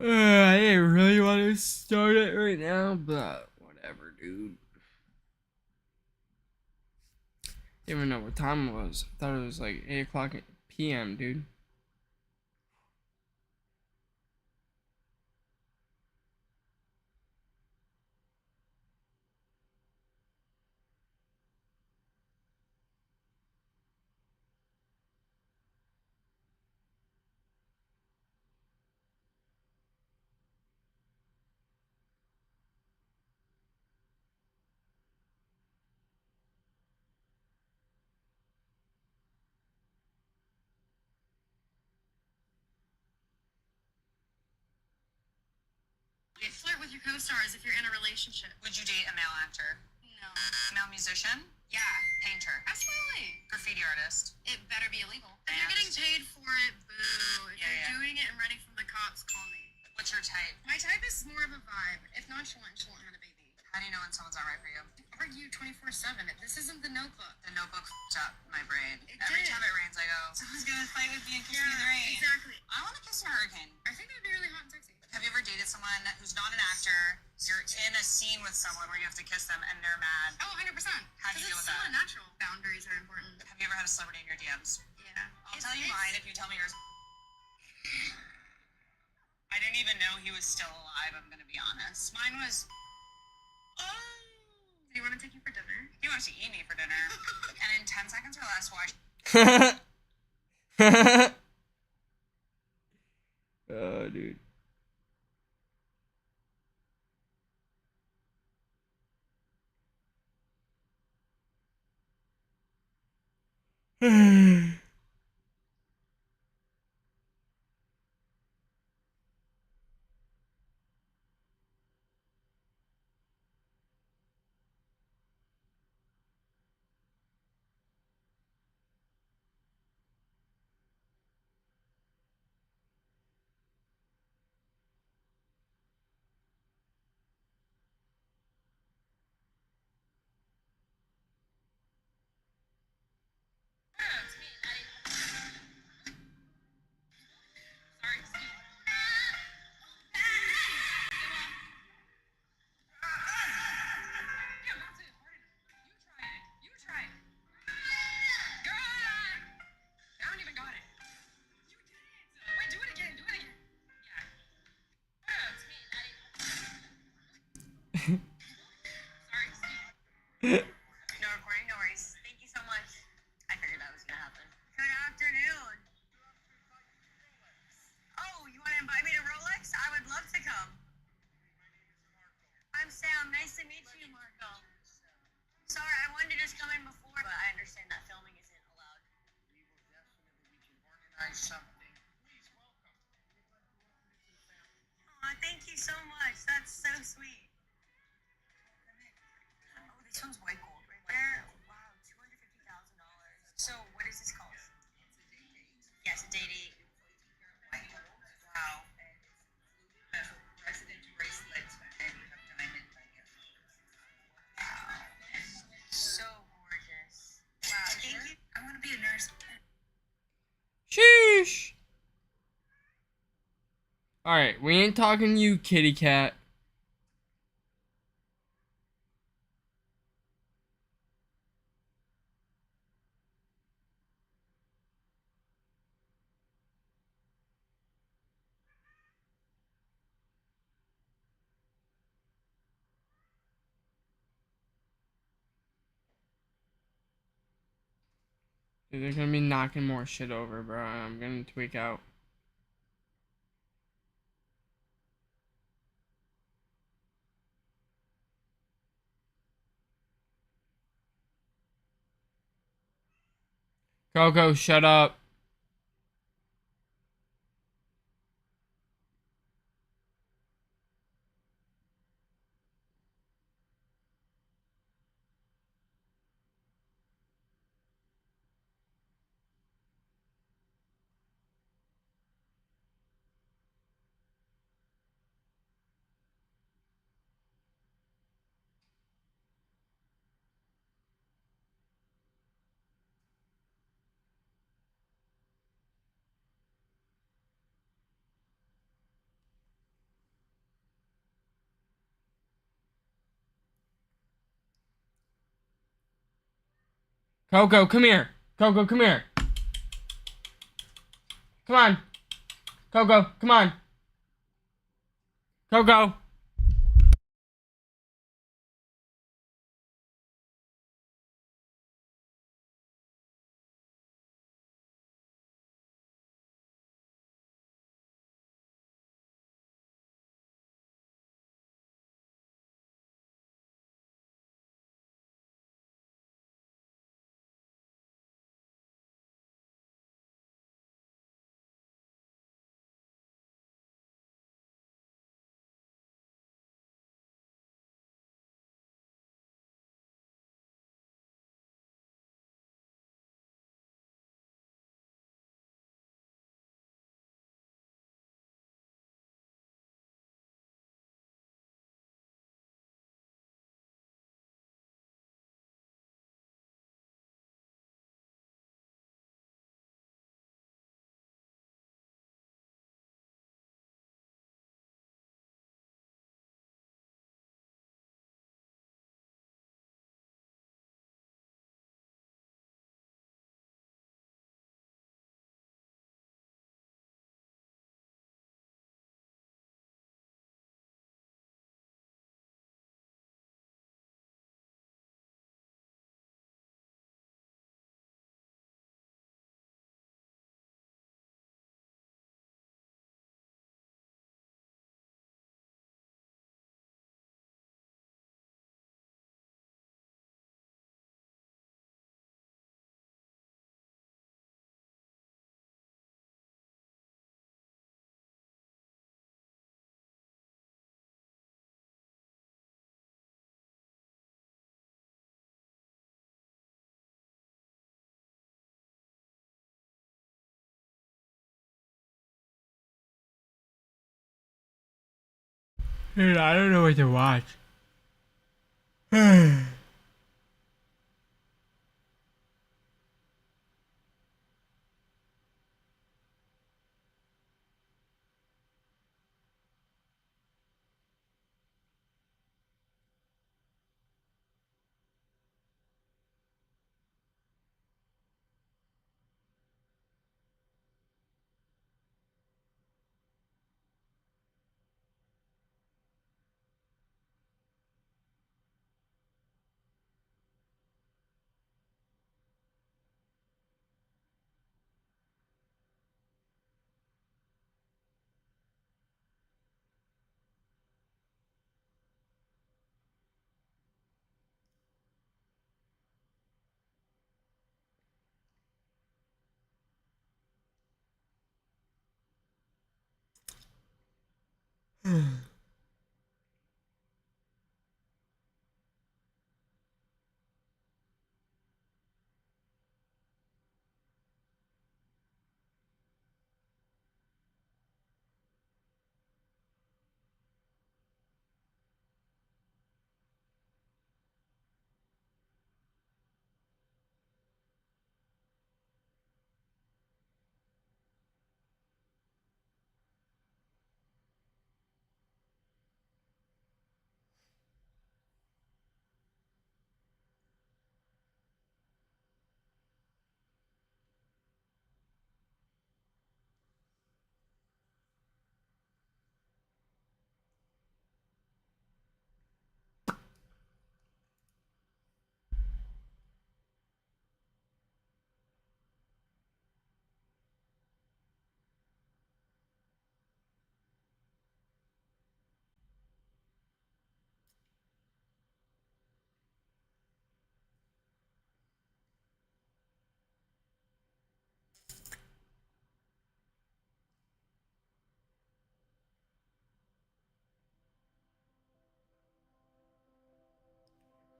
I didn't really want to start it right now, but whatever, dude. Didn't even know what time it was. I thought it was like 8 o'clock p.m., dude. Flirt with your co-stars if you're in a relationship. Would you date a male actor? No. Male musician? Yeah. Painter? Absolutely. Graffiti artist? It better be illegal. If you're getting paid for it, boo. If you're doing it and running from the cops, call me. What's your type? My type is more of a vibe. If nonchalant, she won't have a baby. How do you know when someone's not right for you? Argue 24/7. This isn't the Notebook. The Notebook f***ed up my brain. It Every did. time it rains, I go, someone's gonna fight with me and kiss me in the rain. Exactly. I want to kiss a hurricane. I think that'd be really hot and sexy. Have you ever dated someone who's not an actor? You're in a scene with someone where you have to kiss them and they're mad. Oh, 100%. How do you deal with It's so that? unnatural. Boundaries are important. Have you ever had a celebrity in your DMs? Yeah. I'll tell you mine if you tell me yours. I didn't even know he was still alive, I'm gonna be honest. Mine was, Oh. Do you want to take you for dinner? he wanted to eat me for dinner. And in 10 seconds or less, watch. Oh, dude. No recording, no worries. Thank you so much. I figured that was gonna happen. Good afternoon. Oh, you want to invite me to Rolex? I would love to come. I'm Sam. Nice to meet you, Marco. Sorry, I wanted to just come in before, but I understand that filming isn't allowed. We can organize something. Please welcome. Aw, thank you so much. That's so sweet. Oh, this one's white gold right there. Wow, $250,000. So, what is this called? It's a day date. Yes, a day date. White gold. Wow. Special president bracelet, and you have diamond Wow. So gorgeous. Wow. Thank you. I want to be a nurse. Sheesh. Alright, we ain't talking to you, kitty cat. Dude, they're gonna be knocking more shit over, bro. I'm gonna tweak out. Coco, shut up. Coco, come here. Coco, come here. Come on. Coco, come on. Coco. Dude, I don't know what to watch.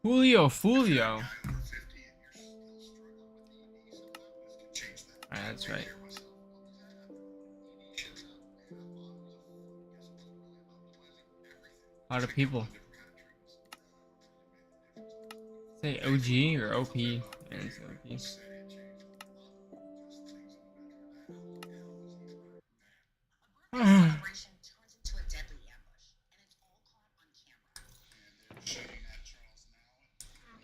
Julio Fulio. Alright, that's right. A lot of people. Say OG or OP? And it's OP. Operation turns into a deadly ambush, and it's all caught on camera. Shutting that Charles now.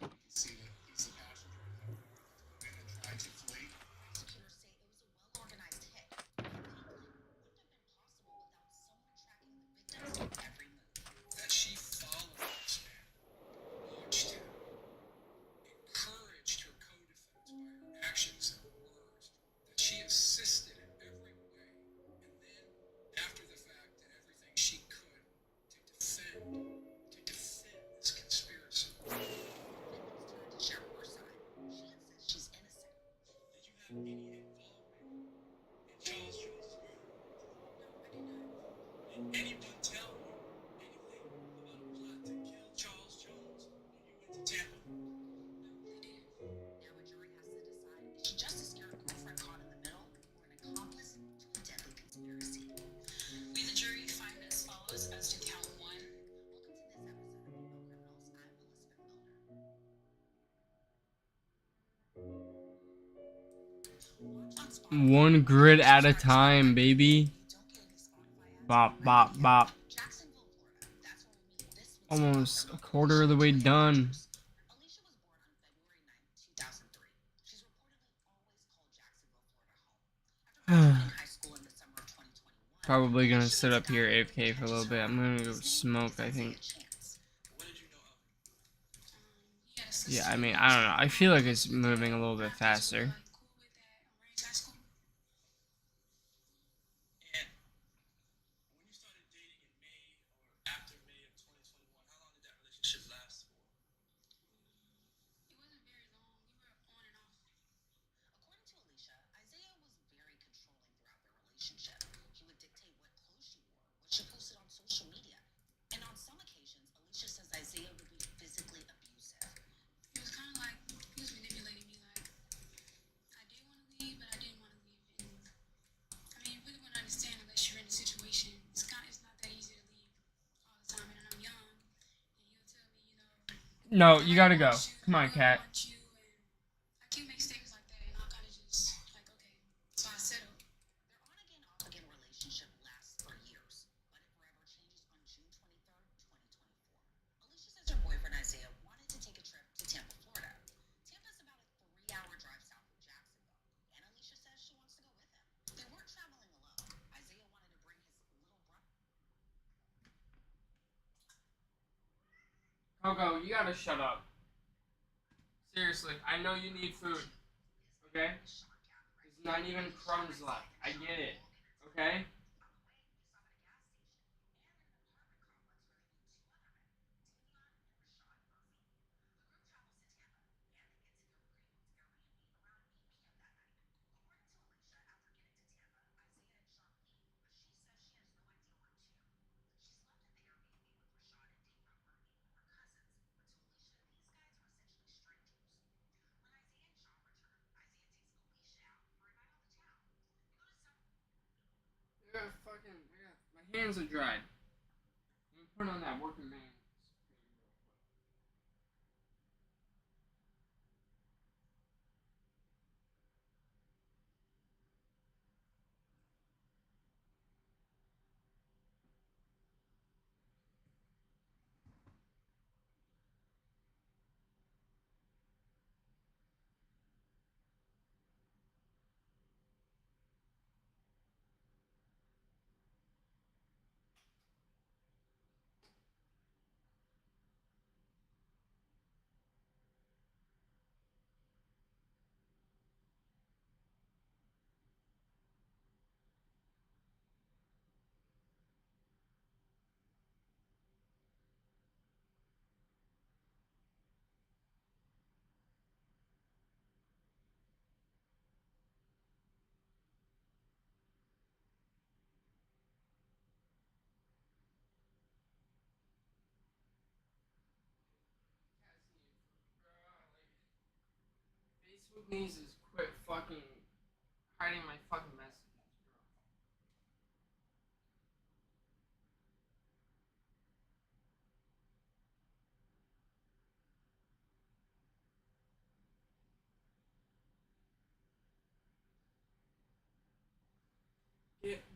You can see that he's the passenger. anyone tell you anything about a plot to kill Charles Jones when you went to Tampa? No, they didn't. Now a jury has to decide if she just a scared girlfriend caught in the middle or an accomplice to a deadly conspiracy. We, the jury, find as follows as to count one. Welcome to this episode of Female Criminals. I'm Elizabeth Milner. One grid at a time, baby. Bop, bop, bop. Jacksonville, Florida. That's where we meet this Almost a quarter of the way done. Alicia was born on February 9th, 2003. She's reportedly always called Jacksonville, Florida home. After graduating high school in the summer of 2021, Probably gonna sit up here AFK for a little bit. I'm gonna go smoke, I think. What did you know of him? Yeah, I mean, I don't know. I feel like it's moving a little bit faster. And when you started dating in May or after May of 2021, how long did that relationship last for? It wasn't very long. We were on and off. According to Alicia, Isaiah was very controlling throughout their relationship. He would dictate what clothes she wore, what she posted on social media. And on some occasions, Alicia says Isaiah would be physically abusive. It was kind of like he was manipulating me. Like I did want to leave, but I didn't want to leave. And I mean, you really wouldn't understand unless you're in the situation. It's not that easy to leave all the time. And I'm young, and he'll tell me, you know, No, you I gotta go. want you, Come on, I cat. want you, and I keep making statements like that, and I'll kind of just like, okay, so I settled. Their on again, off again relationship lasts for years, but it forever changes on June 23rd, 2024. Alicia says her boyfriend Isaiah wanted to take a trip to Tampa, Florida. Tampa's about a 3-hour drive south of Jacksonville, and Alicia says she wants to go with him. They weren't traveling alone. Isaiah wanted to bring his little brother. Coco, you gotta shut up. Seriously, I know you need food. Okay? There's not even crumbs left. I get it. Okay? My hands are dried. I'm gonna put on that working man. Facebook needs to quit fucking hiding my fucking messages, bro.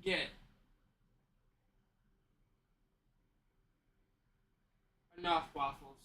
Get enough waffles.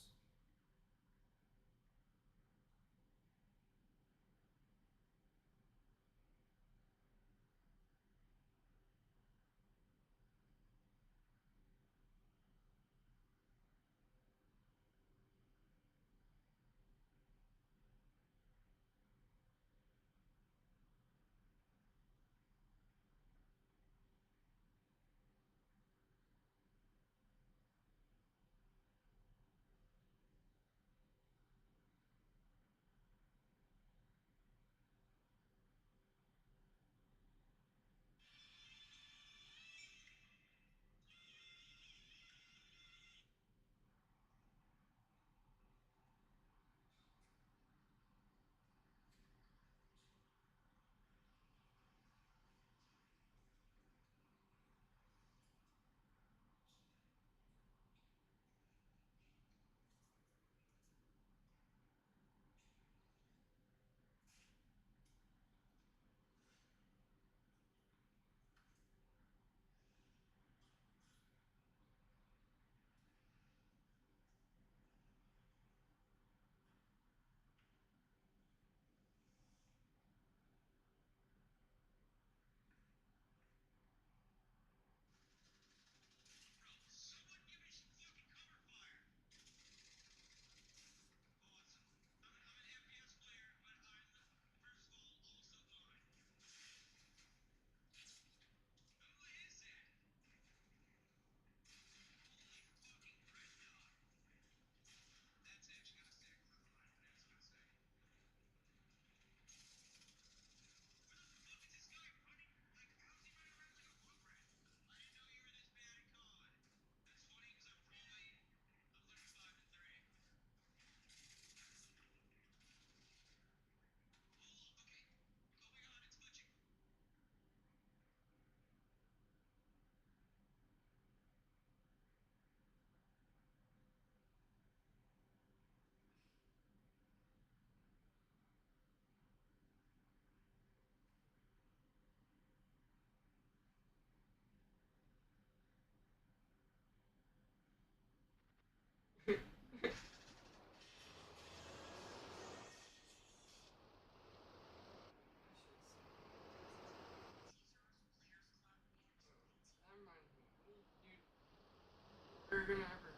gonna ever.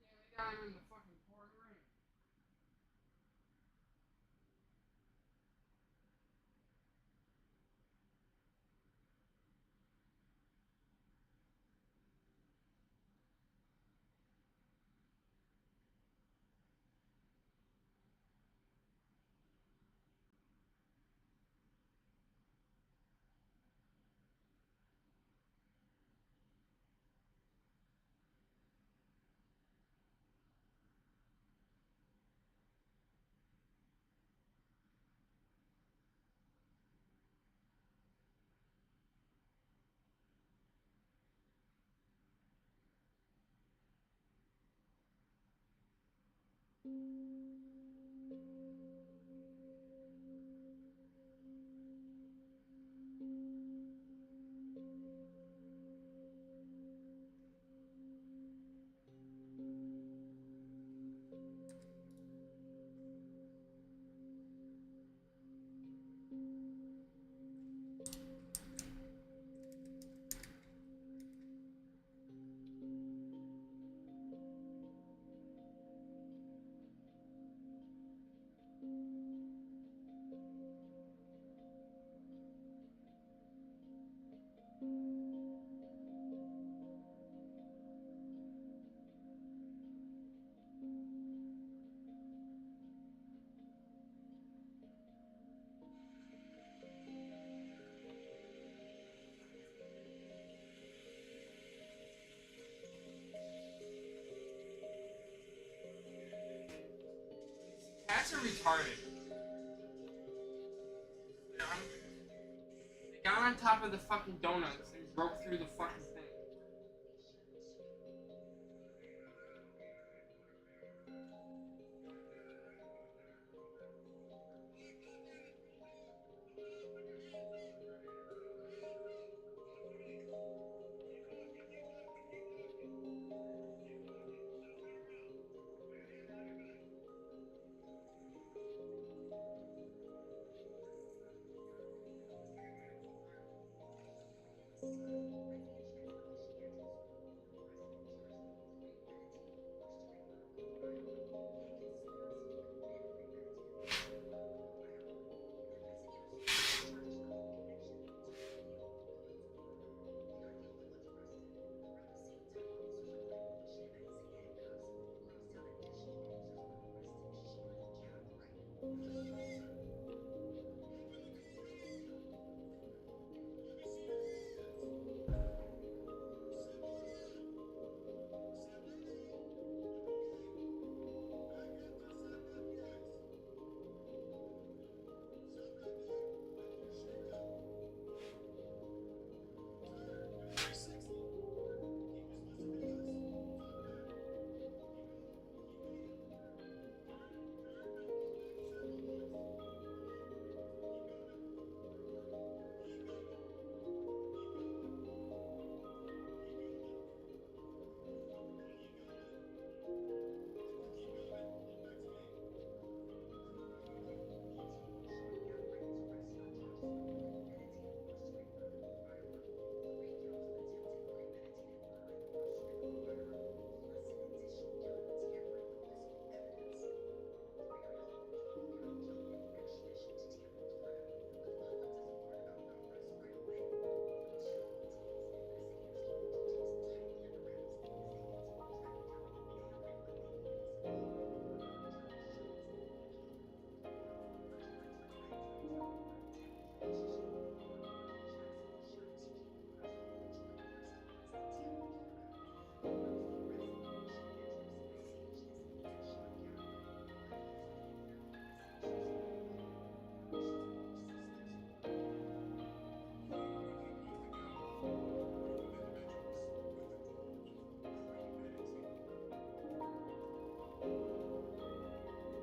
Yeah, they got him in the fucking pouring rain. Cats are retarded. They got on top of the fucking donuts and broke through the fucking thing.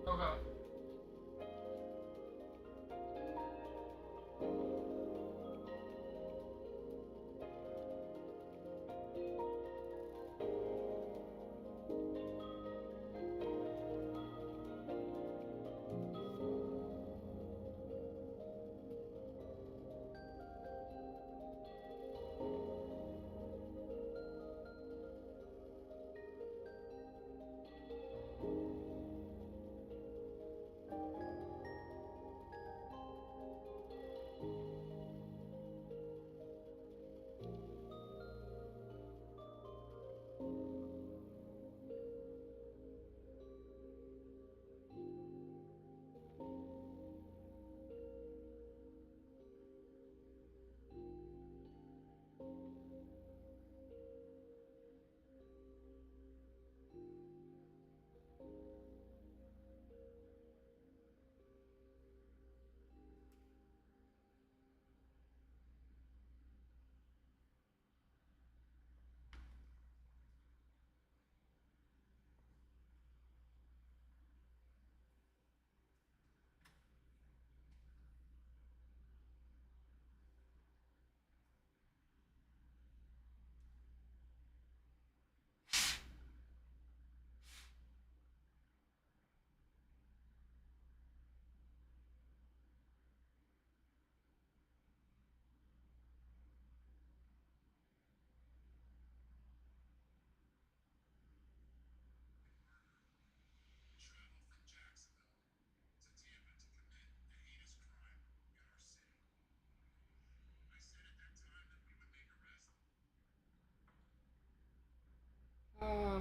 Okay.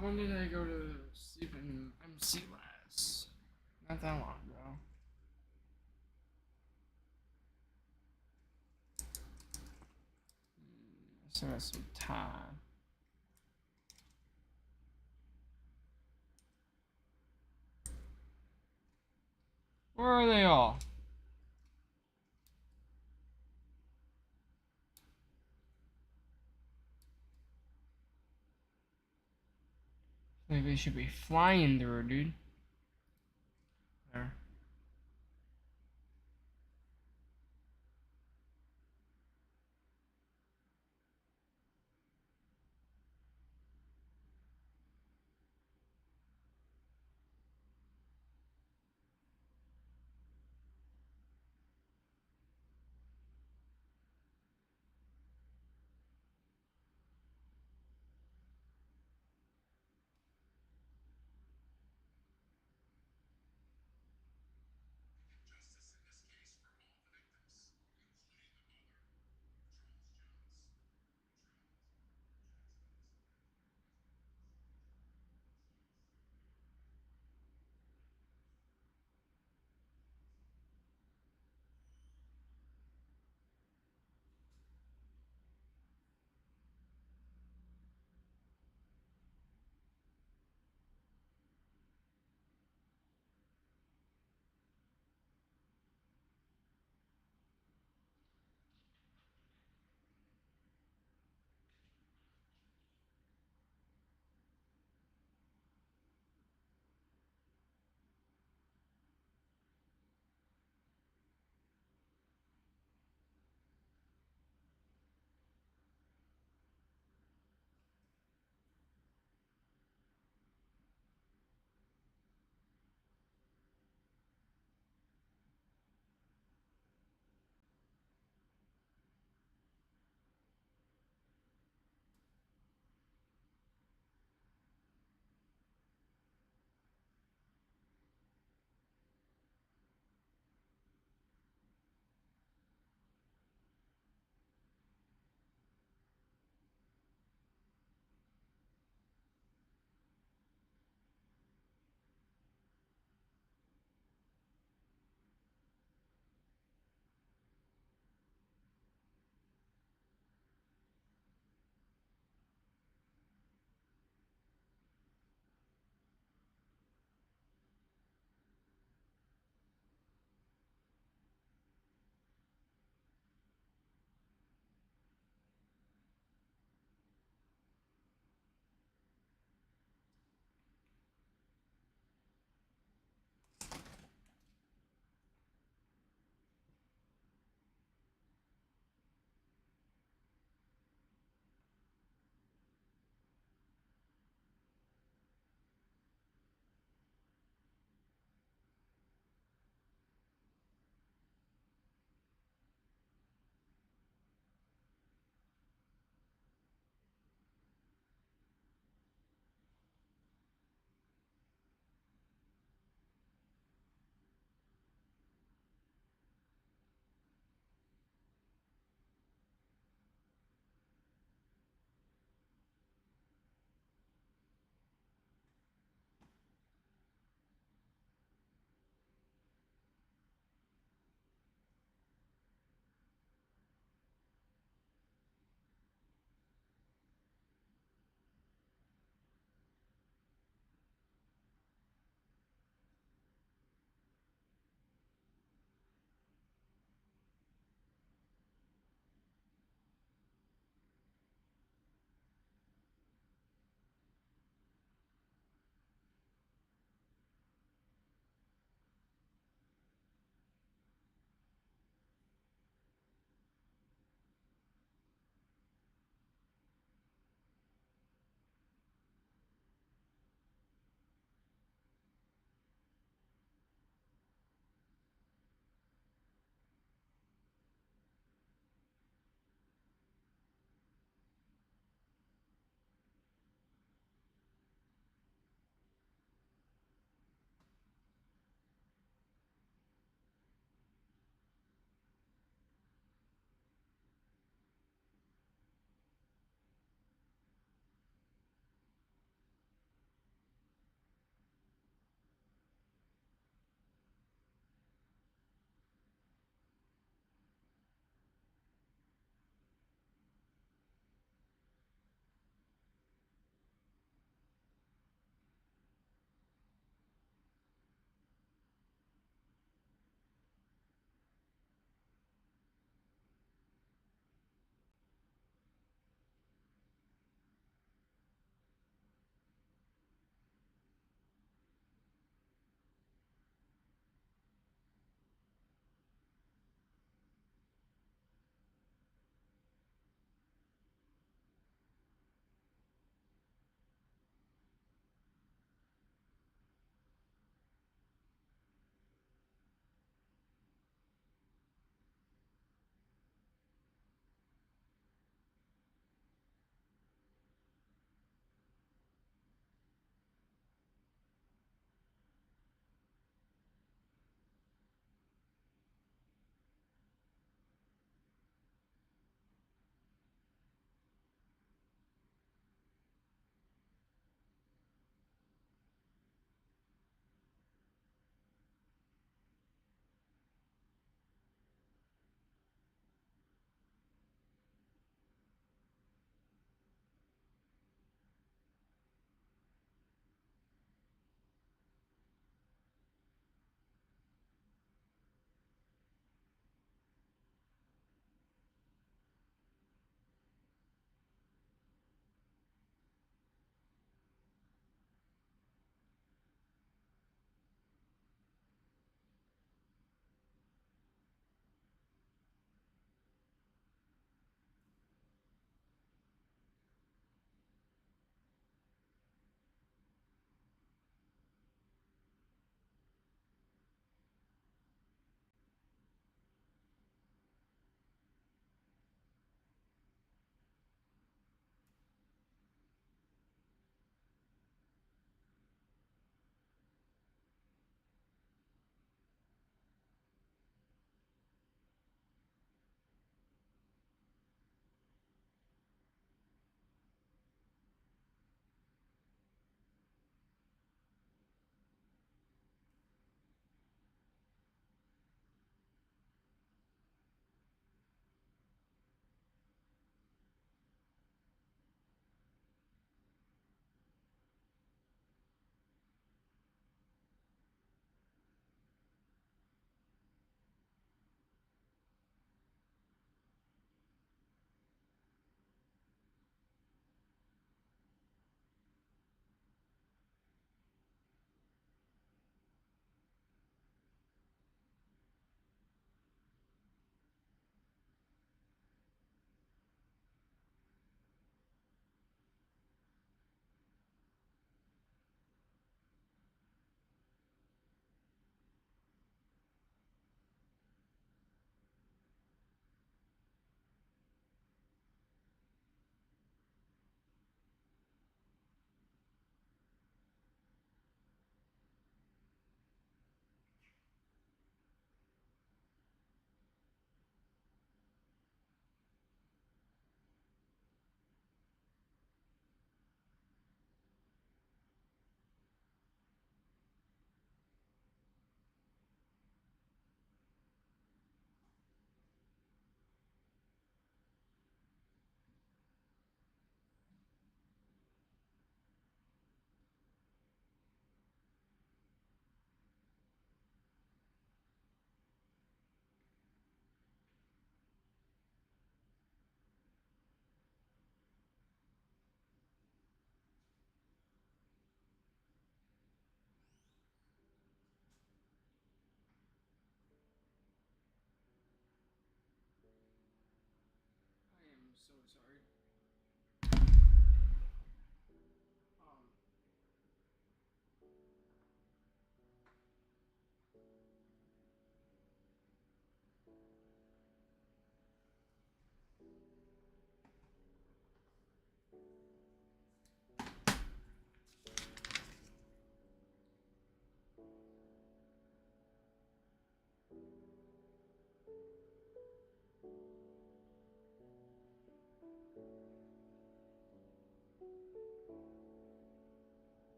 When did I go to sleep in MC last? Not that long ago. I still got some time. Where are they all? I think they should be flying through, dude. There.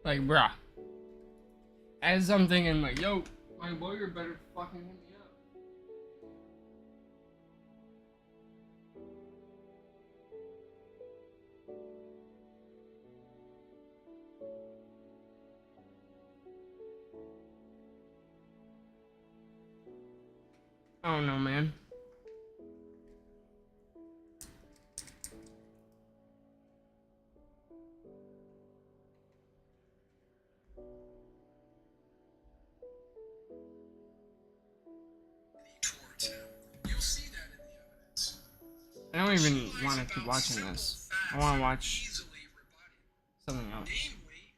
Like, bruh. As I'm thinking, like, yo, my lawyer better fucking hit me up. I don't know, man. Towards him. You'll see that in the evidence. I don't even She lies want to keep about watching simple this. facts I want that to are watch easily rebutted. something else. Namely,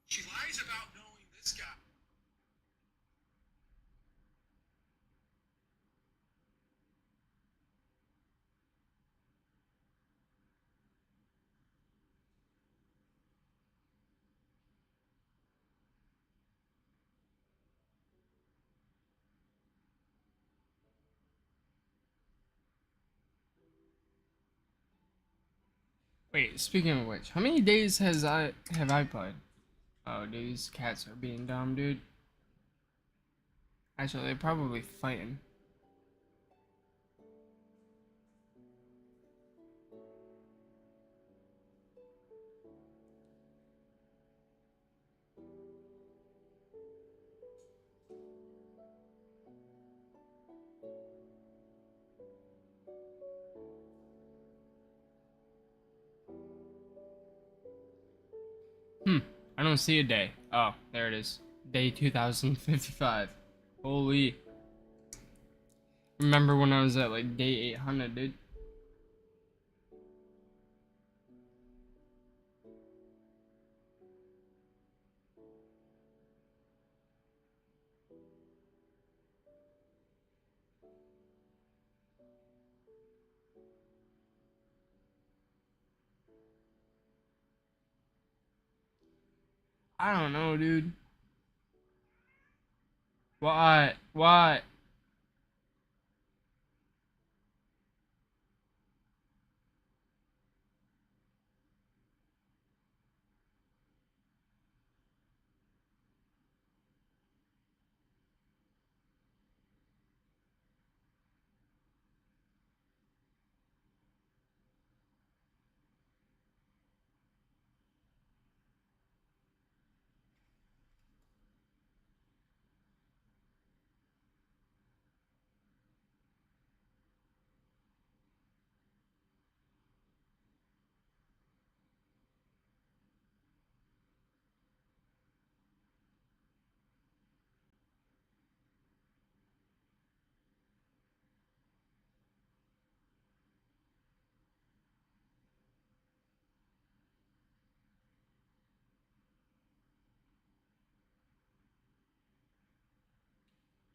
she lies about knowing this guy. Wait, speaking of which, how many days have I played? Oh, dude, these cats are being dumb, dude. Actually, they're probably fighting. I don't see a day. Oh, there it is. Day 2055. Holy. Remember when I was at like day 800, dude? I don't know, dude. What? What?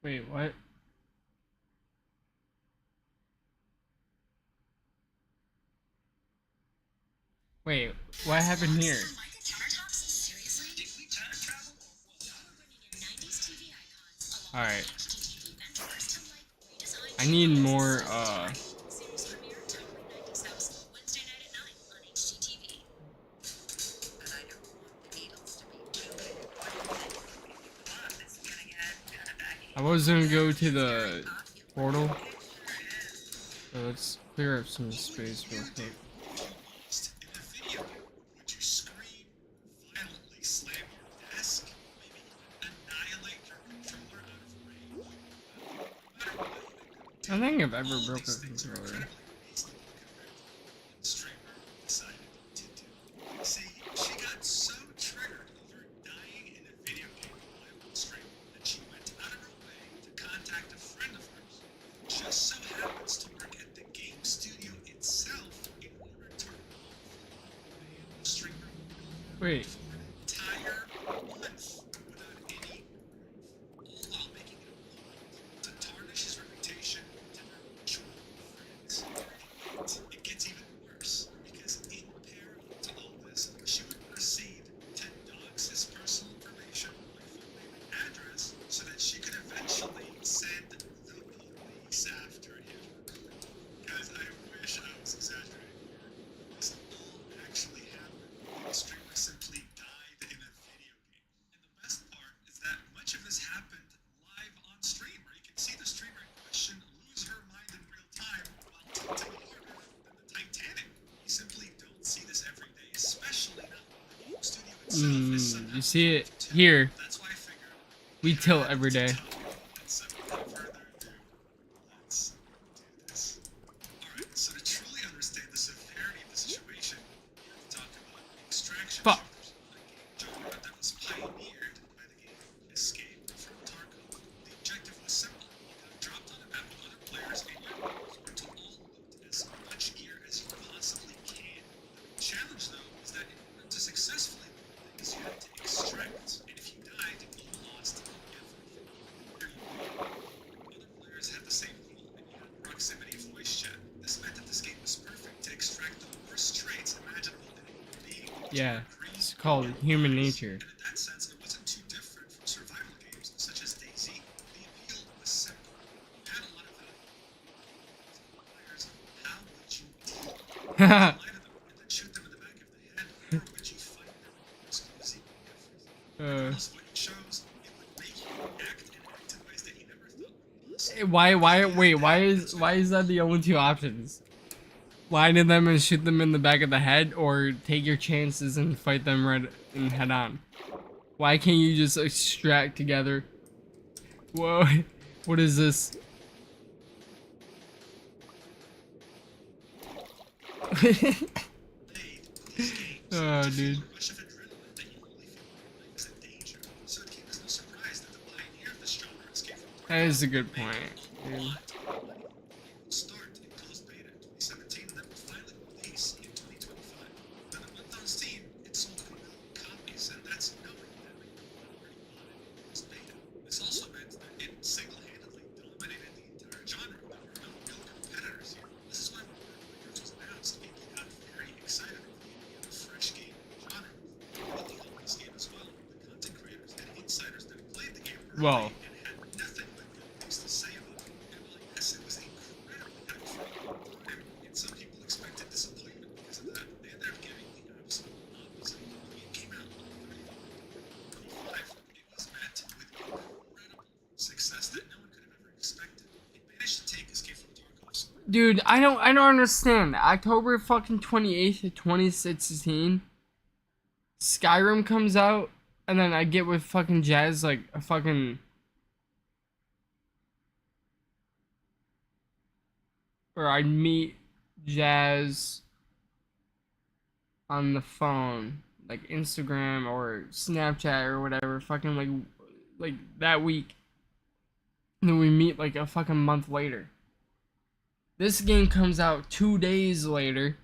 Wait, what? Wait, what happened here? Alright. I need more, I was gonna go to the portal. So let's clear up some space real quick. In the video, would you scream, violently slam your desk, maybe annihilate your controller out of range? I don't think I've ever broke a controller. Streamer decided to do. See, she got so triggered over dying in a video game live on stream that she went out of her way to contact a friend of hers who just so happens to work at the game studio itself in order to remove the streamer Wait, for an entire month without any proof, all while making it a point to tarnish his reputation to her mutual friends. It gets even worse because in parallel to all this, she would proceed to dox his personal information, like full name and address, so that she could eventually send the police after him. Guys, I wish I was exaggerating here. This all actually happened. The streamer simply died You see it here. That's why I figured We tilt every day. and so without further ado, let's do this. Alright, so to truly understand the severity of the situation, we have to talk about extraction Fuck. shooters, a game genre that was pioneered by the game Escape from Tarkov. The objective was simple. You got dropped on a map with other players, and your goals were to all loot as much gear as you possibly can. The challenge, though, is that in order to successfully loot things, you had to extract. And if you died, you lost everything. Here you go. Other players had the same rule, and you had proximity voice chat. This meant that this game was perfect to extract the worst traits imaginable in a human being. Yeah, it's called human nature. And in that sense, it wasn't too different from survival games such as DayZ. The appeal was simple. You had a lot of players. How would you deal with them? Would you lie to them and then shoot them in the back of the head, or would you fight them exclusively everything? Regardless of what you chose, it would make you act and act in ways that you never thought would be possible. Why is that the only two options? Lie to them and shoot them in the back of the head, or take your chances and fight them right in head on? Why can't you just extract together? Whoa, what is this? Oh, dude. Rush of adrenaline that you only feel when life is in danger. So it came as no surprise that the pioneer of this genre, Escape from Tarkov, That is a good point, a dude. lot of money. It will start in closed beta in 2017 and then will finally release in 2025. When it went on Steam, it sold 1 million copies, and that's knowing that many people had already bought it in closed beta. This also meant that it single-handedly dominated the entire genre. There were no real competitors here. This is why when Warcraft was announced, people got very excited over the idea of a fresh game in the genre. What the hell was this game as well? The content creators and insiders that played the game early Well. and had nothing but good things to say about it. And while yes, it was incredibly hype for a long time, and some people expected disappointment because of that, they ended up giving the absolute opposite. When it came out on 30th it was met with incredible success that no one could have ever expected. It managed to take Escape from Tarkov's Dude, I don't understand. October fucking 28th of 2016, Skyrim comes out, and then I get with fucking Jazz like a fucking, or I meet Jazz on the phone, like Instagram or Snapchat or whatever, fucking like that week. And then we meet like a fucking month later. This game comes out 2 days later.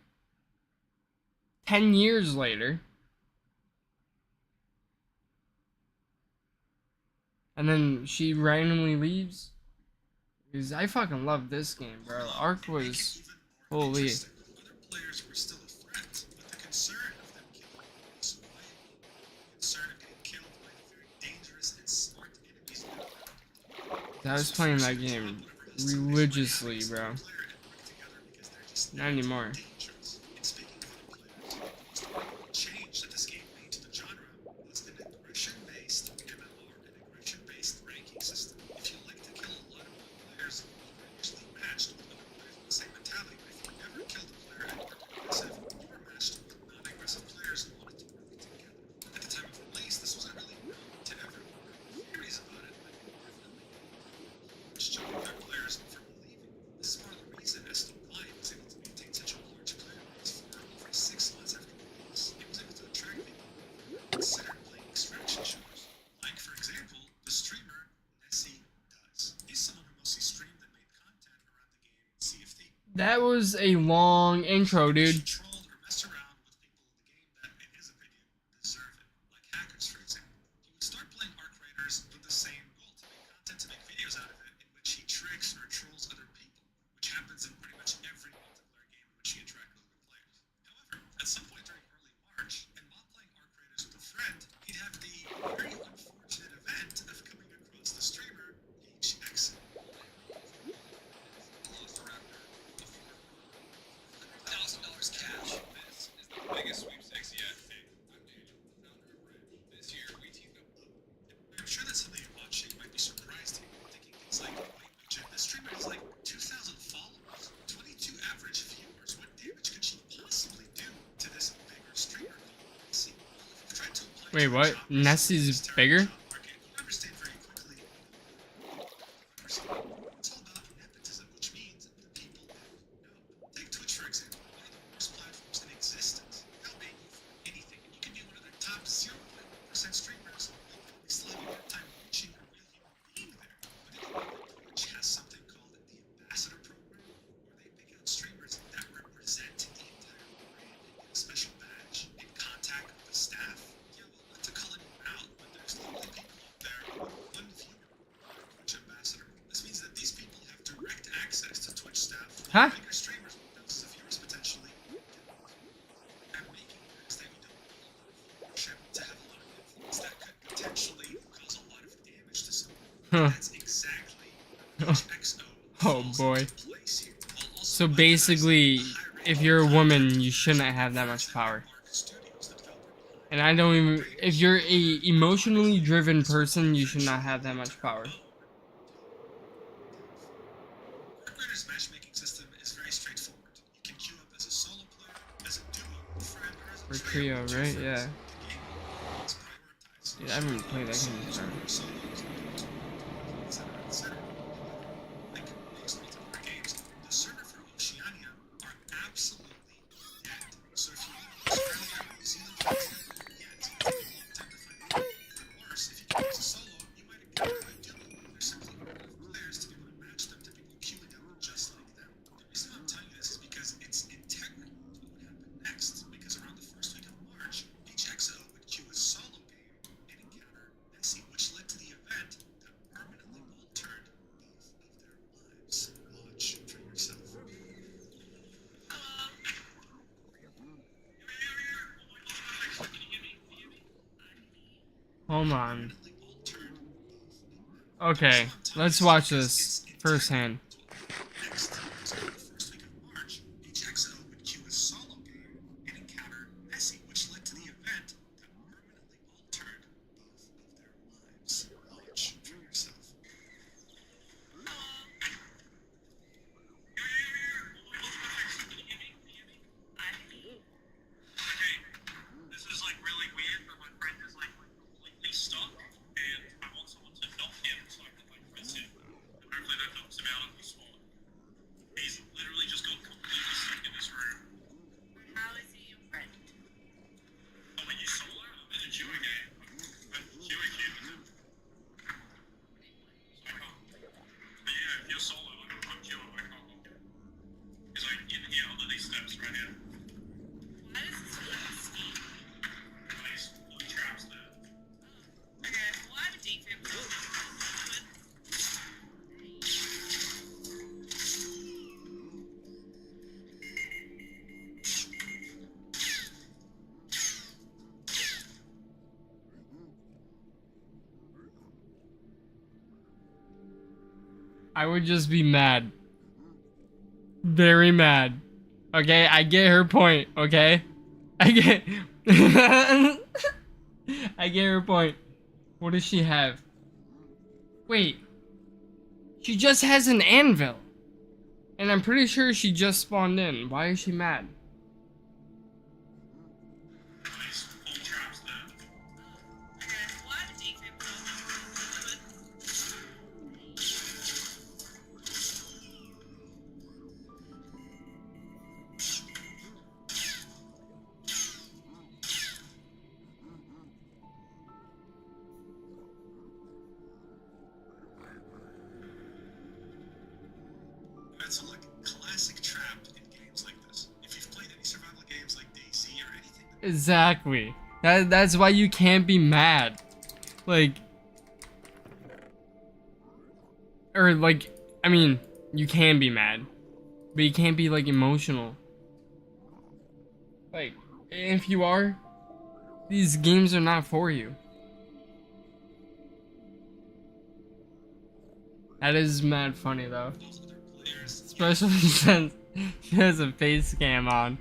10 years later. And then she randomly leaves. Because I fucking love this game, bro. Ark was holy. Other players were still a threat, but the concern of them killing was survival. The concern of getting killed by the very dangerous and smart enemies in the world. I was playing that game religiously, bro. Not anymore. Dangerous. And speaking of other players, the most important change that this game made to the genre was an aggression-based MMR, an aggression-based ranking system. If you like to kill a lot of other players, you were usually matched with other players with the same mentality. But if you never killed a player and were aggressive, you were matched with non-aggressive players who wanted to work together. At the time of release, this wasn't really known to everyone. There were theories about it, but definitely which jumped other players from believing. This is part of the reason Escape was able to maintain such a large player base for over 6 months after release. It was able to attract people who considered playing extraction shooters. Like, for example, the streamer Nessie Does. He's someone who mostly streamed and made content around the game CFD. That was a long intro, dude. She trolled or messed around with people in the game that, in his opinion, deserve it. Like hackers, for example. He would start playing Ark Raiders with the same goal, to make content, to make videos out of it, in which he tricks or trolls other people, which happens in pretty much every multiplayer game in which he interacts with other players. However, at some point during early March, and while playing Ark Raiders with a friend, he'd have the very unfortunate event of coming across the streamer HX. $100,000 cash. This is the biggest sweepstakes yet. Hey, I'm Daniel, founder of Red. This year, we teamed up. I'm sure that some of you watching might be surprised here, thinking things like, wait, Jim, this streamer has like 2,000 followers, 22 average viewers. What damage could she possibly do to this bigger streamer called Messi? Well, if you've tried to apply Wait, what? Nessie's bigger? Understand very quickly. It's all about nepotism, which means the people know. Take Twitch for example, one of the worst platforms in existence. They'll pay you for anything, and you can be one of their top 0.1% streamers. You still have a hard time reaching a real human being there. But Twitch has something called the Ambassador Program, where they pick out streamers that represent the entire brand and get a special badge in contact with the staff. Yeah, well, not to call anyone out, but there's literally people out there with one viewer, Twitch Ambassador. This means that these people have direct access to Twitch staff, Huh? bigger streamers with thousands of viewers potentially. And making this that you don't need a lot of viewership to have a lot of influence that could potentially cause a lot of damage to someone. Huh. That's exactly what XO Oh falls boy. into place here, while also So weaponizing basically, the high if rate you're a of woman, content you shouldn't creation. have that For much example, power. Marcus Studios, the developer behind And I don't even. If you're a emotionally driven person, you should not have that much power. Workgrad's matchmaking system is very straightforward. You can queue up as a solo player, as a duo, a friend, or as a Or trio trio, with two right? friends. Yeah. The game is prioritized. Dude, I haven't played that game before. Solos, etc., etc. Like most multiplayer games, the server for Oceania are absolutely dead. So if you live in Australia or New Zealand, for example, yeah, it's gonna take a long time to find people. Even worse, if you can use a solo, you might encounter a duo. There's simply not enough players to be able to match them to people queuing up just like them. The reason I'm telling you this is because it's integral to what would happen next. Because around the first week of March, each XO would queue a solo game and encounter Nessie, which led to the event that permanently altered both of their lives. Watch for yourself. Hold on. Permanently altered both. Okay, let's watch this firsthand. Next, so on the first week of March, each XO would queue a solo game and encounter Nessie, which led to the event that permanently altered both of their lives. Watch for yourself. Okay, this is like really weird, but my friend is like completely stuck, and I want someone to knock him so I can like press him. And hopefully that knocks him out of the spot. He's literally just got completely stuck in this room. How is he your friend? Oh, when you solo in a duo game, but duo humans. So I can't. But yeah, if you're solo, I'm duo, I can't knock him. He's like in here under these steps right here. Why does this feel like a scheme? These blue traps there. Okay, well, I have a date for him. I would just be mad. Very mad. Okay, I get her point, okay? I get I get her point. What does she have? Wait. She just has an anvil. And I'm pretty sure she just spawned in. Why is she mad? These blue traps there. Okay, well, I have a date for him. That's a like classic trap in games like this. If you've played any survival games like DayZ or anything, Exactly. That's why you can't be mad. Like, or like, I mean, you can be mad, but you can't be like emotional. Like, if you are, these games are not for you. That is mad funny though. those other players, Especially since she has a face cam on.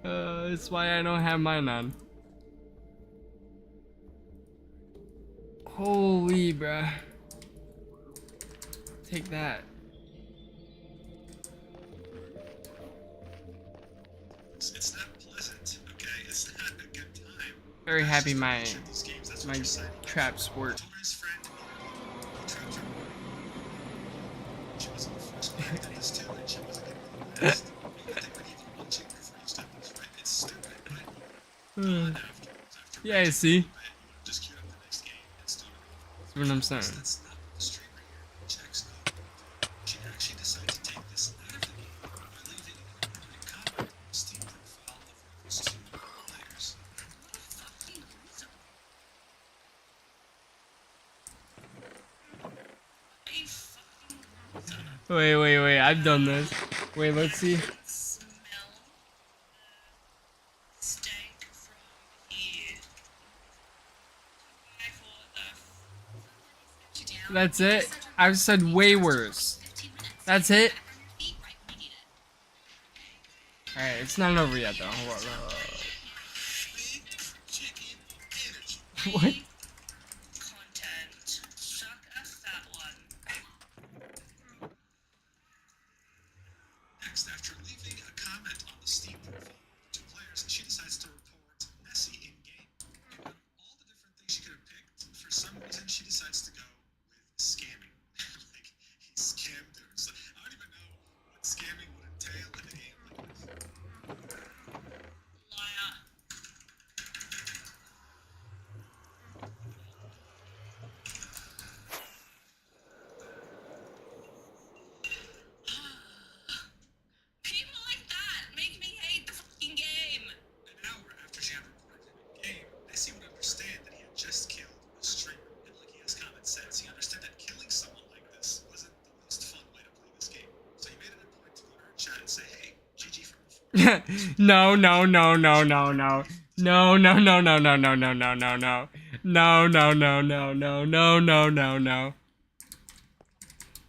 That's why I don't have mine on. Holy bruh. Take that. it's not pleasant. very happy my these games, that's my what you're saying. traps work. Told his friend trapped her. She was in the first grade at this too, and she wasn't getting the best. They would even watching her for each step of this, right? It's stupid, right? After Yeah, I see. just queued up the next game and started That's what I'm saying. That's not what the streamer here checks out. She actually decided to take this out of the game by leaving a permanent comment on the Steam profile of those two players. Wait. I've done this. Wait, let's see. Smell stank from here. That's it. I've said way worse. That's it. Alright, it's not over yet though. Hold on. Chicken energy. What? Content. Suck a fat one. Next, after leaving a comment on the Steam profile of the two players, she decides to report Nessie in game. Out of all the different things she could have picked, for some reason she decides to go with scamming. Like, he scammed her. So, I don't even know what scamming would entail in a game like this. Liar. People like that make me hate the fucking game. An hour after she had reported him in game, Nessie would understand that he had just killed a streamer. And like he has common sense, he understood that killing someone like this wasn't the most fun way to play this game. So he made it a point to go to her chat and say, hey, GG from before. No. No.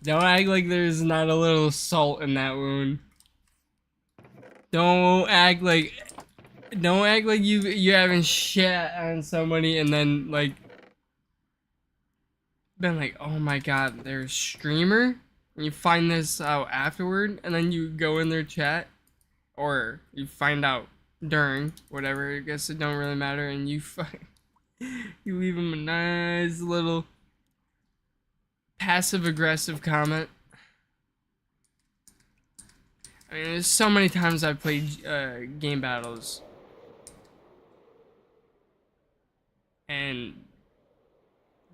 Don't act like there's not a little salt in that wound. Don't act like you haven't shit on somebody and then like been like, oh my god, they're a streamer. And you find this out afterward, and then you go in their chat, or you find out during whatever. I guess it don't really matter, and you you leave them a nice little passive aggressive comment. I mean, there's so many times I've played game battles and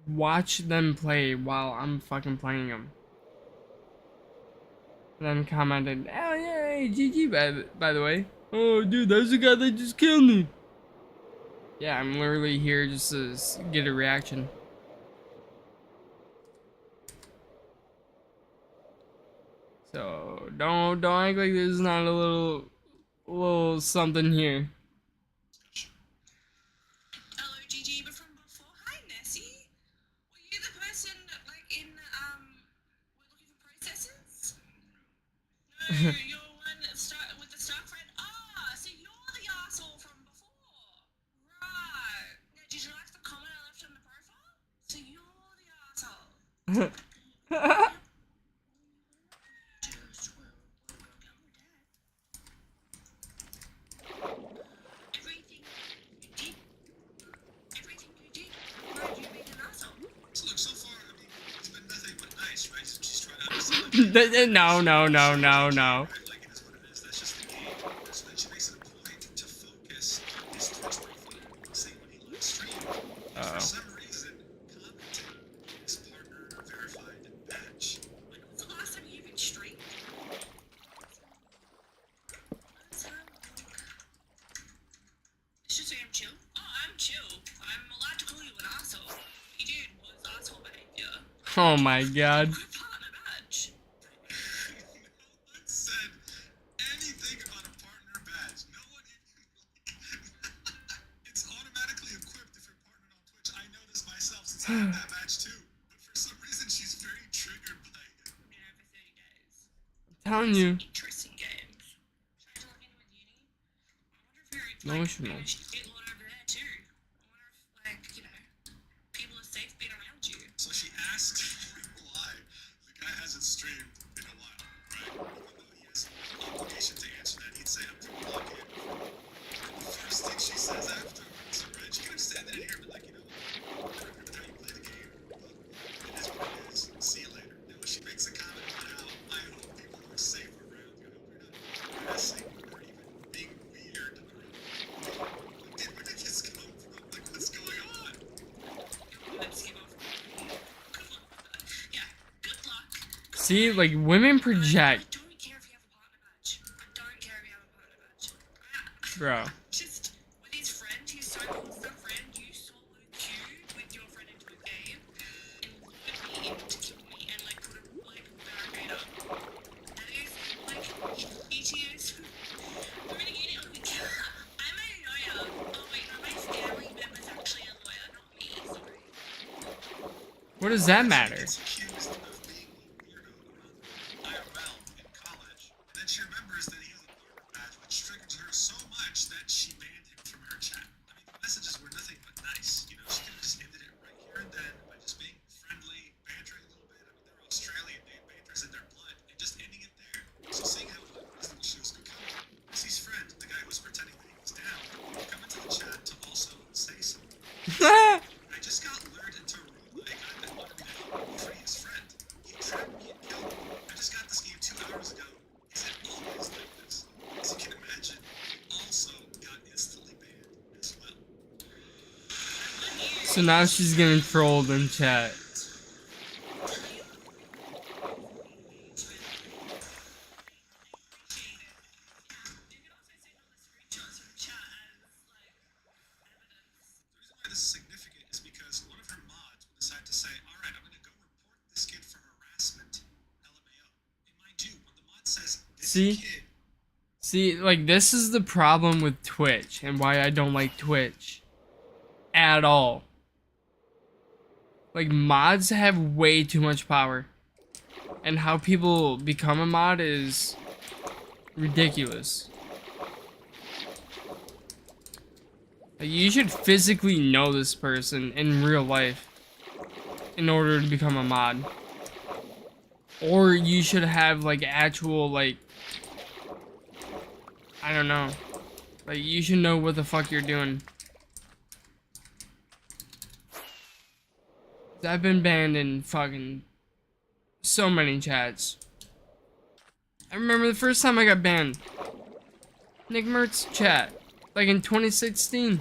watch them play while I'm fucking playing them. And then commented, oh yeah, hey, GG by the way. Oh dude, that's the guy that just killed me. Yeah, I'm literally here just to get a reaction. So don't act like there's not a little something here. Hello, GG, but from before. Hi, Nessie. Were you the person like in we're looking for processes? No, you're one that start with the stock friend. Ah, so you're the asshole from before. Right. Now, did you like the comment I left on the profile? So you're the asshole. Everything you did made you being an asshole. So look, so far, I mean, it's been nothing but nice, right? She's trying to understand. No. Right? Like, it is what it is. That's just the game. So then she makes it a point to focus on his Twitch profile, seeing when he live stream. For some reason, commenting his partner verified badge. When was the last time you even streamed? Let's have a look. It's just say I'm chill. Oh, I'm chill. I'm allowed to call you an asshole. What you did was asshole behavior. Oh my god. Put a partner badge. No one said anything about a partner badge. No one It's automatically equipped if you're partnered on Twitch. I know this myself since I have that badge too. But for some reason, she's very triggered by it. You know, for 30 days. I'm telling you. Interesting games. Should I log in with uni? I wonder if you're No, like, we should not. maybe you should get one over there too. I wonder if, like, you know, people are safe being around you. So she asked why the guy hasn't streamed in a while, right? Even though he has no obligation to answer that, he'd say, I'm from login. And the first thing she says afterwards, right? She could have See, like women project, I don't care if you have a partner match. I don't care if you have a partner match. bro. Just with his friend, he's so cool with that friend. You solo queued with your friend into a game and lured me in to kill me and like put a like barricade up. That is like ETS. I'm gonna get it on the camera. I'm a lawyer. Oh wait, no, my family member's actually a lawyer, not me. Sorry. What does that matter? Gets accused of being a weirdo around IRL in college, and then she remembers that he has a partner badge, which triggered her so much that she banned him from her chat. I mean, the messages were nothing but nice. You know, she could have just ended it right here and then by just being friendly, bantering a little bit. I mean, they're Australian, dude. Banter's in their blood, and just ending it there. So seeing how unreasonable she was becoming, Missy's friend, the guy who was pretending that he was down, come into the chat to also say something. I just got lured into a roguelike that wanted me to help him free his friend. He trapped me and killed me. I just got this game 2 hours ago. Is it always like this? As you can imagine, he also got instantly banned as well. So now she's getting trolled in chat. The reason why this is significant is because one of her mods will decide to say, alright, I'm gonna go report this kid for harassment, LMAO. And mind you, when the mod says, this See? kid, See, like this is the problem with Twitch and why I don't like Twitch at all. Like mods have way too much power. And how people become a mod is ridiculous. Like, you should physically know this person in real life in order to become a mod. Or you should have like actual like, I don't know. Like you should know what the fuck you're doing. I've been banned in fucking so many chats. I remember the first time I got banned. Nick Mertz chat. Like in 2016.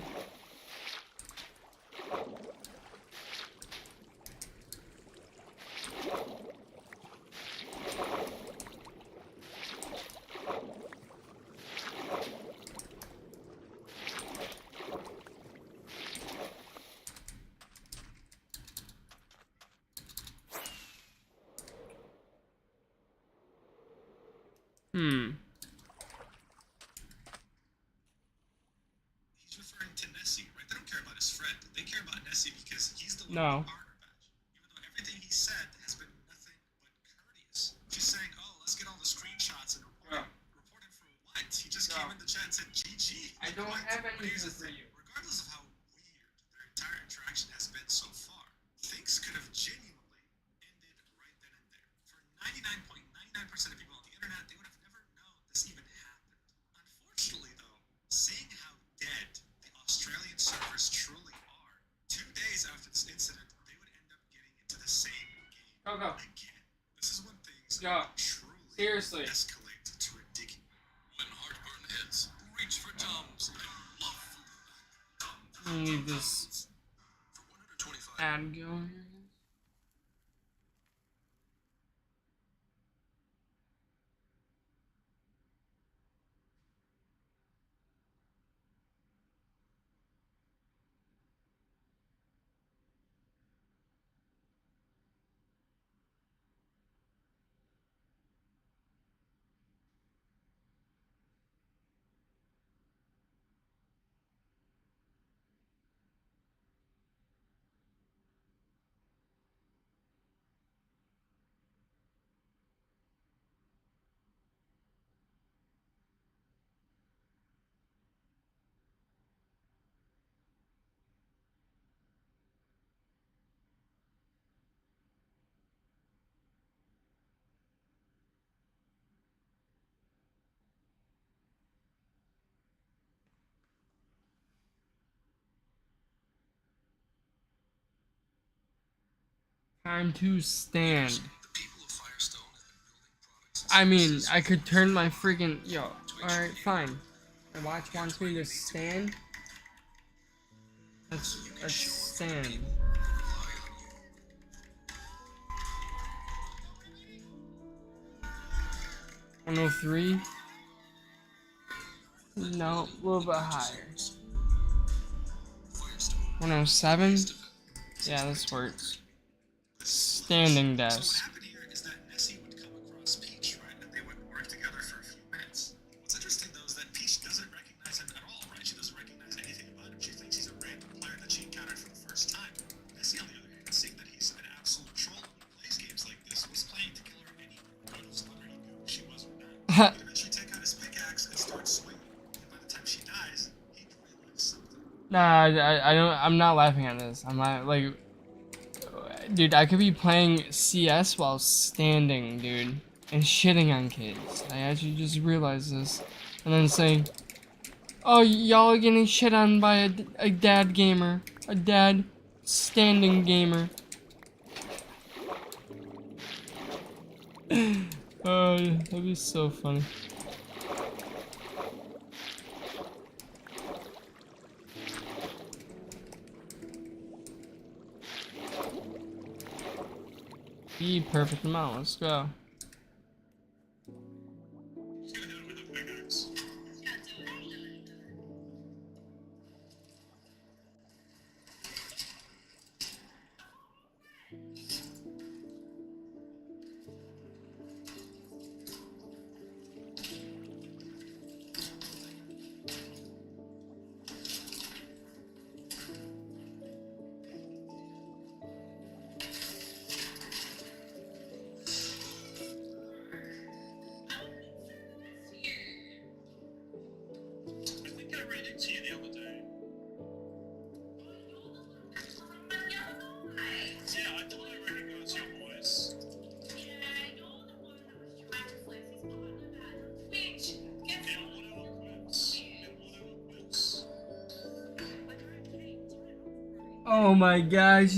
he's referring to Nessie, right? They don't care about his friend. They care about Nessie because he's the one No. with the partner badge. Even though everything he said has been nothing but courteous. She's saying, oh, let's get all the screenshots and report him. Report him for what? He just came in the chat and said, GG. I don't What? have But here's anything the for thing. you. Regardless of how weird their entire interaction has been so far, things could have genuinely ended right then and there. For 99.99% of people on the internet, they would have never known this even happened. Unfortunately, though, seeing how dead the Australian servers truly are, 2 days after this incident, they would end up getting into the same game Go. again. This is when things Yo, truly seriously. escalate to ridiculous. When heartburn hits, reach for Tums and love food. I'm gonna leave this For 125 ad going. Time to stand. the people of Firestone have been building products and I mean, services I could turn my freaking yo. Alright, fine. My watch wants me to stand. Let's stand. rely on you. 103. No, a little bit higher. 107. Yeah, this works. Standing So what desk. happened here is that Nessie would come across Peach, right? And they would work together for a few minutes. What's interesting though is that Peach doesn't recognize him at all, right? She doesn't recognize anything about him. She thinks he's a random player that she encountered for the first time. Nessie, on the other hand, seeing that he's an absolute troll when he plays games like this, was planning to kill her anyway. Regardless of whether he knew who she was or not. He'd eventually take out his pickaxe and start swinging. And by the time she dies, he'd realize something. Nah, I don't. I'm not laughing at this. I'm like, dude, I could be playing CS while standing, dude, and shitting on kids. I actually just realized this, and then saying, "Oh, y'all are getting shit on by a dad gamer, a dad standing gamer." Oh, that'd be so funny. The perfect amount. Let's go. He's gonna hit him with a pickaxe. I think I ran into you the other day. Yeah, I thought I recognized your voice. In one of the clips. Oh my god,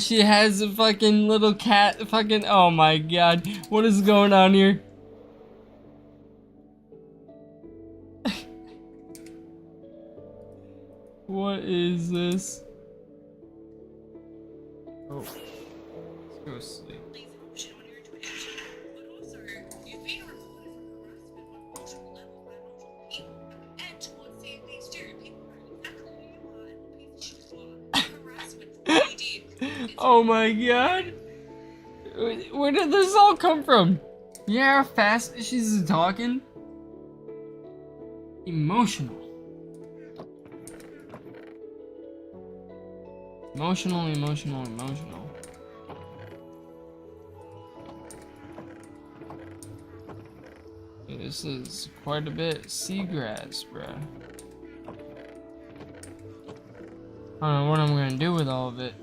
she has a fucking little cat. Fucking. Oh my god, what is going on here? What is this? Oh, let's go sleep. Oh my god, where did this all come from? Yeah, how fast she's talking. Emotional. Emotional. Yeah, this is quite a bit seagrass, bruh. I don't know what I'm gonna do with all of it.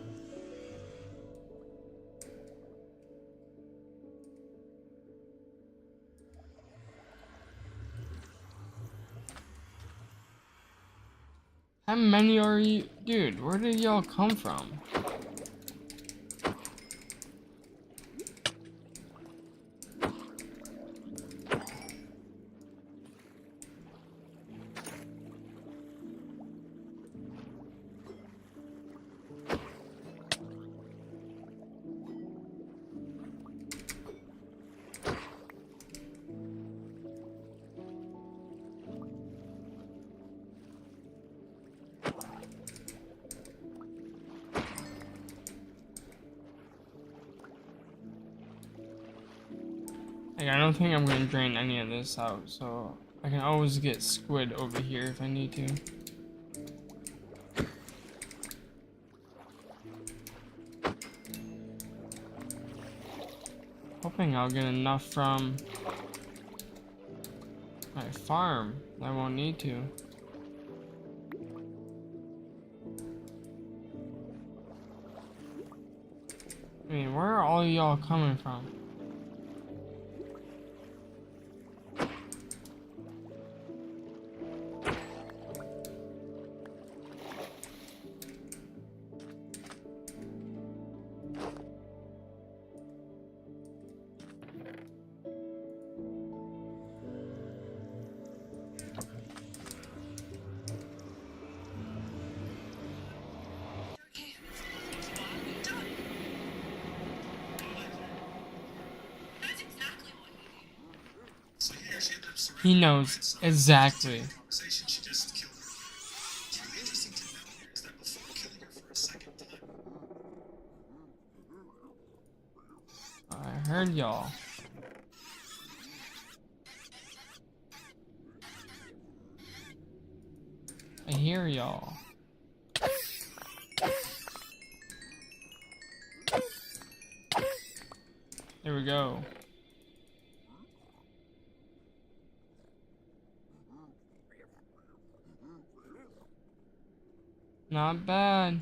How many are you? Dude, where did y'all come from? Like, I don't think I'm gonna drain any of this out, so I can always get squid over here if I need to. Hoping I'll get enough from my farm. I won't need to. I mean, where are all y'all coming from? He knows exactly. Conversation, she just killed her. What's really interesting to note here is that before killing her for a second time, I heard y'all. I hear y'all. There we go. Not bad.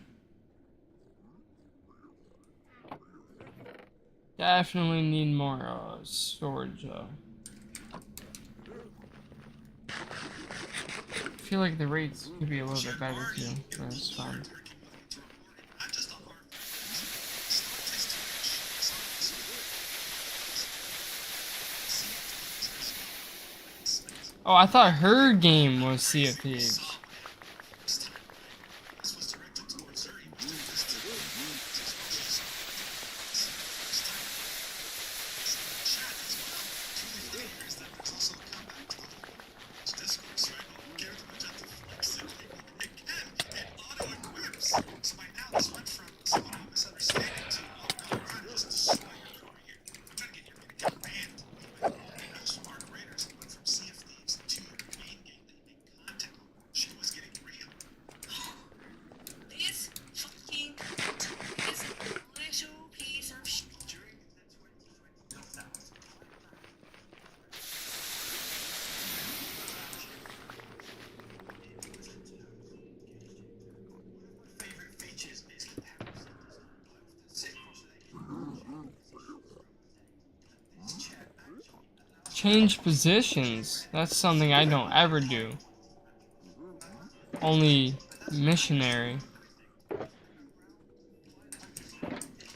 Definitely need more storage though. I feel like the rates could be a little bit better too, but it's fine. her community to report it, not just on our Oh, I thought her game was Sea of Thieves. this was directed towards her. He was doing this to her. Chat as well. Truly funny here is that there's also a comeback to the whole discourse, right? Character magenta flex it. Again, it auto-equips. So by now, this went from someone misunderstanding to, oh no, we're trying to just destroy your career here. We're trying to get your account banned. News from our creators, it went from Sea of Thieves to her main game that you make content on. She was getting real. This fucking this little piece of shit. During the 2020 meltdowns, favorite features is comparison. Sit closer this chat actually allows Change positions. That's something I don't ever do. Only missionary.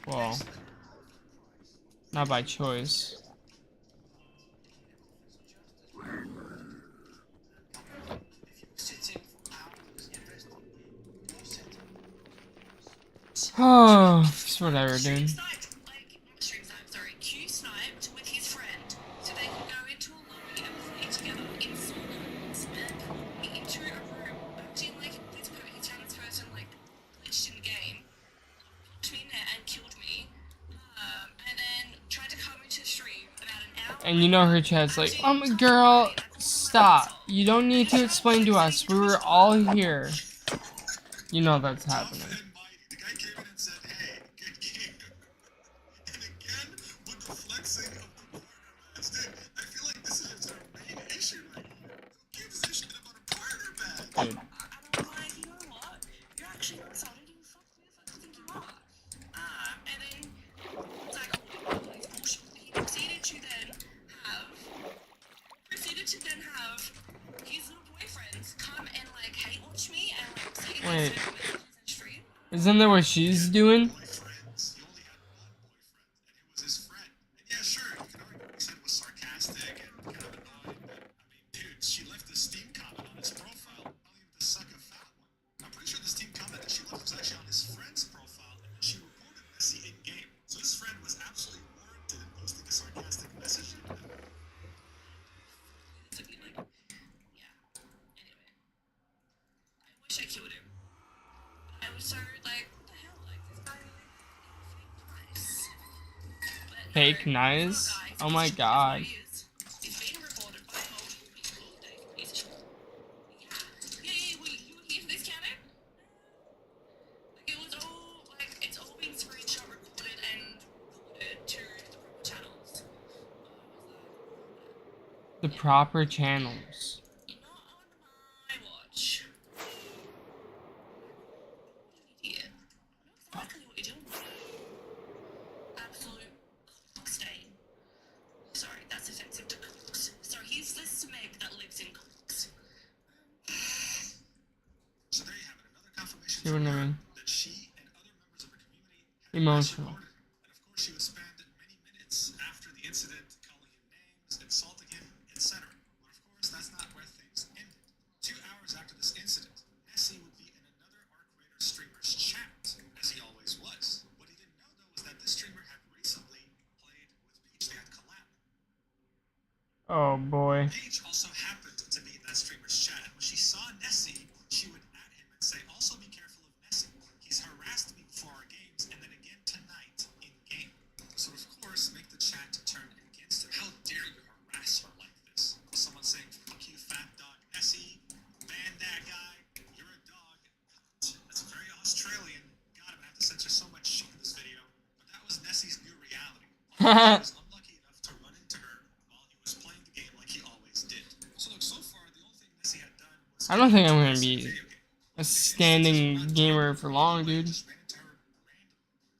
Well, not by choice. sitting for hours investing in setting. Oh, it's whatever, Stream dude. sniped, like not stream sniped, sorry, Q sniped with his friend, so they could go into a lobby and play together in solos, and put me into a room, acting like this Chinese person like glitched in the game, pushed me in there and killed me, and then tried to come into the stream about an hour. And you know her chat's like, girl, stop. You don't need to explain to us. We were all here. You know that's happening. And mighty. The guy came in and said, hey, good game. And again, with the flexing of the partner badge. Dude, I feel like this is our main issue right here. Who gives a shit about a partner badge? Dude. And I'm like, you know what? You're actually not solid. You fuck me as I think you are. And then once I called him, like, bullshit, he proceeded to then have his little boyfriends come and like hate watch me and like say Wait. these messages in stream. Isn't that what she's doing? Boyfriends. He only had one boyfriend, and it was his friend. And yeah, sure, you can argue he said it was sarcastic and kind of annoying, but I mean, dude, she left a Steam comment on his profile, probably with the suck a fat one. I'm pretty sure the Steam comment that she left was actually on his friend's profile, and then she reported Messi in game. So his friend was absolutely warranted in posting a sarcastic message. To be like, yeah. Anyway, I wish I killed him. I was so like, what the hell? Like this guy like nice. But Fake no, nice? poor guy, Oh my especially god. because it's being recorded by multiple people. Like, piece of shit. Yeah, well, you were here for this canon? Like it was all like it's all being screenshot recorded and forwarded to the proper channels. The proper channels. Not on my watch. Idiot. I know exactly what you're doing. Absolute cock stain. Sorry, that's offensive to cocks. Sorry, he's this Smeg that lives in cocks. So there you have it, another confirmation See what I mean? that she and other members of her community had Emotional. recorded. And of course, she would spend many minutes after the incident calling him names, insulting him, etc. But of course, that's not where things ended. 2 hours after this incident, Nessie would be in another Arc Raider streamer's chat, as he always was. What he didn't know, though, was that this streamer had recently played with Peach. They had collabed. Oh boy. Peach also was unlucky enough to run into her while he was playing the game like he always did. So look, so far the only thing Nessie had done was I don't think I'm gonna a be video game. a standing gamer for long, dude. Just ran into her randomly.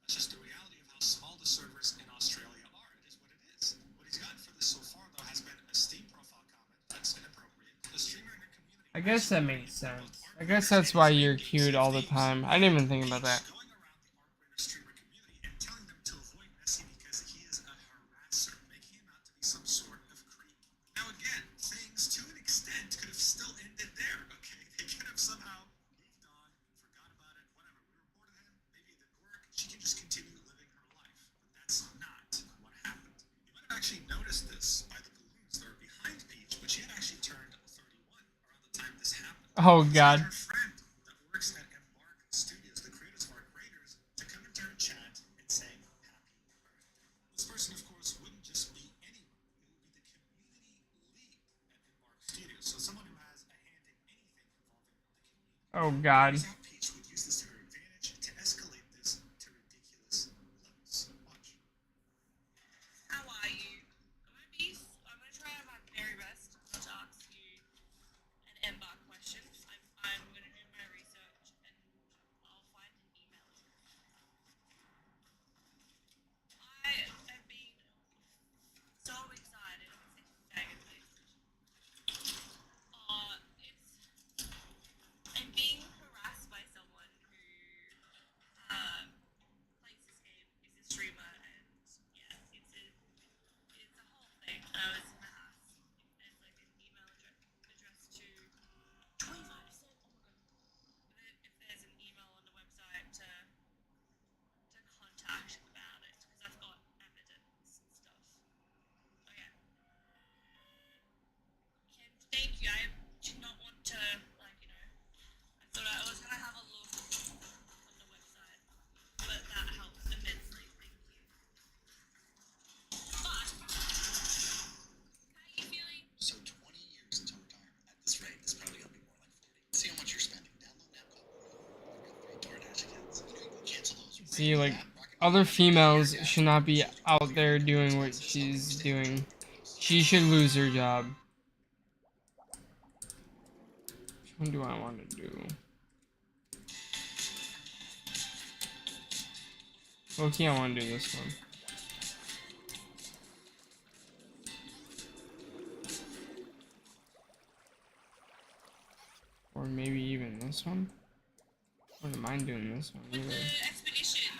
That's just the reality of how small the servers in Australia are. It is what it is. What he's gotten for this so far, though, has been a Steam profile comment that's inappropriate. The streamer in her community. I guess that makes sense. I guess that's why you're queued all the time. I didn't even think about that. Going around the ArcRaider streamer community and telling them to avoid Nessie because he is a harasser, making him out to be some sort of creep. Now again, things to an extent could have still ended there, okay? They could have somehow moved on, forgot about it, whatever. We reported him, maybe it didn't work. She can just continue living her life. But that's not what happened. You might have actually noticed this by the balloons that are behind Peach, but she had actually turned 31 around the time this happened. Oh god. Her friend that works at Embark Studios, the creators of Arc Raiders, to come into her chat and say happy birthday. This person, of course, wouldn't just be anyone. It would be the community lead at Embark Studios, so someone who has a hand in anything involving the community. Oh god. Turns out Peach would use this to her advantage to escalate this to ridiculous levels. Watch. How are you? I'm gonna try my very best not to ask you an embark question. I'm gonna do my research and I'll find an email address. I have been so excited. I'm being harassed by someone who plays this game, is a streamer, and yeah, it's a whole thing. And I was gonna ask if there's like an email address to 25%. Oh my god. If there's an email on the website to contact about it, because I've got evidence and stuff. Okay. Thank you. I did not want to, like, you know, I thought I was gonna have a look on the website, but that helps immensely. Thank you. But how are you feeling? So 20 years until retirement. At this rate, it's probably gonna be more like 40. See how much you're spending. Download Napcom. I've got 3 DoorDash accounts. You know, you can cancel those. See, like, other females should not be out there doing what she's doing. She should lose her job. Which one do I want to do? Okay, I want to do this one. Or maybe even this one. I wouldn't mind doing this one either. The expedition.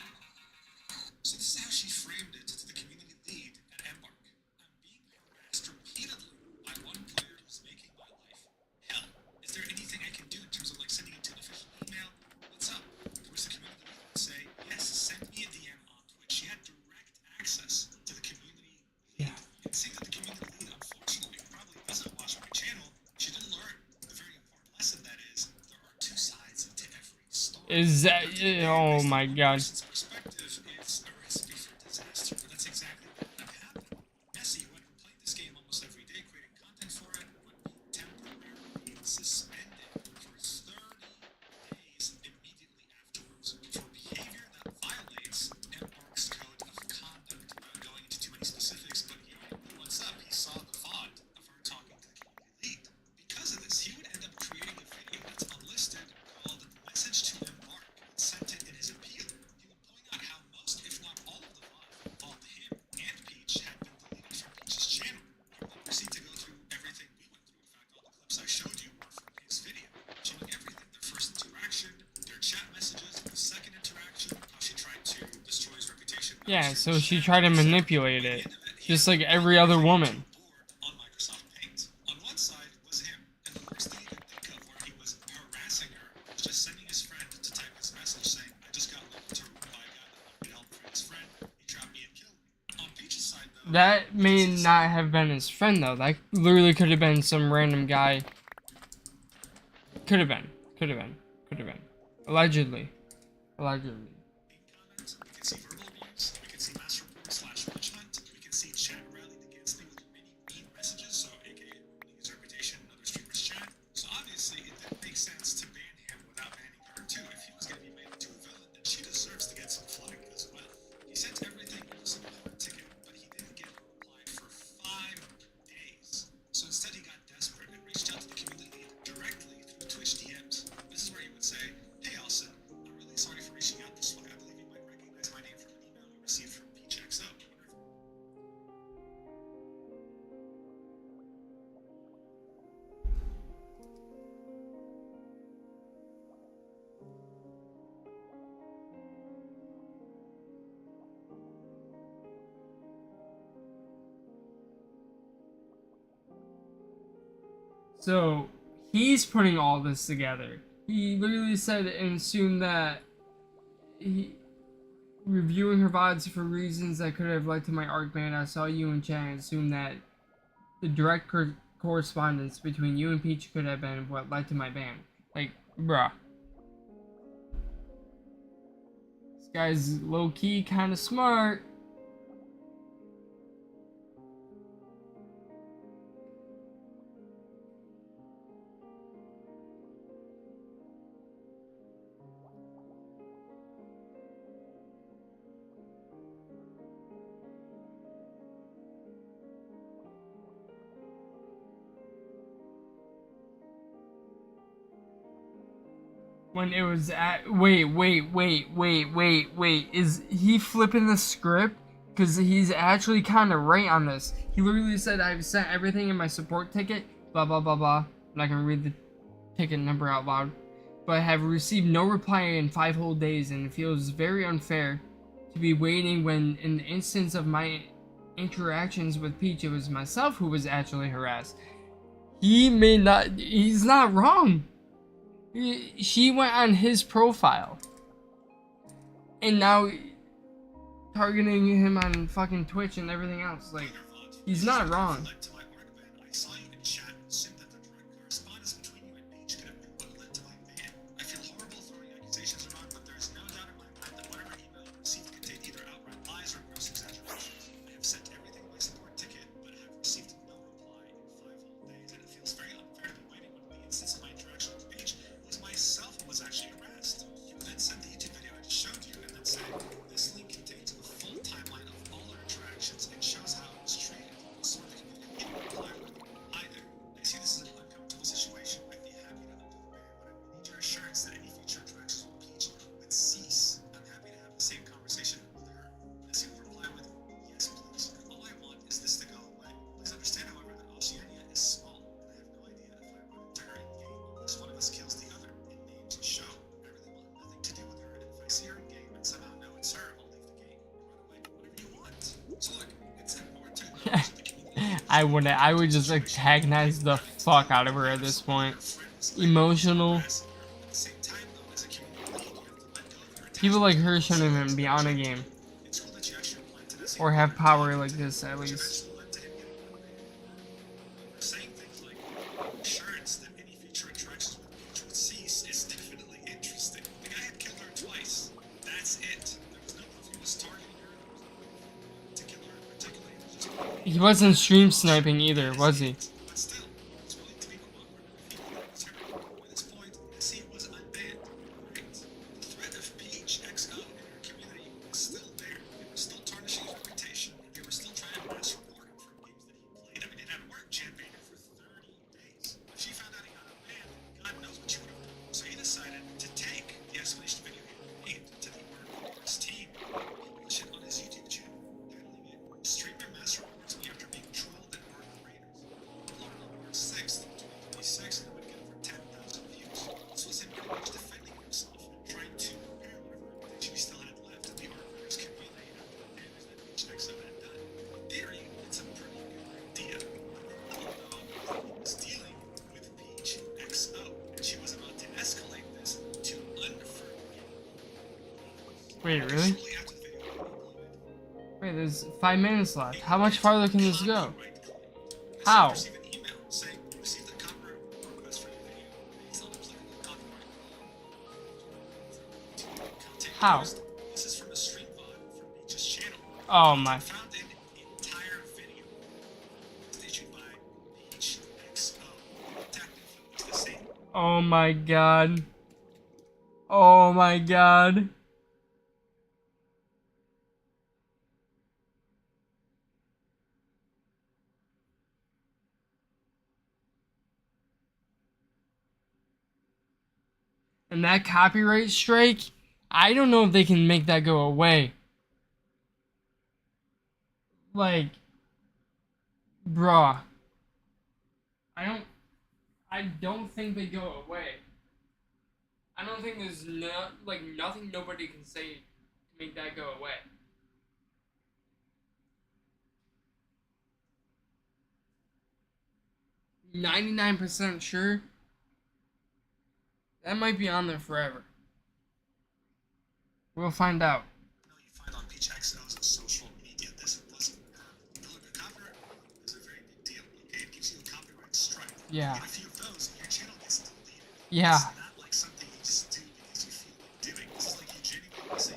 So this is how she framed it to the community lead at Embark. I'm being harassed repeatedly by one player who's making my life hell. Is there anything I can do in terms of like sending it to an official email? What's up? Of course, the community lead would say, yes, send me a DM on Twitch. She had direct access to the community lead. Yeah. And seeing that the community lead, unfortunately, probably doesn't watch my channel, she didn't learn the very important lesson that is, there are two sides to every story. Is that? Oh my god. Person's perspective is a recipe for disaster, but that's exactly what happened. Nessie, who had been playing this game almost every day, creating content for it, would be temporarily suspended for 30 days immediately afterwards for behavior that violates Embark's code of conduct. Without going into too many specifics, but he already knew what's up. He saw the VOD of her talking to the community lead. Because of this, he would end up creating a video that's unlisted called Message to Embark and sent it in his appeal. He would point out how most, if not all of the VOD involved him and Peach had been deleted from Peach's channel. He would proceed to go through everything we went through. In fact, all the clips I showed you were from his video, showing everything. Their first interaction, their chat messages, the second interaction, how she tried to destroy his reputation. Yeah, so she tried to manipulate it, just like every other woman. On Microsoft Paint. On one side was him, and the worst thing he could think of where he was harassing her was just sending his friend to type his message saying, I just got linked to by a guy that wanted help for his friend. He trapped me and killed me. On Peach's side, though, That may not have been his friend though. That literally could have been some random guy. Could have been. Could have been. Could have been. Allegedly. Allegedly. comments, we can see verbal abuse, we can see mass report / punishment, we can see chat rallied against me with many mean messages, so aka ruining his reputation in other streamers' chat. So obviously it didn't make sense to ban him without banning her too. If he was going to be made into a villain, then she deserves to get some flack as well. He sent everything into some court ticket, but he So he's putting all this together. He literally said and assumed that he reviewing her VODs for reasons that could have led to my arc ban. I saw you in chat and assumed that the direct correspondence between you and Peach could have been what led to my ban. Like, bruh. This guy's low key kind of smart. When it was at wait, is he flipping the script? Because he's actually kind of right on this. He literally said, I've sent everything in my support ticket, blah blah blah blah. I'm not gonna read the ticket number out loud, but I have received no reply in 5 whole days, and it feels very unfair to be waiting when in the instance of my interactions with Peach, it was myself who was actually harassed. He's not wrong. She went on his profile, and now targeting him on fucking Twitch and everything else. Like, he's not wrong. Led to my arc ban. I saw you in chat and assumed that the direct correspondence between you and Peach could have been what led to my ban. I feel horrible throwing accusations around, but there is no doubt in my mind that whatever email I received contained either outright lies or gross exaggerations. I have sent everything in my support ticket, but have received no reply in 5 whole days, and it feels very unfair to be waiting when the instance of my interaction with Peach, it was myself who was actually harassed. You then sent the YouTube video I just showed you, and then said, this link contains a full timeline of all our interactions and shows how I was treated. So the community didn't reply with either. I see this as an uncomfortable situation. I'd be happy to undo the ban, but I need your assurance that any future interactions with Peach would cease. I'm happy to have the same conversation with her. As you reply with, yes please. All I want is this to go away. Please understand, however, that Oceania is small, and I have no idea if I run into her in game, unless one of us kills the other. In names show. I really want nothing to do with her, and if I see her in game and somehow know it's her, I'll leave the game or run away, whatever you want. So look, it's important to acknowledge that the community I wouldn't. I would just antagonize the fuck out of her at this point. Emotional. at the same time, though, as a community lead, you have to let go of your People like her attachment. shouldn't even be on a game It's cool that you actually replied to this. or have power like this at least. Eventually led to him getting eliminated. Saying things like assurance that any future interactions with Peach would cease is definitely interesting. The guy had killed her twice. That's it. There was no proof he was targeting her. To kill her particularly. It was just He wasn't stream sniping either, was he? but still, it's willing to be cooperative if he believes her. At this point, Nessie was unbanned. Great. The threat of Peach XO in her community was still there. It was still tarnishing his reputation. They were still trying to mass report him from games that he played. I mean, it had worked. She had banned him for 30 days. If she found out he got unbanned, God knows what she would have done. So he decided to take the escalation video he made to the Oracle's team, publish it on his YouTube channel, titling it Streamer Mass Reports Me After Being Trolled and Arc Raiders. Uploaded on March 6th, 2026, and it would get over 10,000 views. This was him pretty much defending himself and trying to repair whatever reputation he still had left in the Arc Raiders community after the damage that Peach XO had done. In theory, it's a pretty good idea. Although he was dealing with Peach XO, and she was about to escalate this to unforgivable. Wait, really? Shortly after the video got uploaded, Wait, there's 5 minutes left. How much farther can this go? copyright claim. How? Received an email saying received a copyright request for your video based on applicable copyright law. Content How? used. This is from a stream VOD from Peach's channel. Oh my. Found an entire video was issued by Peach XO. Technically, it's the same. Oh my god. Oh my god. And that copyright strike, I don't know if they can make that go away. Like, bruh. I don't think they go away. I don't think there's nothing nobody can say to make that go away. 99% sure that might be on there forever. We'll find out. No, you find on Peach XO's social media. This wasn't her. Now, look, a copyright is a very big deal. Okay, it gives you a copyright strike. Yeah. You get a few of those, your channel gets deleted. Yeah. It's not like something you just do because you feel like doing. This is like you genuinely say,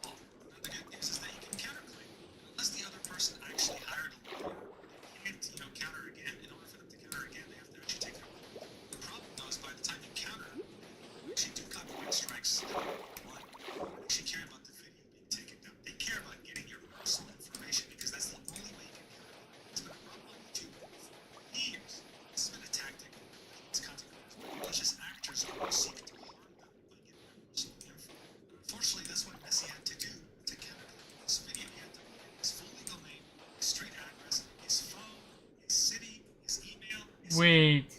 oh. Now, the good news is that you can counterclaim. Unless the other person actually hired a lawyer, they can't, counter again. In order for them to counter again, they have to actually take their money. The problem, though, is by the time you counter, you actually do copyright strikes. One, they actually care about the video being taken down. They care about getting your personal information because that's the only way you can counter. It's been a problem on YouTube for years. This has been a tactic of these content creators, malicious actors who seek to harm them by getting their personal info. Unfortunately, that's what Nessie had to do to counter this video. He had to put his full legal name, his street address, his phone, his city, his email, his Wait.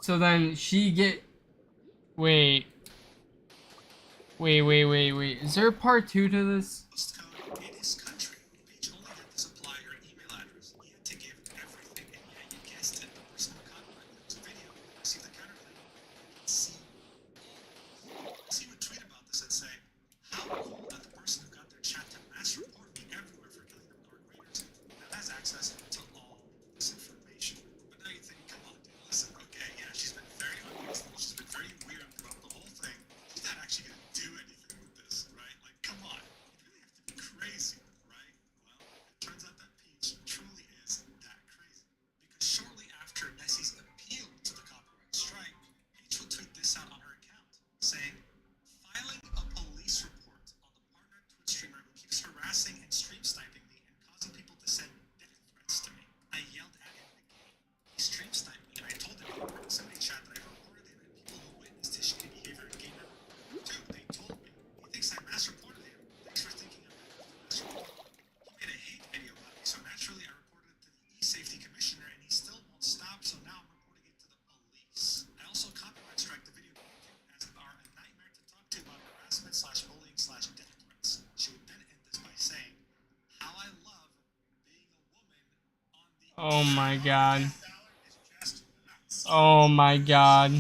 So then she get. Wait. Wait. Is there a part 2 to this? postcode in his country. Page only had to supply her email address. He had to give everything, and yeah, you guessed it, the person who copyrighted this video received the counterclaim. See would tweet about this and say, how cool that the person who got their chat to mass report me everywhere for killing them dark raiders now has access to all this information. But now you think, come on, dude, listen, okay, yeah, she's been very unreasonable, she's been very weird throughout the whole thing. She's not actually gonna do anything with this, right? Like, come on. You really have to be crazy, right? Well, it turns out that Peach truly is that crazy. Because shortly after Nessie's appeal to the copyright strike, Peach will tweet this out on her account, saying, filing a police report on the partner Twitch streamer who keeps harassing and stream sniping me and causing people to send death threats to me. I yelled at him in the game. He stream sniped me and I told him in the proximity chat that I reported him and people who witnessed his shitty behavior in game number 2, they told me. He thinks I mass reported him. Thanks for thinking of me. Mass report. He made a hate video about me, so naturally I reported it to the e-safety commissioner and he still won't stop, so now I'm reporting it to the police. I also copyright strike the video as are a nightmare to talk to about harassment / bullying / death threats. She would then end this by saying, how I love being a woman on the Oh my god. $1 is just nuts. Oh my god.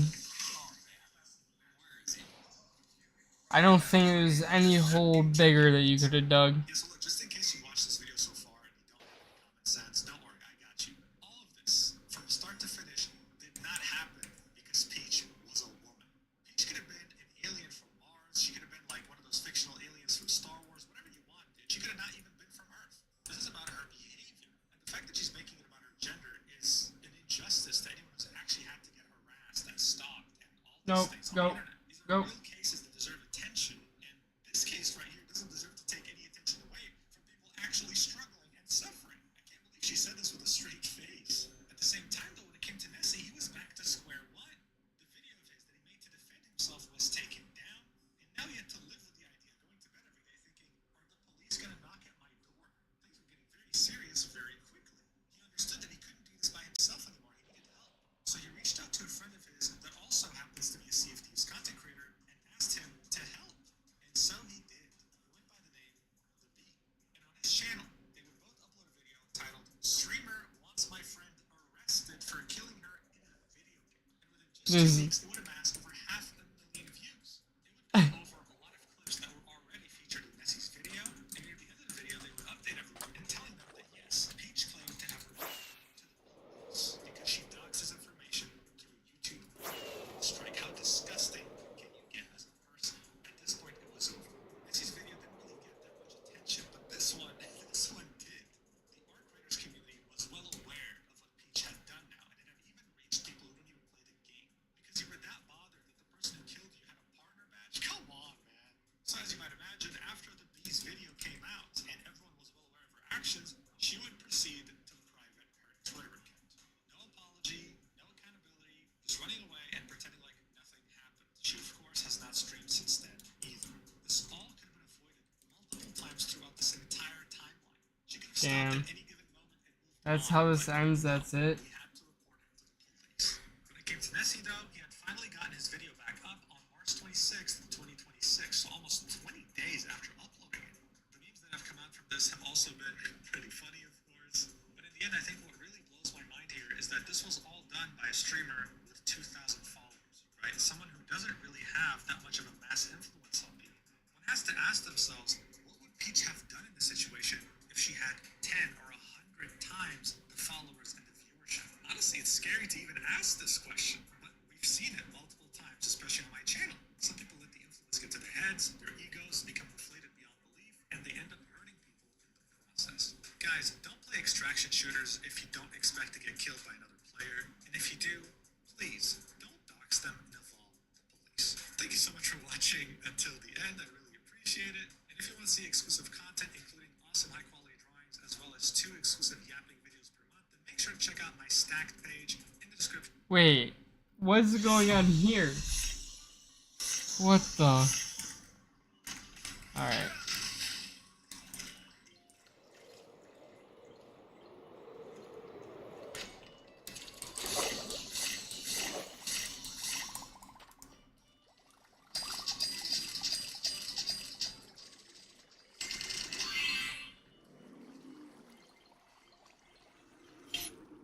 I don't think there's any hole bigger that you could have dug. Yeah, so look, just in case you watched this video so far and you don't have any common sense, don't worry, I got you. All of this, from start to finish, did not happen because Peach was a woman. Peach could have been an alien from Mars, she could have been like one of those fictional aliens from Star Wars, whatever you want, dude. She could have not even been from Earth. This is about her behavior. And the fact that she's making it about her gender is an injustice to anyone who's actually had to get harassed and stalked and all these Nope, things on go, the internet. These are go. real cases that deserve attention, and this case right here doesn't deserve to take any attention away from people actually struggling and suffering. I can't believe she said this with a straight face. At the same time, though, when it came to Nessie, he was back to square one. The video of his that he made to defend himself was taken down, and now he had to live with the idea of going to bed every day thinking, are the police going to knock at my door? Things were getting very serious very quickly. He understood that he couldn't do this by himself anymore. He needed help. So he reached out to a friend of his that also happens to be a Sea of Thieves content creator and asked him to help. And so he did. He went by the name The Bee. And on his channel, they would both upload a video titled Streamer Wants My Friend Arrested for Killing Her in a Video Game. And within just 2 This- weeks, it would amass over 500,000 views. It would go over a lot of clips that were already featured in Nessie's video. And near the end of the video, they would update everyone and telling them that yes, Peach claimed to have reported to the police because she dogs his information through YouTube. Strike, how disgusting can you get as a person? At this point, it was over. Nessie's video didn't really get that much attention, but this one did. The Orc Raiders community was well aware of what Peach had done now, and it had even reached people who don't even play the game. Because you were that bothered that the person who killed you had a partner badge? Come on, man. So as you might imagine, after the Bee's video came out and everyone was well aware of her actions, she would proceed to private her Twitter account. No apology, no accountability, just running away and pretending like nothing happened. She, of course, has not streamed since then either. This all could have been avoided multiple times throughout this entire timeline. She could have Damn. stopped at any given moment and moved That's on, how this but ends, that's it. he had to report him to the police. When it came to Nessie, though, he had finally gotten his video back up on March 26th, 2026, so almost 20 days after uploading it. The memes that have come out from this have also been pretty funny, of course. But in the end, I think what really blows my mind here is that this was all done 10 or 100 times the followers and the viewership? Honestly, it's scary to even ask this question, but we've seen it multiple times, especially on my channel. Some people let the influence get to their heads, their egos become inflated beyond belief, and they end up hurting people in the process. Guys, don't play extraction shooters if you don't expect to get killed by another player, and if you do, please don't dox them and involve the police. Thank you so much for watching until the end. I really appreciate it. And if you want to see exclusive content, including awesome high quality drawings, as well as 2 exclusive yapping videos per month, then make sure to check out my stacked page in the description. Wait, what's going on here? What the? Alright.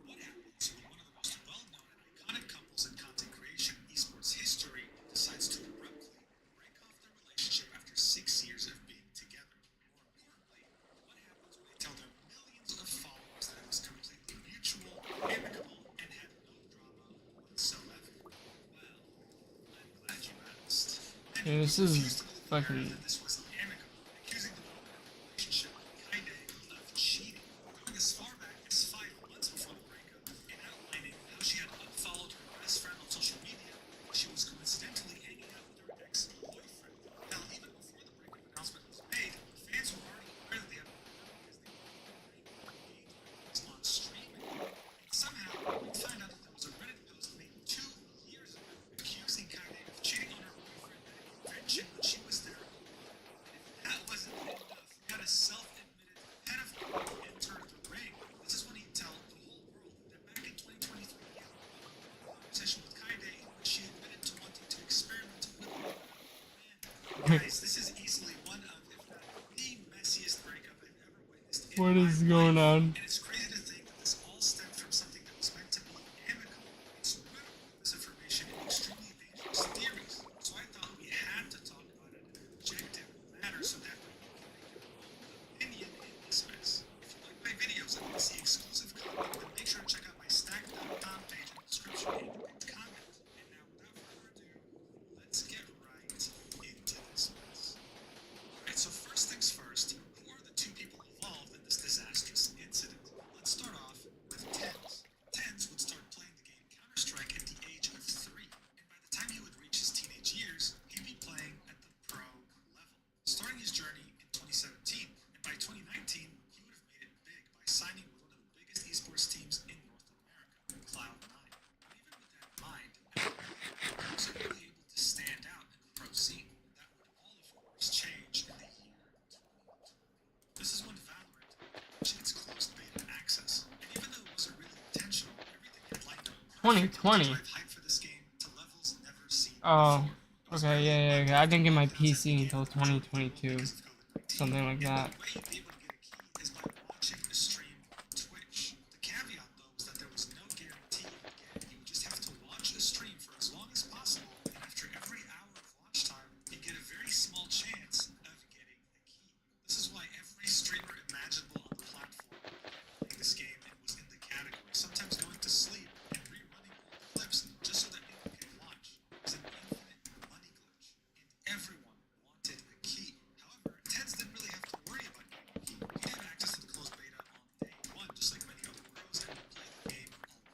What happens when one of the most well-known and iconic couples in content creation esports history decides to abruptly break off their relationship after 6 years of being together? More importantly, what happens when they tell their millions of followers that it was completely mutual, amicable, and had no drama whatsoever? Well, I'm glad you asked. Yeah, this is fucking. That this was amicable, accusing the woman in the relationship, Kaide, of cheating, going as far back as 5 months before the breakup, and outlining how she had unfollowed her best friend on social media while she was coincidentally hanging out with her ex-boyfriend. Now, even before the breakup announcement was made, fans were already aware that they had broken up because they were on streaming. And somehow, we find out that there was a Reddit post made 2 years ago accusing Kaide of cheating on her boyfriend at a convention when she was there. That wasn't enough. We had a self-admitted pedophile enter the ring. This is when he told the whole world that back in 2023 he had a conversation with Kaide in which she admitted to wanting to experiment with a man. Guys, this is easily one of, if not the messiest breakup I've ever witnessed in What my is going life. on? And it's crazy to think that this all stemmed from something that was meant to be amicable. It's riddled with misinformation and extremely dangerous theories. So I thought we had to talk about it in an objective manner so that we can make your own opinion in this mess. If you like my videos and want to see exclusive content, then make sure to check out my stack.com page in the description and the pinned comment. And now, without further ado, let's get right into this mess. Alright, so first things first, who are the 2 people involved in this disastrous incident? Let's start off with Tens. Tens would start playing the game Counter-Strike at the age of 3, and by the time he would reach his teenage years, he'd be playing at the pro level. Starting his journey in 2017, and by 2019, he would have made it big by signing with one of the biggest esports teams in North America, Cloud9. But even with that in mind, he wasn't really able to stand out in the pro scene. That would all, of course, change in the year 2020. This is when Valorant reached its closed beta access, and even though it wasn't really intentional, everything had lined up perfectly to 2020. drive hype for this game to levels never seen Oh, before. It was okay, barely a yeah. month I didn't get my before Valorant PC began until to launch 2022, because of COVID-19. something like And that. the way you'd be able to get a key is by watching a stream on Twitch. The caveat, though, was that there was no guarantee you would get it. You would just have to watch a stream for as long as possible, and after every hour of watch time, you get a very small chance of getting the key. This is why every streamer imaginable on the platform playing this game and was in the category, sometimes going to sleep and rerunning old clips just so that people can watch. It was an infinite money glitch, and everyone wanted a key. However, Tens didn't really have to worry about getting a key. He had access to the closed beta on day 1, just like many other pros, and would play the game a lot.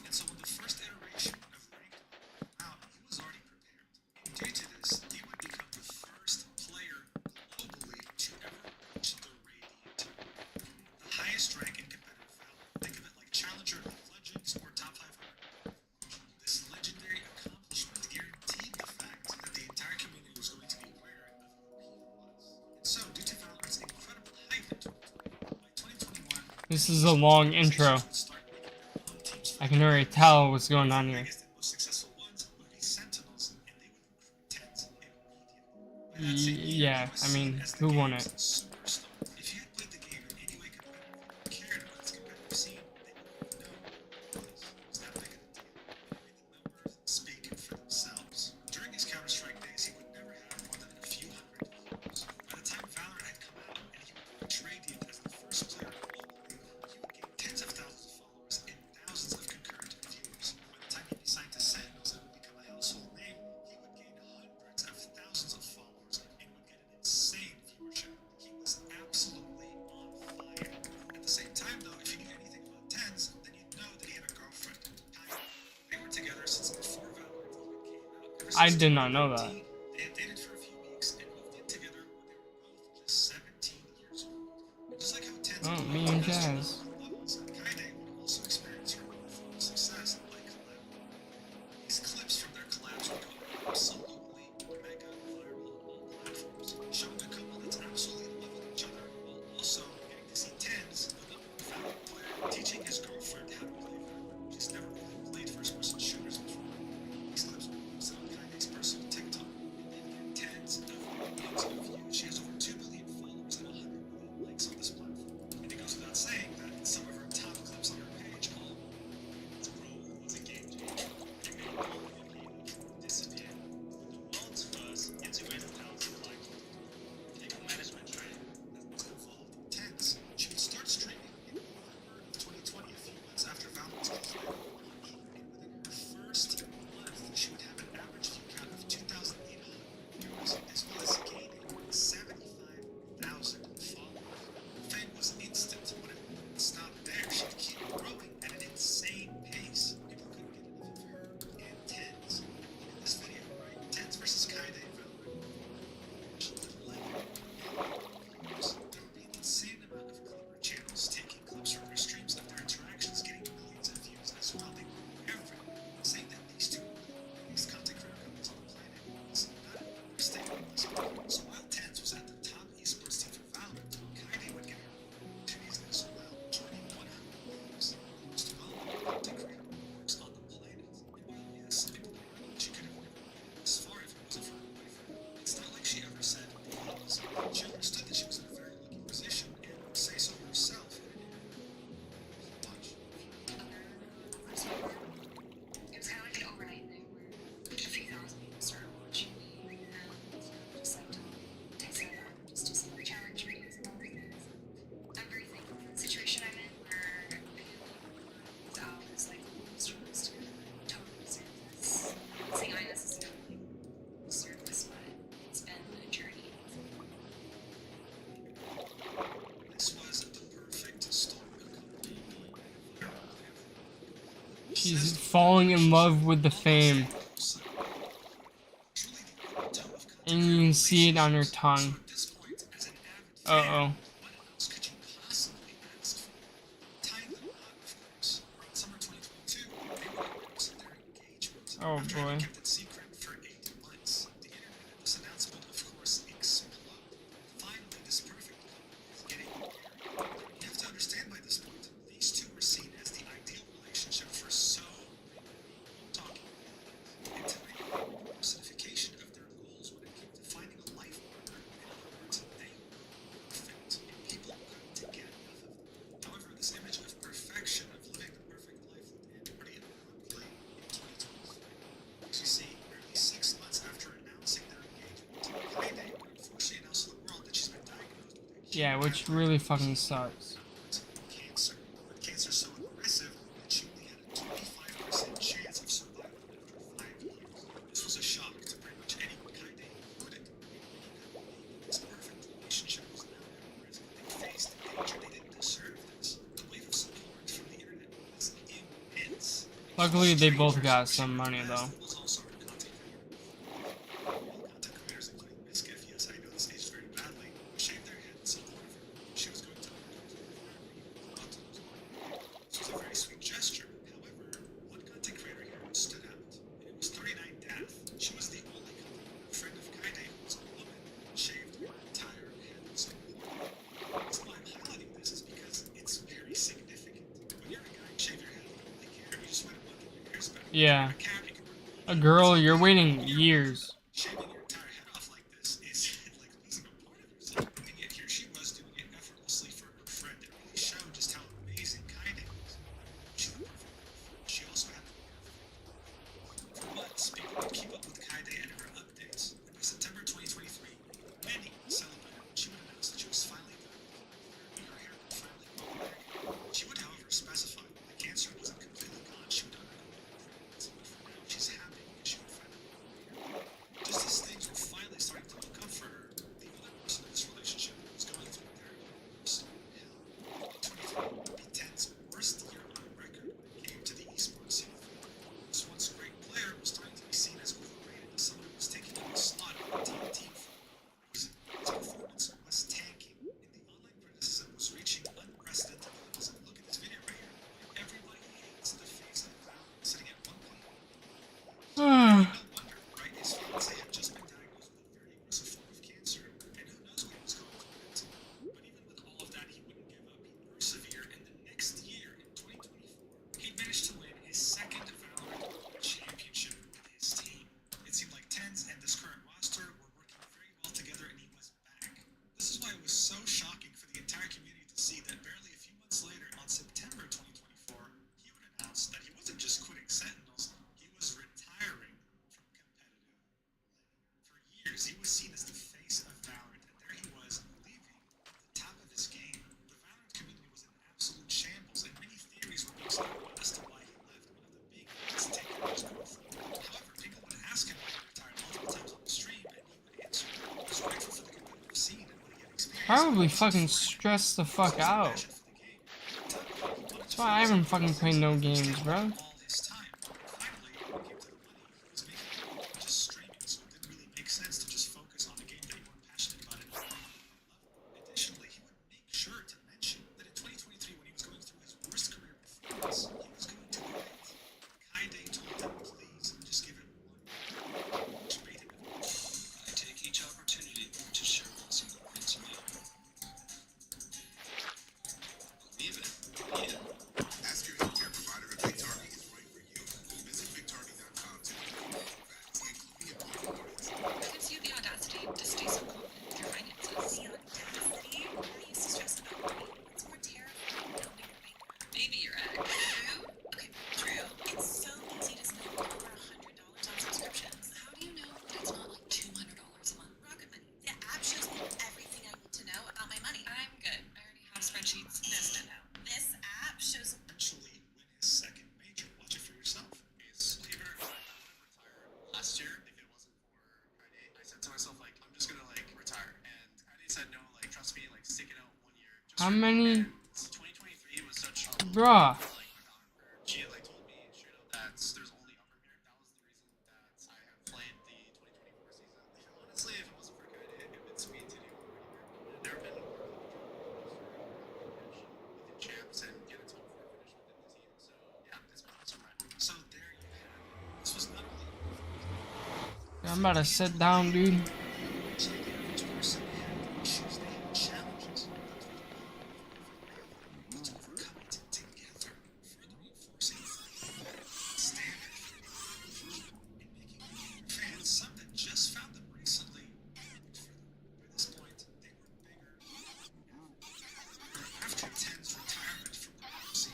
And so when the first iteration of Ranked came out, he was already prepared. And due to this, he would become the first player globally to ever reach the Radiant, the highest rank in competitive Valorant. Think of it like Challenger of Legends or Top 500. This legendary accomplishment guaranteed the fact that the entire community was going to be aware of who he was. And so, due to Valorant's incredible hype in 2020, by 2021, This is a long intro. organizations would start making their own teams for I can already tell what's going on the here. biggest and most successful ones would be Sentinels, and they would recruit Tens immediately. By that same year, Yeah, he was I mean, seen as the who won game's it? superstar. If you had played the game in any way competitive or cared about its competitive scene, then you would have known who was that big of a deal. I mean, the numbers speak for themselves. During his Counter-Strike days, he would never have more than a few hundred viewers. By the time Valorant had come out, and he would reach Radiant as the first player globally same time, though, if you knew anything about Tens, then you'd know that he had a girlfriend. They were together since before Valorant even came out. Ever I since did not know that. 2019, they had dated for a few weeks and moved in together when they were both just 17 years old. And just like how Tens Oh, blew me up and to Jazz. astronomical levels, Kaide would also experience her own form of success by collab. These clips from their collabs would go absolutely mega viral on all platforms, showing a couple that's absolutely in love with each other while also getting to see Tens, a number one Valorant player, teaching his girlfriend how to play Valorant. She's never really played first-person shooters before. These clips were posted on Kaide's personal TikTok, and they've get tens of millions of views. She has over 2 million followers and 100 million likes on this platform. And it goes without saying that some of her top clips on her page all its role was a game changer. It made all of it disappear. The world's first integrated health collective. People management training that's involved in Tens. She would start streaming in November of 2020, a few months after Valorant's Valorant launch. And within her first month, she would have an average view count of 2,800 viewers, as well as gaining 75,000 followers. Fame was instant, but it wouldn't stop there. She would keep growing at an insane pace. People couldn't get enough of her and Tens. Look at this video, right? Tens versus Kaide in Valorant. 11 viewers. There would be an insane amount of Clipper channels taking clips from her streams of their interactions, getting millions of views as well. They were everywhere, saying that these two were the biggest content creator couples on the planet was not an understatement. So while Tens was at the top esports team for Valorant, Kaide would get her opportunities as well, joining 100 Leagues, the most well-known content creator networks on the planet. And while yes, some people might argue she could have never made it this far if it wasn't for her boyfriend, it's not like she ever said the opposite. She understood that she was in a very lucky position and would say so herself in an interview. Watch. It was kind of like an overnight thing where a few thousand people started watching me, and just like I said, just do some challenge videos and all these things. I'm very thankful for the situation I'm in, where I was like almost to totally deserve this. I'm not saying I necessarily deserve this, but it's been a journey. This was the perfect storm of She's falling in love with the fame, and you can see it on her tongue. Uh-oh. What else could you possibly ask for? Tying the knot, of course. Around summer 2022, they would announce their engagement. Oh, After boy. having kept it secret for 8 months, the internet and this announcement, of course, explode. Finally, this perfect couple is getting married. You have to understand by this point, these two were seen as the ideal relationship for so many people talking about it. And to many, the personification of their goals when it came to finding a life partner. In other words, they were perfect, and people couldn't get enough of them. However, this image of perfection, of living the perfect life, would end pretty abruptly in 2023. As you see, barely 6 months after announcing their engagement, Kaide would unfortunately announce to the world that she's been diagnosed with acute Yeah, which really fucking sucks. cancer. Cancer so aggressive that she only had a 25% chance of survival after 5 years. This was a shock to pretty much anyone Kaide included. This perfect relationship was now at risk. They faced danger. They didn't deserve this. The wave of support from the internet was immense. Luckily, they both got some money, though. Was also a content creator. Content creators, including Miskiff, yes, I know this aged very badly, shaved their head in support of her. She was going to undergo therapy. This was a very sweet gesture. However, one content creator here stood out, and it was 39 Death. She was the only friend of Kaide who was a woman and shaved her entire head in support. So why I'm highlighting this is because it's very significant. When you're a guy and shave your head, you don't really care. You just want to want your hair's back. Yeah. A cat, you can A girl, you're waiting years. shaving your entire head off like this is like losing a part of yourself. And yet here she was doing it effortlessly for her friend. It really showed just how amazing Kaide was. She looked perfect. She also had for months, people would keep up with Kaide and her updates. And by September 2023, many celebrated when she would announce that she was finally done and her hair would finally grow back. She would, however, specify when the cancer wasn't completely gone, she would undergo treatment. But for now, she's happy because she would finally Probably fucking stressed the fuck out. That's why I haven't fucking played no games, bro. all his time. Finally, when it came to the money, he was making just streaming, so it didn't really make sense to just focus on the game that you weren't passionate about it. Additionally, he would make sure to mention that in 2023, when he was going through his worst career performance, he was going to quit. Kaide told him, please, just give it one, which made him. I take each opportunity to share what's important to me. Believe it, yeah. Ask your healthcare provider if Victardi is right for you. Visit Victardi.com to know facts, including important warnings. What gives you the audacity to stay so confident with your finances? The audacity? I used to stress about money. It's more terrifying than opening your bank account. Maybe your ex. Who? Okay, true. It's so easy to spend over $100 on subscriptions. How do you know that it's not like $200 a month? Rocket Money. The app shows me everything I need to know about my money. I'm good. I already have spreadsheets. No. This app shows Eventually win his second major. Watch it for yourself. Is Lever, I would have retired last year if it wasn't for Kaide. I said to myself, like, I'm just gonna like retire. And Kaide said no, like, trust me, like, stick it out 1 year. Just How for me." many- And 2023 was such a Bruh. like my valor for she had like told me straight out that there's only upper here. That was the reason that I have played the 2024 season. Honestly, if it wasn't for Kaide, it would be TD already. I've never been more of a champs and get a top 4 finish within the team. So yeah, it's been awesome, right? So there you have it. This was not only I'm about to sit down, dude. so the average person had issues, they had challenges. Let's overcome it together, further reinforcing standard in making fans some that just found them recently. By this point, they were bigger. After Ten's retirement from the UFC,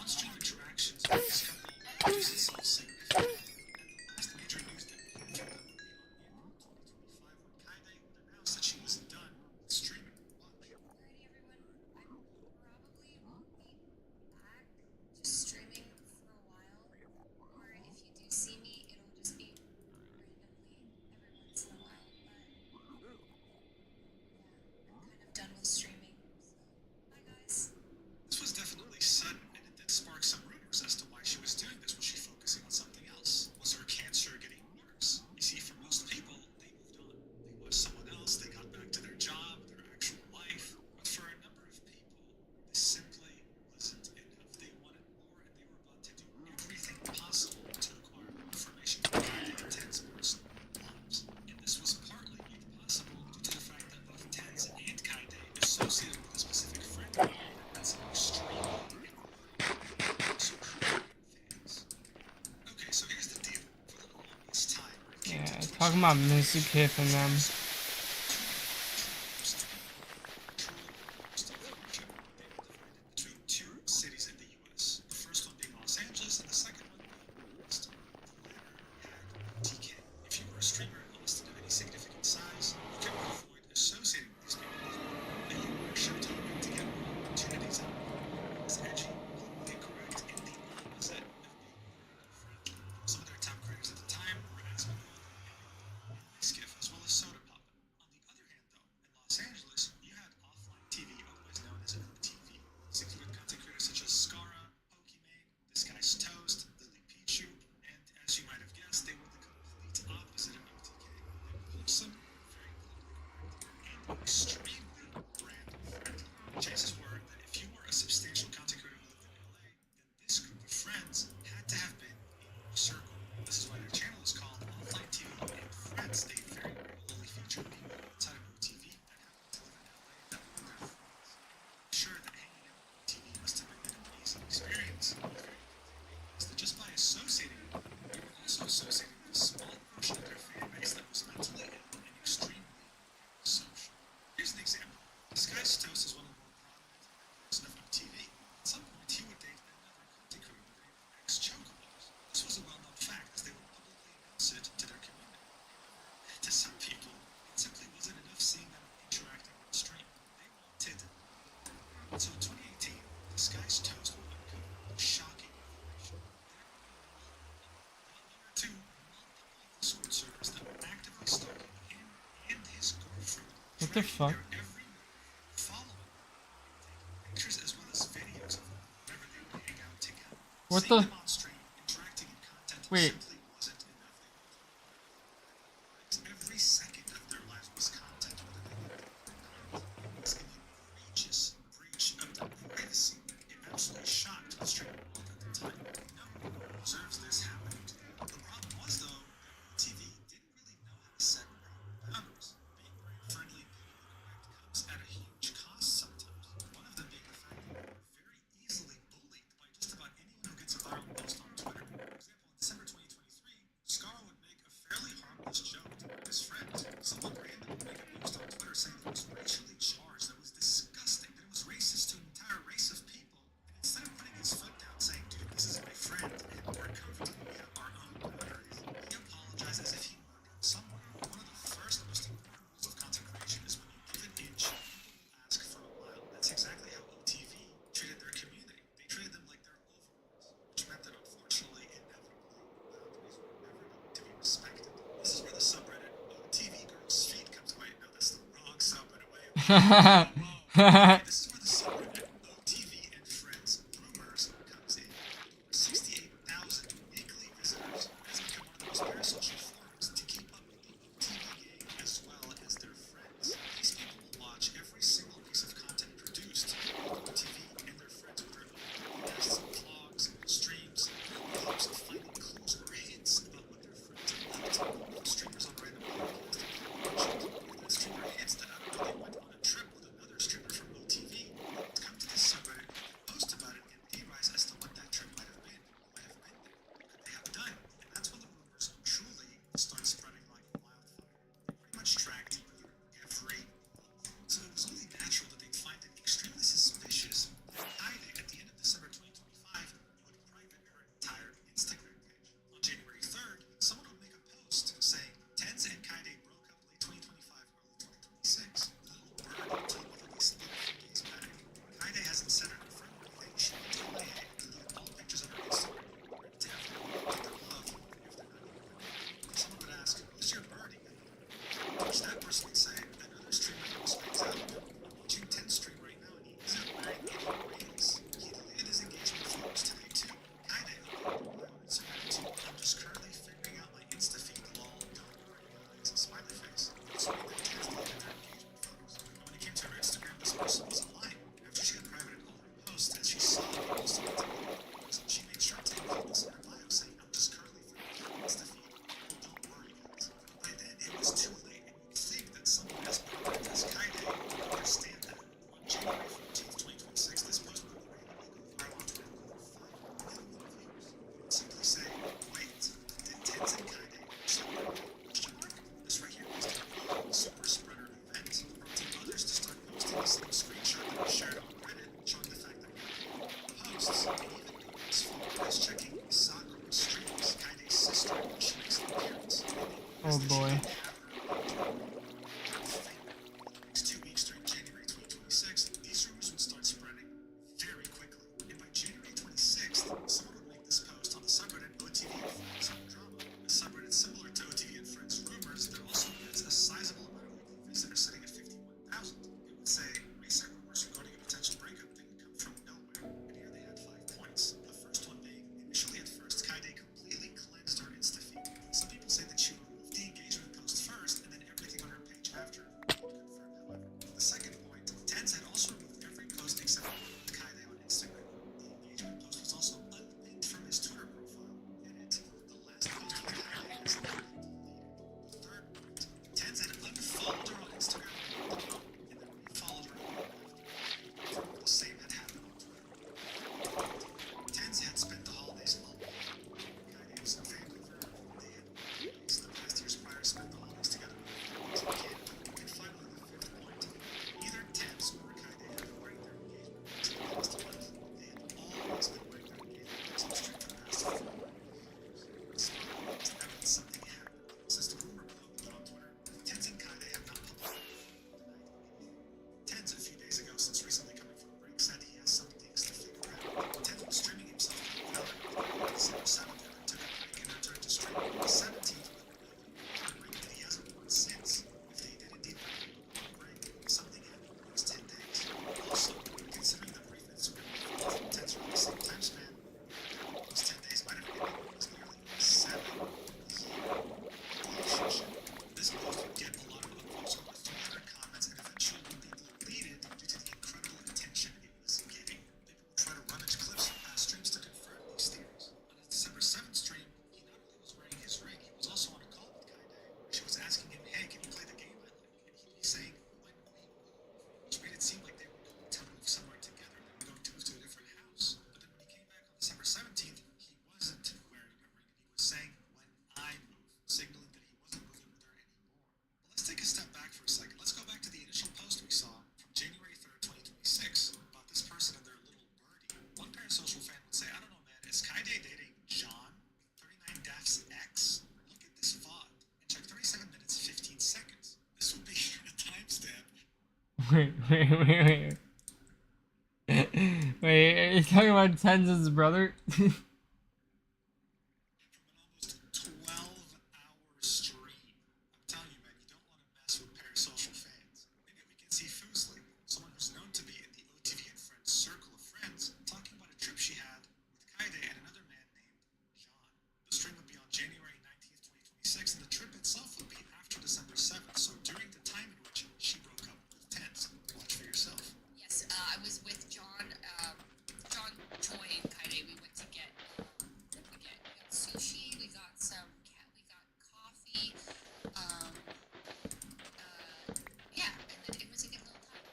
on-stream interactions with his company reduced itself significantly. And the last major news that came from them would be on in 2025 when Kaide would announce that she was done with streaming. Watch. Alrighty, everyone. I probably won't be back just streaming for a while. Or if you do see me, it'll just be randomly every once in a while. But yeah, I'm kind of done with streaming. So, bye guys. This was definitely sudden, and it did spark some rumors as to why she was doing this. Was she focusing on something else? Was her cancer getting worse? You see, for most people, they moved on. They watched someone else, they got back to their job, their actual life. But for a number of people, this simply wasn't enough. They wanted more, and they were about to do everything possible to acquire more information regarding Ten's personal lives. And this was partly made possible due to the fact that both Ten's and Kaide associated with a specific friend group that had some extremely important social things. Okay, so here's the deal. For the longest time, when it came Yeah, to Twitch, talking about Mr. Kiff and them. between two cities in the U.S. The first one being Los Angeles, and the second one being Boston. The latter had TK. If you were a streamer who listed of any significant size, you could avoid associating with these people. But you were sure to look to get more opportunities out of it. It was edgy, politically incorrect, and the opposite of being friendly. Some of their top creators at the time were Asmongold and Skiff, as well as Soda Pop. On the other hand, though, in Los Angeles, you had offline TV, otherwise known as OTV. This included content creators such as Scara, Pokimane, This Guy's Toast, Lily Pichu, and as you might have guessed, they were the complete opposite of OTK. They were wholesome, very politically correct, and extremely brand friendly. Chances were that if you were a substantial content creator who lived in LA, then this group of friends had to have been in your circle. This is why their channel is called Offline TV, and friends they very regularly feature people outside of OTV that happen to live in LA that were their friends. I'm sure that hanging out with OTV must have been an amazing experience. Is that just by associating with them, you were also associating with a small portion of their fan base that was mentally ill and extremely social. Here's an example. This guy's Toast is one of the more prominent members of OTV. At some point, he would date another content creator by the name of ex-Chocobos. This was a well-known fact, as they would publicly announce it to their community. To some people, it simply wasn't enough seeing them interacting on stream. They wanted more. So in 2018, this guy's Toast would uncover shocking information. There were multiple Discord servers that were actively stalking him and his girlfriend. What the fuck? Their every move What Seeing the? them on stream, interacting in content Wait. simply wasn't enough. Every second of their lives was content, whether they liked it or not. It was an egregious breach of their privacy. It absolutely shocked the streaming world at the time. No one observes this happening to them. The problem was, though, that TV didn't really know how to set proper boundaries. Being very friendly, politically correct comes at a huge cost sometimes. One of them being the fact that you're very easily bullied by just about anyone who gets a viral post on Twitter. For example, in December 2023, Scar would make a fairly harmless joke to his friend. Someone random would make a post on Twitter saying that it was racially charged, that it was disgusting, that it was racist to an entire race of people. And instead of putting his foot down saying, dude, this is my friend, and we're comfortable, we have our own boundaries, he apologized as if he learned from someone. One of the first most important rules of content creation is when you give an inch, people will ask for a mile. That's exactly how OTV treated their community. They treated them like their overlords, which meant that unfortunately, inevitably, boundaries were never going to be respected. This is where the subreddit OTV Girls Feet comes. Wait, no, that's the wrong subreddit. Wait, whoa. This is where the subreddit OTV and Friends Rumors comes in. Over 68,000 weekly visitors. It's become one of the most parasocial forums to keep up with the OTV gang as well as their friends. These people will watch every single piece of content produced by OTV and their friends with their own podcasts, vlogs, streams, clips of finding clues or hints about what their friends are up to. Streamers on random podcasts. If that streamer hits that, I don't know, they went on a trip with another streamer from OTV, parasocial fan would say, I don't know, man, is Kaide dating John? 39 Daph's ex? Look at this VOD. It's like 37 minutes, 15 seconds. This would be a timestamp Wait. Wait, are you talking about Tenzin's brother? from an almost 12-hour stream. I'm telling you, man, you don't want to mess with parasocial fans. Maybe we can see Fusely, someone who's known to be in the OTV and Friends circle of friends, talking about a trip she had with Kaide and another man named John. The stream would be on January 19th, 2026, and the trip itself would be after December 7th, so during the time in which she broke up with Tenz. Watch for yourself. Yes, I was with John, John Choi and Kaide. We went to get, what did we get? We got sushi, we got we got coffee, yeah, and then it was a good little time.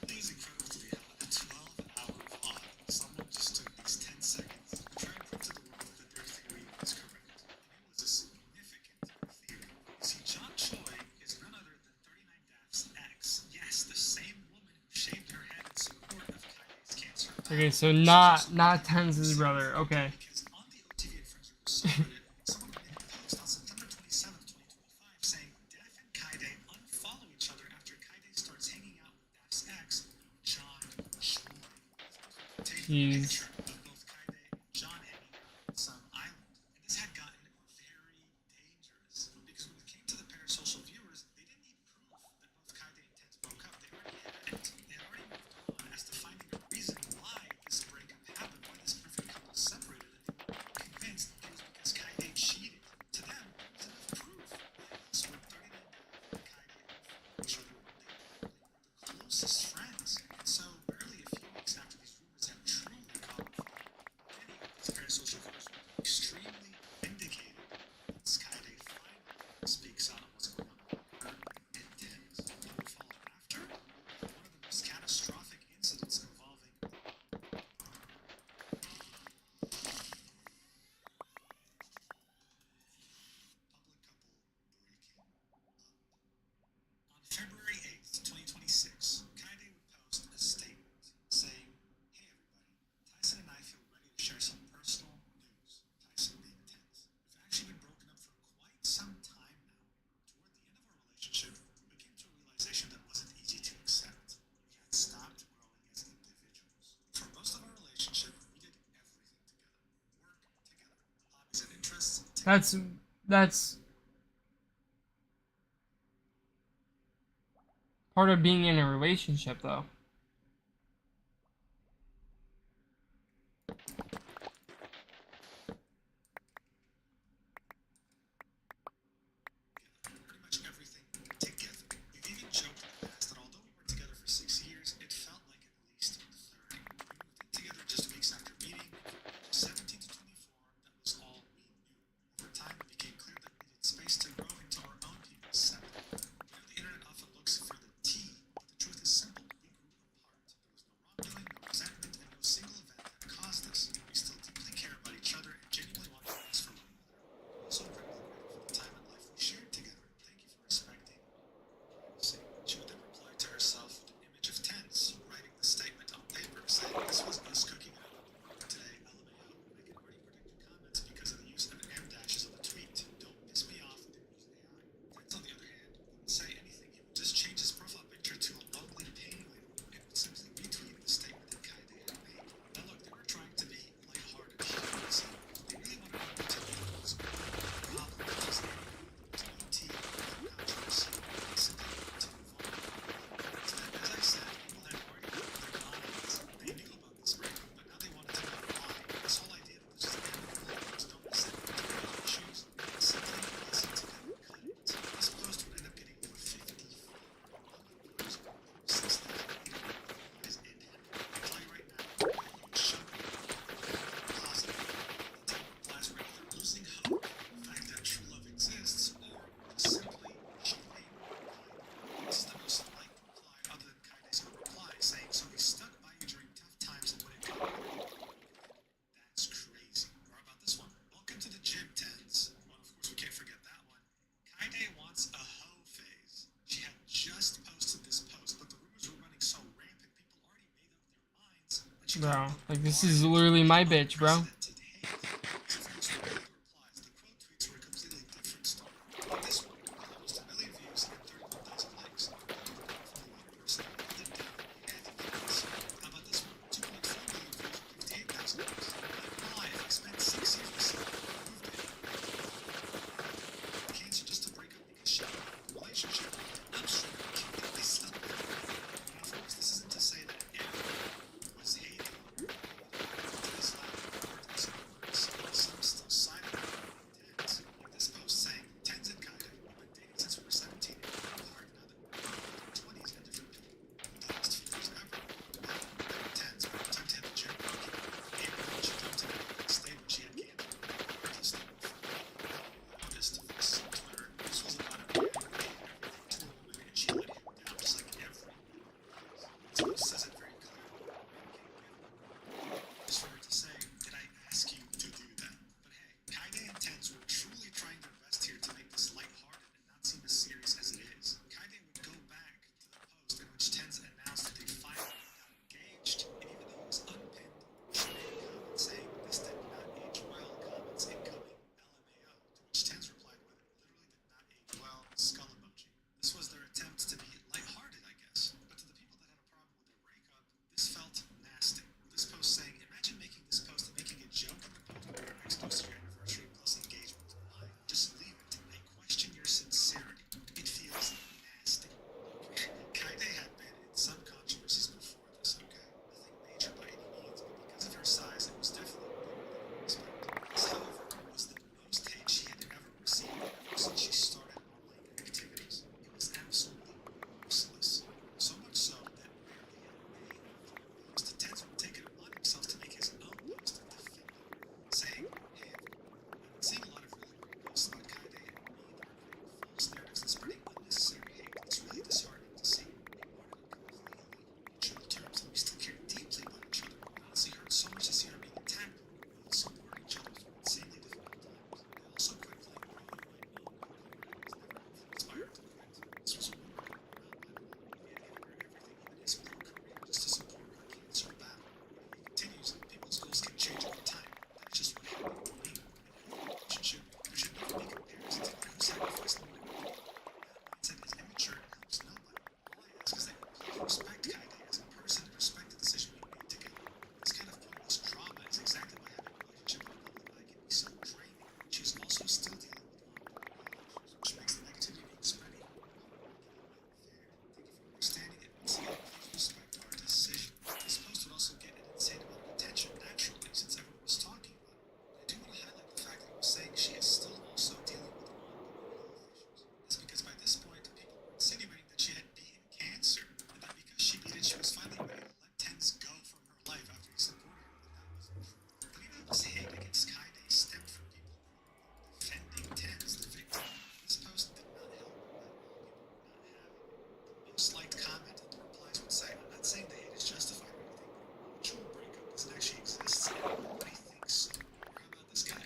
It is incredible to me how in a 12-hour VOD, someone just took these 10 seconds to try and prove to the world that their theory was correct. And it was a significant theory. You see, John Choi is none other than 39 Daph's ex. Yes, the same woman who shaved her head in support of Kaide's cancer. Okay, so not Tenzin's brother. Okay. Because on the OTV and Friends subreddit, someone made a post on September 27th, 2025, saying Daph and Kaide unfollow each other after Kaide starts hanging out with Daph's ex, John Choi. Taking a Jeez. picture of both Kaide and John hanging out on some island. And this had gotten very dangerous because when it came to the parasocial viewers, they didn't need proof that both Kaide and Tenz broke up. They already had it. They had already moved on as to finding a reason why this breakup happened, why this perfect couple separated, and they were convinced it was because Kaide cheated. To them, it was enough proof. Yes, when 39 Daphne and Kaide unfollowed each other one day, they were the closest friends. And so, barely a few weeks after these rumors had truly caught on fire, many of these parasocial viewers were extremely vindicated once Kaide finally speaks out on what's going on with her and Tenz. What would follow after? One of the most catastrophic incidents involving public couple breaking up. On February 8th, 2026, Kaide would post a statement saying, Hey everybody, Tyson and I feel ready to share some personal news. Tyson being Tenz. We've actually been broken up for quite some time now. Toward the end of our relationship, we came to a realization that wasn't easy to accept. We had stopped growing as individuals. For most of our relationship, we did everything together. Work together. Hobbies and interests together. That's part of being in a relationship, though. Pretty much everything together. We've even joked in the past that although we were together for 6 years, it felt like at least 30. We moved in together just weeks after meeting. From 17 to 24, that was all we knew. Over time, it became clear that we needed space to grow into our own people separately. You know, the internet often looks for the tea, but the truth is simple. We grew Bro, like this is literally my bitch, bro. Cancer just to break up because she had a relationship. I'm sure they still love her. And of course, this isn't to say that everyone was hating her. This lack of words and words, some still sided with her intense. Like this post saying, Tens and Kaida, we've been dating since we were 17 and we're apart now that we're in our 20s and different people. The best feelings ever. Tens, time to hit the gym. April, she jumped in and stayed when she had cancer. Just August, Twitter, this was about a man who gave everything to a woman and she let him down just like everyone. This post says it very clearly. Just for her to say, did I ask you to do that? But hey, Kaide and Tens were truly trying their best here to make this lighthearted and not seem as serious as it is. Kaide would go back to the post in which Tens announced that they finally got engaged, and even though it was unpinned, she made a comment saying this did not age well, comments incoming, LMAO, to which Tens replied with literally did not age well, skull emoji. This was their attempt to be lighthearted, I guess, but to the people that had a problem with their breakup, this felt nasty. This post saying, imagine making this post and making a joke in the post when you're next close to your anniversary plus engagement. Why? Just leave it. I question your sincerity. It feels nasty. Kaide had been in some controversies before this, okay? Nothing major by any means, but because of her size, it was definitely bigger than you expected. This, however, was the most hate she had ever received ever since she started online activities. It was absolutely merciless. So much so that barely a day after the post, Tens would take it upon himself to make his own post and defend her, saying, hey everyone, I've been seeing a lot of really great posts about Kaide and me that are creating false narratives and spreading unnecessary hate. It's really disheartening to see. It parted on completely mutual terms and we still care deeply about each other. It honestly hurts so much to see her being attacked, but we all support each other through insanely difficult times. I also quit playing Pro. You might know Goku Red was never inspired to quit. This was a woman who went around, by the way. He had given her everything, even his pro career, just to support her cancer battle. He continues, people's goals can change over time. That is just what happened with me. In any relationship, there should never be comparisons about who sacrificed more than the other. That mindset is immature and helps nobody. All I ask is that you please respect Kaide as a person and respect the decision we made together. This kind of pointless drama is exactly why having a relationship with a public eye can be so draining. She is also still dealing with ongoing health issues, which makes the negativity being spread even more unfair. Thank you for understanding it. Once again, please respect our decision. This post would also get an insane amount of attention naturally since everyone was talking about it. But I do want to highlight the fact that it was saying she is still also dealing with ongoing health issues. That's because by this point, people were insinuating that she had beaten cancer, and that because she beat it, she was finally ready to let Tens go from her life after he supported her, but that wasn't true. But even though this hate against Kaide stemmed from people quote-unquote defending Tens, the victim, this post did not help at all. People were not having it. The most liked comment and the replies would say, I'm not saying the hate is justified or anything, but a mutual breakup doesn't actually exist, and nobody thinks so. Or how about this guy?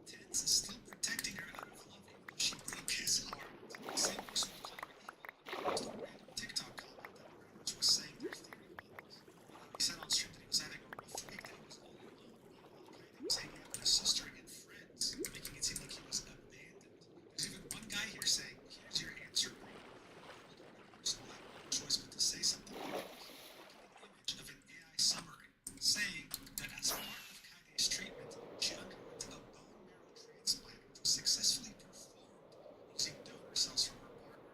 Tens is still protecting her out of love even though she broke his heart. The same person would call her evil and post a random TikTok comment that pretty much was saying their theory about this. He said on stream that he was having a rough week, that he was all alone. Meanwhile, Kaide was hanging out with his sister and friends, making it seem like he was abandoned. There's even one guy here saying, here's your answer, bro. One person will have no choice but to say something like this. An image of an AI summary saying that as part of Kaide's treatment, she underwent a bone marrow transplant, which was successfully performed using donor cells from her partner.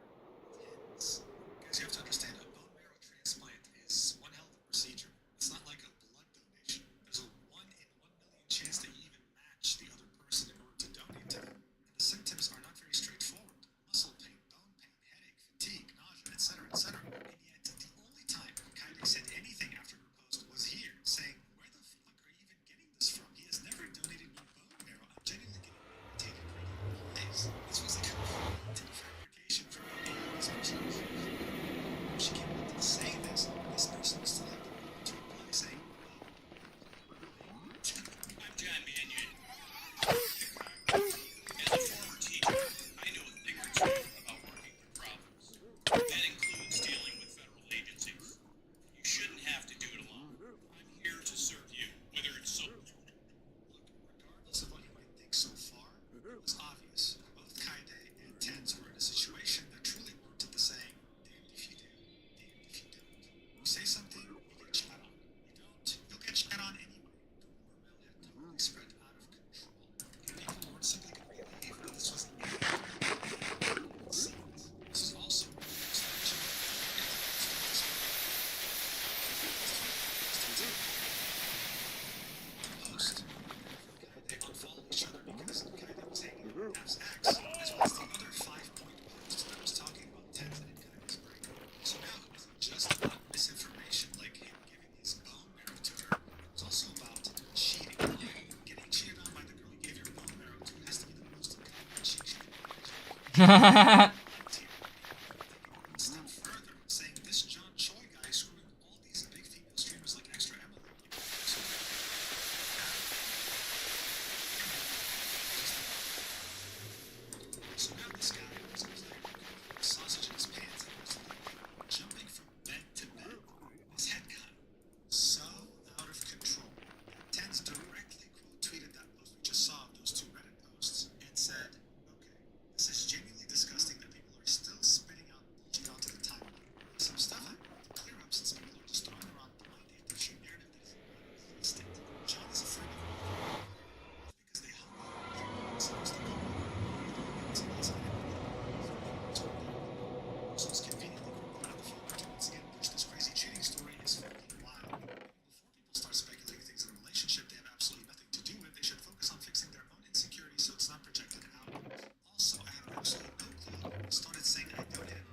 Tens. Guys, you have to understand, a bone marrow transplant is one hell of a procedure. It's not like a blood donation. There's a 1 in 1 million chance that you even match the other person in order to donate to them. And the symptoms are not very straightforward. Muscle pain, bone pain, headache, fatigue, nausea, etc., etc. And yet, the only time Kaide said anything after her post was here, saying, where the fuck are you even step further, saying this John Choi guy is screwing all these big female streamers like Extra Emily. So now this guy was a sausage in his pants and was jumping from bed to bed. His head got so out of control. Tens directly quote tweeted that post we just saw of those two Reddit posts and said, okay, this is genuinely disgusting that people are still spitting out bullshit onto the timeline. Some stuff I want to clear up since people are just throwing around the idea of true narrative that is not existent. John is a friend of mine because they hung out and supposed to go so it's conveniently quick out of the phone to once again push this crazy cheating story is fucking wild. Before people start speculating things in a relationship they have absolutely nothing to do with, they should focus on fixing their own insecurities so it's not projected out. Also, I have absolutely no clue. Started saying I donated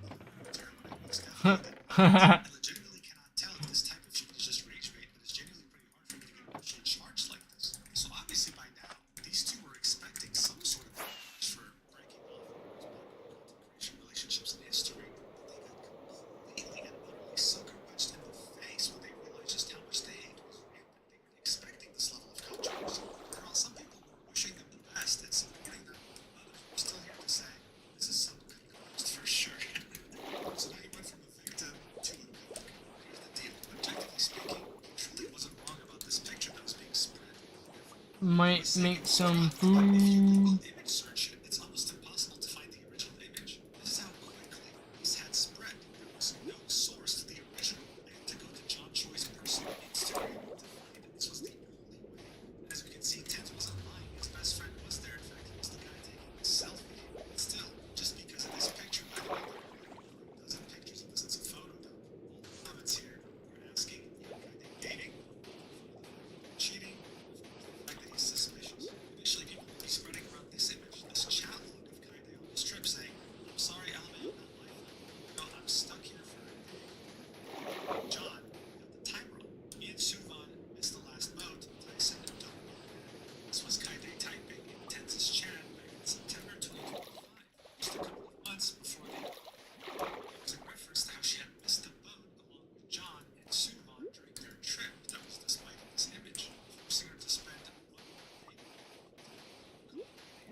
to her when I was down. I legitimately cannot tell if this type of shit is just rage bait, but it's genuinely pretty hard for me to get emotionally charged like this. So obviously by now, these two were expecting some sort of backlash for breaking off content creation relationships in history. They got completely and utterly sucker punched in the face when they realized just how much the hate was rampant. They weren't expecting this level of controversy. While some people were wishing them the best and supporting them, others were still here to say, this is some good ghost for sure. So now you went from a victim to a villain. Here's the deal. Objectively speaking, he truly wasn't wrong about this picture that was being spread. Might make some If you Google food. image search it, it's almost impossible to find the original image. This is how quickly this had spread. There was no source to the original. I had to go to John Choi's personal Instagram to find it. This was the only way. And as we can see, Tens wasn't lying. His best friend was there. In fact, he was the guy taking the selfie. But still, just because of this picture, by the way, there are a dozen pictures of this. It's a photo, though. All the comments here are asking, are they dating? Cheating? The fact that he's suspicious. Initially, people would be spreading around this image, this chat log of Kaide on his trip saying, I'm sorry, LMAO, not my fault. No, I'm stuck here for a day. John got the time wrong. Me and Suvan missed the last boat. Tyson don't know. This was Kaide typing in Tens's chat back in September 2025, just a couple of months before they it was in reference to how she had missed the boat along with John and Suvan during their trip that was displayed in this image, forcing her to spend one more day.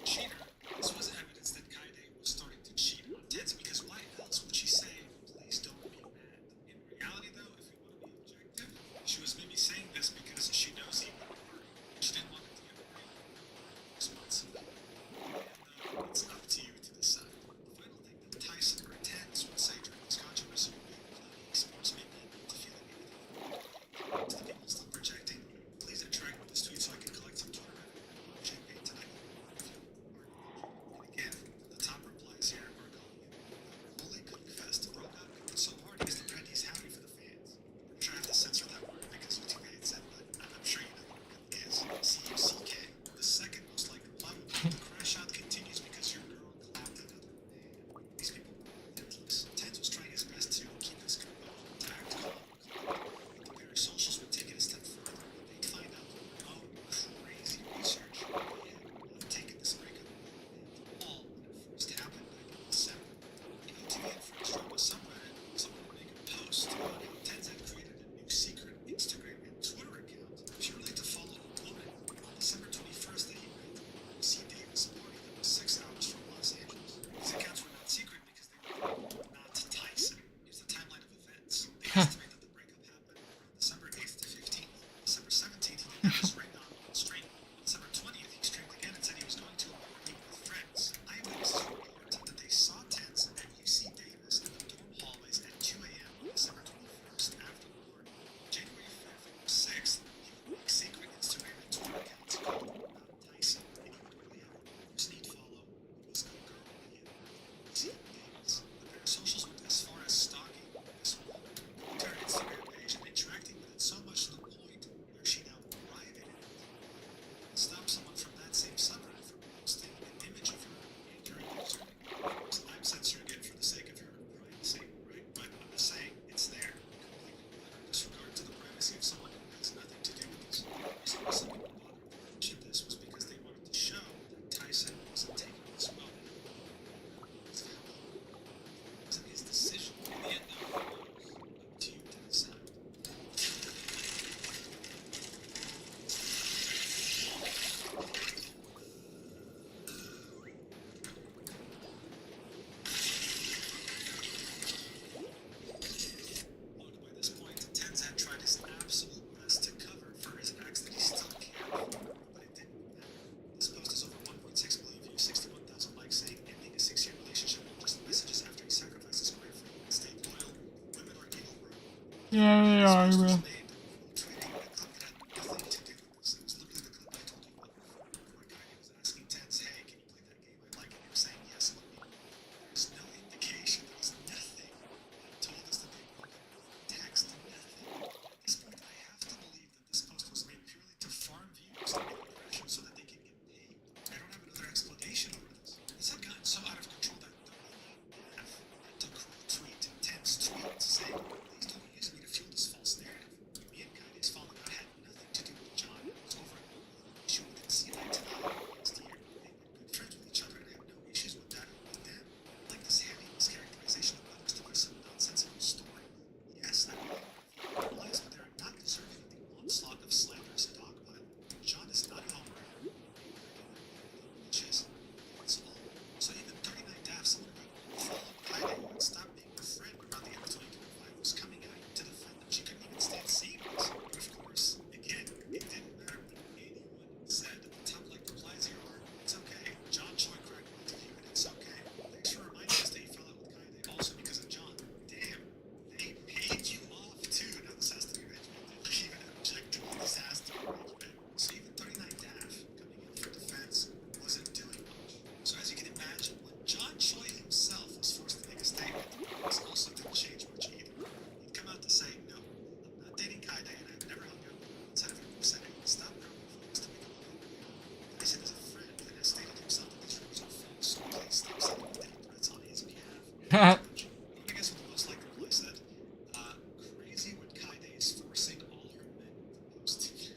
Cheater. This was evidence that Kaide was starting to cheat on Tens because why else would she say, please don't be mad? In reality though, if we want to be objective, she was maybe saying this because she knows he would worry. She didn't want it to get real responsibility. And it's up to you to decide. The final thing that Tyson or Tens would say during this controversy would be, sports make me to feeling anything. To the people still projecting, please interact with this tweet so I can collect some Twitter revenue. Champagne tonight. And again, the top replies here are calling it Holy Cook Fest. Bro got going so hard because the Brandy's happy for the fans. I'm sure I have to censor that word because YouTube made it said, but I'm sure you know what it is. CUCK. The second most likely reply would be the crash out continues because your girl clapped another man. These people were relentless. Tens was trying his best to keep his composure intact, calm. The very socials would take it a step further. They'd find out their own crazy research. Yeah, I've taken this breakup all when it first happened back in December. In OTV and French drama subreddit, someone would make a post about how Tens had created a new secret Instagram and Twitter account purely to follow a woman. On December 21st, they went to C. Davis party that was 6 hours from Los Angeles. These accounts were not secret because they were not Tyson. Here's the timeline of events. They estimate that the breakup happened from December 8th to 15th. December 17th, he didn't have his ring on while streaming. On December 20th, he streamed again and said he was going to a party with friends. Eyewitnesses report that they saw Tens at UC Davis in the dorm hallways at 2 a.m. on December 21st after the party. January 5th or 6th, he would make secret Instagram and Twitter accounts called Not Tyson, and he would really have a need follow was a girl in UC Davis. The parasocials went as far as stalking this woman, going to her Instagram page and interacting with it so much to the point where she now privated it. Stop someone from that same subreddit from posting an image of her and her username. So I'm censoring it for the sake of your privacy, right? But I'm just saying, it's there. Completely without disregard to the privacy of someone who has nothing to do with this. The reason why some people bothered to mention this was because they wanted to show that Tyson wasn't taking this well. Yeah, they are, bro. Tweeting, a clip that had nothing to do with this. It was literally the clip I told you about before. Where Kanye was asking Tense, hey, can you play that game I like? And he was saying yes. There's no indication. There's nothing that told us that they broke up. Text, nothing. At this point, I have to believe that this post was made purely to farm views and get impressions so that they can get paid. I don't have another explanation over this. This had gotten so out of control that Daf had to quote tweet Tense tweet saying, please don't use me to fuel this false narrative. Me and Kanye's falling out had nothing to do with John. It was over an issue we didn't see eye to eye last year. They've been good friends with each other and I have no issues with that. But then, like this heavy mischaracterization of others to our some nonsensical story. Yes, I believe lies, but they're not deserving of the onslaught of slanderous dogpile. John is not home right now. Which is, it's all. So even 39 Daft, someone who had followed Kylie and stopped being her friend around the end of 2025, was coming out to defend them. She couldn't even stand seeing this. But of course, again, it didn't matter what anyone said. Top like replies here are, it's okay. John Choi cracked both of you and it's okay. Thanks for reminding us that you fell out with Kylie also because of John. Damn, they paid you off too. Now this has to be regimented. Like even objectively, this has to be regimented. So even 39 Daft coming in for defense wasn't doing much. So as you can imagine, when John Choi himself was forced to make a statement, this also didn't change much either. He'd come out to say, no, I'm not dating Kaide and I've never hung out with her outside of her setting. Stop growing phones to make a living. Tyson is a friend and has stated himself that these rumors are false, so please stop sending death threats on his behalf. I guess what the most likely reply said, crazy what Kaide is forcing all her men to post.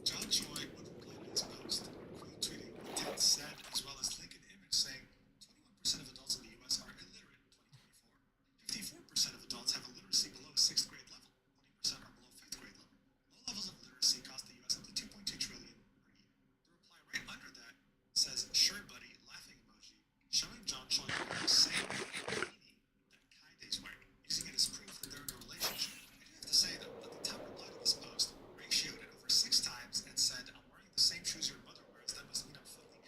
John Choi would reply to his post, quote tweeting what Ted said, as well as link an image saying 21% of adults in the US are illiterate in 2024. 54% of adults have a literacy below 6th grade level. 20% are below 5th grade level. Low levels of literacy cost the US up to $2.2 trillion per year. The reply right under that says, sure buddy, laughing emoji, showing John Choi wearing the same beanie that Kaide's wearing, using it as proof that they're in a relationship. I do have to say though, that the top reply to this post ratioed it over 6 times and said, I'm wearing the same shoes your mother wears, that must mean I'm filthy.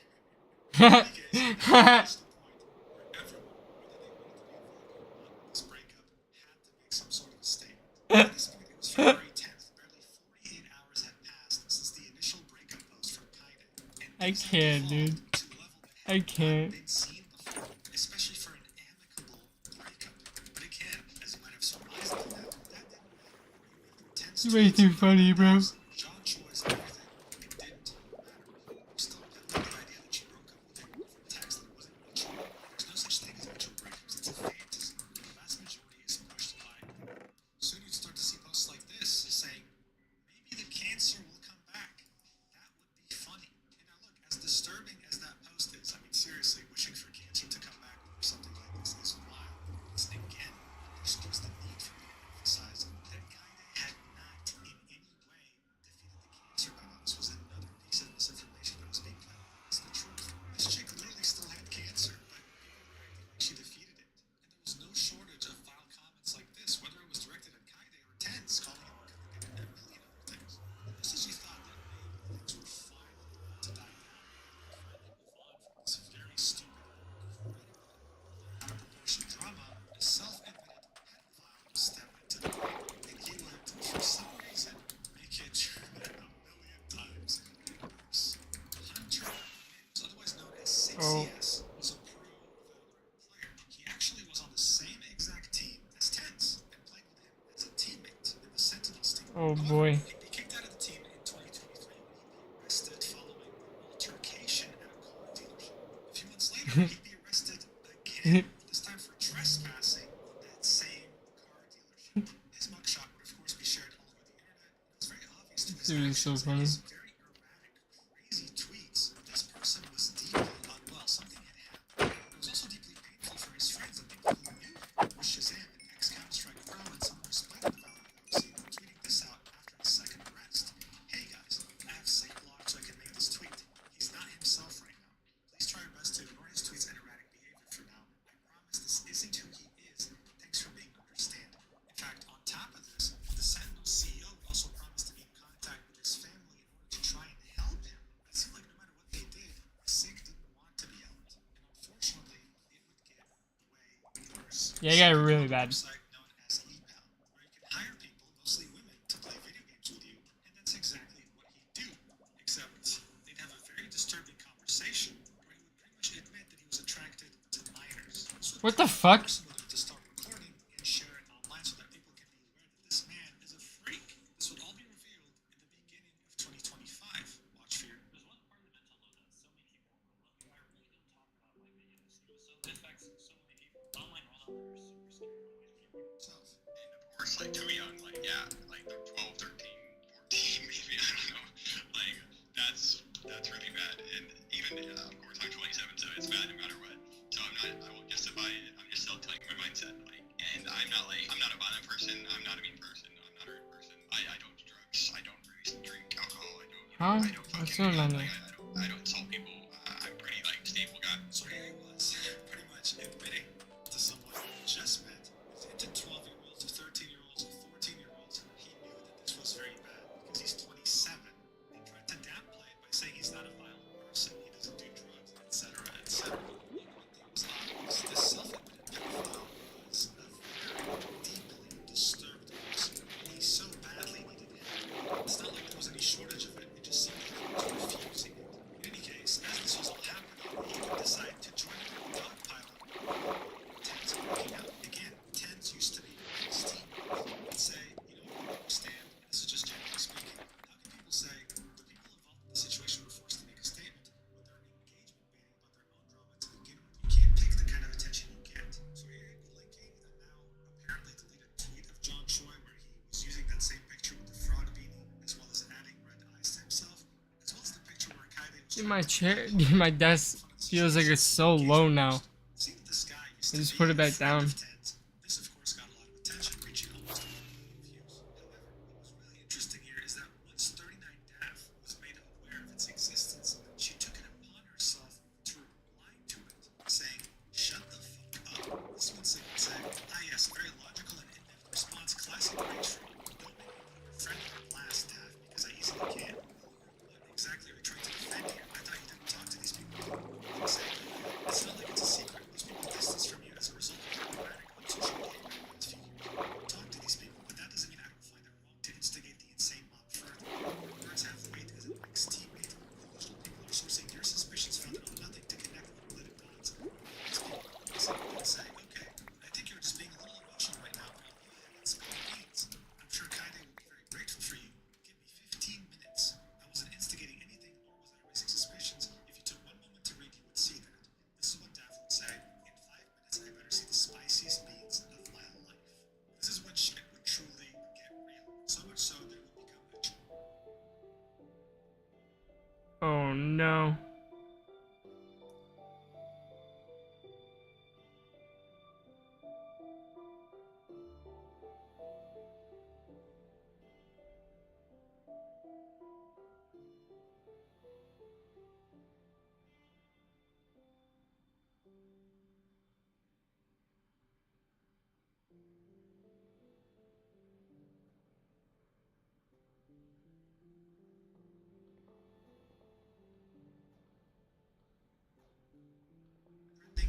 In any case, that reached the point where everyone, whether they wanted to be involved or not with this breakup, had to make some sort of a statement. At this point, it was February 10th. Barely 48 hours had passed since the initial breakup post from Kaide. And I things had can't, dude. evolved to a level that I had can't. not been seen before, especially for an amicable breakup. But again, as you might have surmised by now, that didn't matter. Where you make tense You're way too tweets, funny, bro. John Choi's everything. It didn't matter. We're still peddling the idea that she broke up with him over text that wasn't mutual. There's no such thing as mutual breakups. It's a fantasy. The vast majority is pushed by. Soon you'd start to see posts like this saying, maybe the cancer will come back. That would be funny. And now look, as disturbing as that post is, I mean seriously, wishing for cancer to come back over something like this is wild. This again underscores the need for me to emphasize that Kaide had not in any way defeated the cancer battle. This was another piece of misinformation that was being peddled. It's the truth. This chick literally still had cancer, but people were acting like she defeated it. And there was no shortage of vile comments like this, whether it was directed at Kaide or Tense, calling him a crook and a million other things. Just as you thought that maybe things were finally about to die down, finally move on from this very stupid, incredible, out of proportion drama, a self-admitted pedophile stepped into the game, and he would, for some reason, make it true a million times worse. Hunter Mims, otherwise known as 6CS, was a pro Valorant player. He actually was on the same exact team as Tense and played with him as a teammate in the Sentinels team. Oh, However, boy. he'd be kicked out of the team in 2023 when he'd be arrested following an altercation at a car dealership. A few months later, he'd be arrested again, this time for trespassing that same car dealership. His mugshot would, of course, be shared all over the internet. It was very obvious to his Dude, it's so actions and funny. his very erratic, crazy tweets. This person was deeply unwell. Something had happened. It was also deeply painful for his friends and people who knew him. It was Shazam, an ex-Counter-Strike pro, and someone who spotted the Valorant scene, tweeting this out after his second arrest. Hey guys, I have Sig blocked so I can make this tweet. He's not himself right now. Please try your best to ignore his tweets and erratic behavior for now. I promise this isn't who he is. Thanks for being understanding. In fact, on top of this, the Sentinel CEO also promised to be in contact with his family in order to try and help him. It seemed like no matter what they did, Sig didn't want to be helped. And unfortunately, it would get way worse. Yeah, it got really bad. Website known as ePal, where you can What the fuck? Somebody to start recording and share it online so that people can be aware that this man is a freak. This would all be revealed in the beginning of 2025. Watch for your. There's one part of the mental load that so many people overlook. I really don't talk about like the so it affects so many people. Online rollout, they're super scared of themselves. And of course, like too young, like yeah, like they're 12, 13, 14, maybe, I don't know. Like that's really bad. And even of course I'm 27, so it's bad no matter what. So I won't justify it. I'm just still telling you my mindset. Like, and I'm not a violent person. I'm not a mean person. I'm not a rude person. I don't do drugs. I don't really drink alcohol. I don't. Huh? I don't What's fucking. going on Like, there? I don't insult people. I'm pretty like stable guy. So here he was, pretty much admitting to someone he just met, into 12-year-olds, or 13-year-olds, or 14-year-olds. He knew that this was very bad because he's 27. He tried to downplay it by saying he's not a violent person, he doesn't do drugs, etc., etc. One thing was obvious: this self-admitted pedophile was a very deeply disturbed person. He so badly needed help. It's not like there was any shortage of it. It just seemed like he was refusing it. In any case, as this was all happening, he would decide to join the dogpile. Tens working out. Again, tens used to be 16. Let's say, you know, I understand, this is just generally speaking. How can people say the people involved in the situation were forced to make a statement when they're engagement baiting about their own drama to begin with? You can't pick the kind of attention you get. So here you're linking a now apparently deleted tweet of John Choi where he was using that same picture with the frog beanie, as well as adding red eyes to himself, as well as the picture where Kaide was Dude, my chair, dude, my desk feels like it's so low now. Seeing that this guy used I to just be put it a back friend down. of Ted's, this of course got a lot of attention, reaching almost 1 million views. However, what was really interesting here is that once 39 Daff was made aware of its existence, she took it upon herself to reply to it, saying, "Shut the fuck up." This one segment said, "Ah yes, very logical and in-depth response, classic range for you. Don't make me put your friend on blast, Daff, because I easily can." What exactly are you trying to defend here? I thought you didn't talk to these people. Saying, it's not like it's a secret. Most people distance from you as a result of your erratic on social media over the last few years. Talk to these people, but that doesn't mean I don't find it wrong to instigate the insane mob further. Words have weight as an ex-teammate. Delusional people are sourcing your suspicions founded on nothing to connect with related dots. These people can say, okay, I think you're just being a little emotional right now, but I'll go ahead and spill the beans. I'm sure Kaide will be very grateful for you. Give me 15 minutes. I wasn't instigating anything, nor was I raising suspicions. If you took one moment to read, you would see that. This is what Daff would say. In 5 minutes, I better see the spiciest beans of my life. This is when shit would truly get real. So much so there would become a Oh no.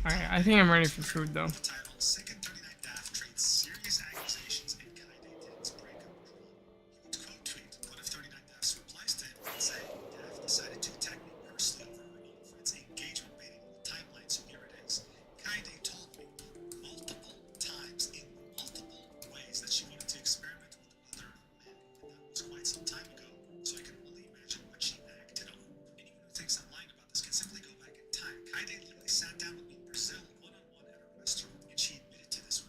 Alright, I think I'm ready for food though. The title, Second 39 Daff trades serious accusations in Kaide Ted's breakup drama. He would quote tweet one of 39 Daff's replies to him and say, Daff decided to attack me personally over her own friend's engagement baiting on the timeline, so here it is. Kaide told me multiple times in multiple ways that she wanted to experiment with other men, and that was quite some time ago, so I can only imagine what she acted on. Anyone who thinks I'm lying about this can simply go back in time. Kaide literally sat down with me in Brazil one-on-one at a restaurant, and she admitted to this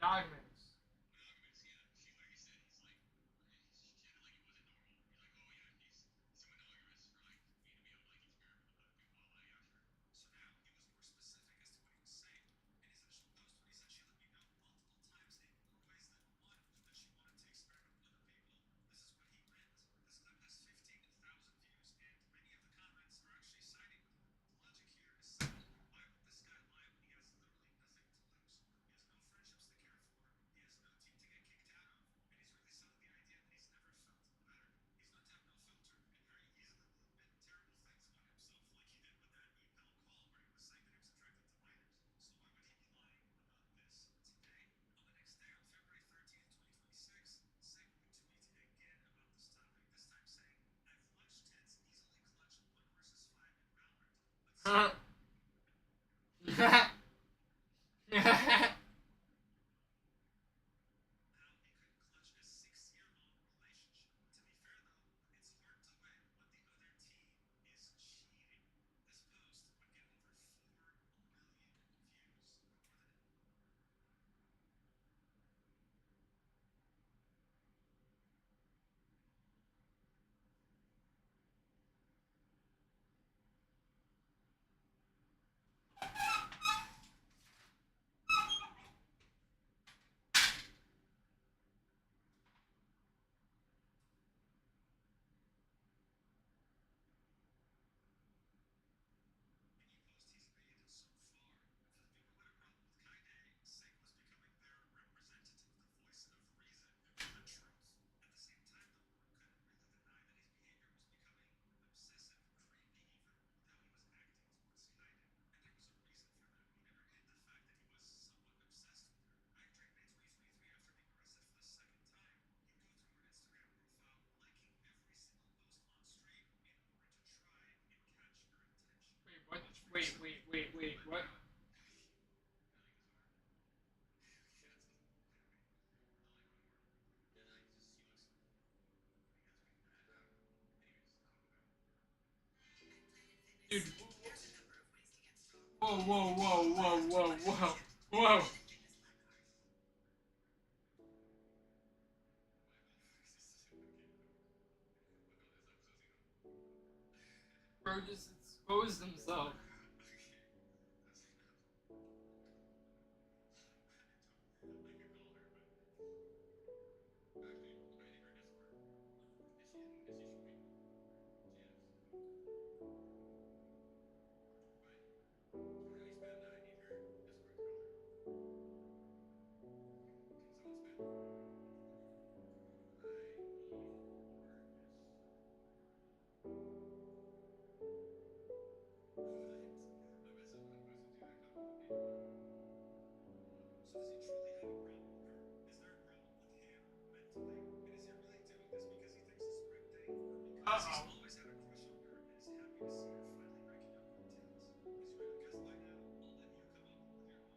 Monogamous. monogamous. Yeah, she literally said he's like, she acted like it wasn't normal. He's like, oh yeah, he's so monogamous for like me to be able to like experiment with other people. I'm like, yeah, sure. So now he was more specific as to what he was saying. In his initial post, when he said she let me know multiple times in more ways than one that she wanted to experiment with other people, this is what he meant. This clip has 15,000 views, and many of the comments are actually siding with him. The logic here is simple. Why would this guy lie when he has literally nothing to lose? He has no friendships to care for, he has no team to get kicked out of, and he's really selling the idea that he's never felt better. He's known to have no filter and very easily admit terrible things about himself, like he did with that e-pill call where he was saying that he was attracted to minors. So why would he be lying about this today? On the next day, on February 13th, 2026, Sig retweeted again about this topic, this time saying, I've watched tits easily clutch 1 versus 5 in Valorant, but Huh. how he could clutch a 6-year-long relationship. To be fair though, it's hard to win when the other team is cheating. This post would get over 4 million views. More than any post he's made so far. And for the people who had a problem with Kaide, Sig was becoming their representative, the voice of reason and the truth. At the same time though, one couldn't really deny that his behavior was becoming obsessive, creepy even, with how he was acting towards Kaide. And there was a reason for that. He never hid the fact that he was somewhat obsessed with her. Back during May 2023, after being arrested for the second time, he'd go through her Instagram profile, liking every single post on stream in order to try and catch her attention. Wait, what? Much for Wait, himself. wait, wait, wait, what? Dude, whoa, whoa, whoa, whoa, whoa, whoa, whoa. Bro just exposed himself. So does he truly have a problem with her? Is there a problem with him mentally? And is he really doing this because he thinks it's the right thing? Or because he's Uh-oh. always had a crush on her and is happy to see her finally breaking up with Tibbs? As you might have guessed by now, I'll let you come up with your own opinion.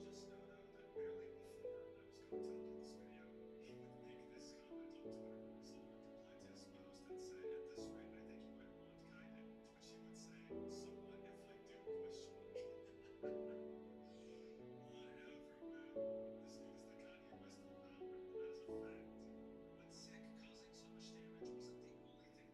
Just know though that barely before I was going to upload this video, he would make this comment on Twitter. Someone would reply to his post and say, at this rate, I think you might want Kaide. To which he would say, so what if I do question mark? Whatever, man. This dude is the Kanye West of Valorant, and that is a fact. But Sig causing so much damage wasn't the only thing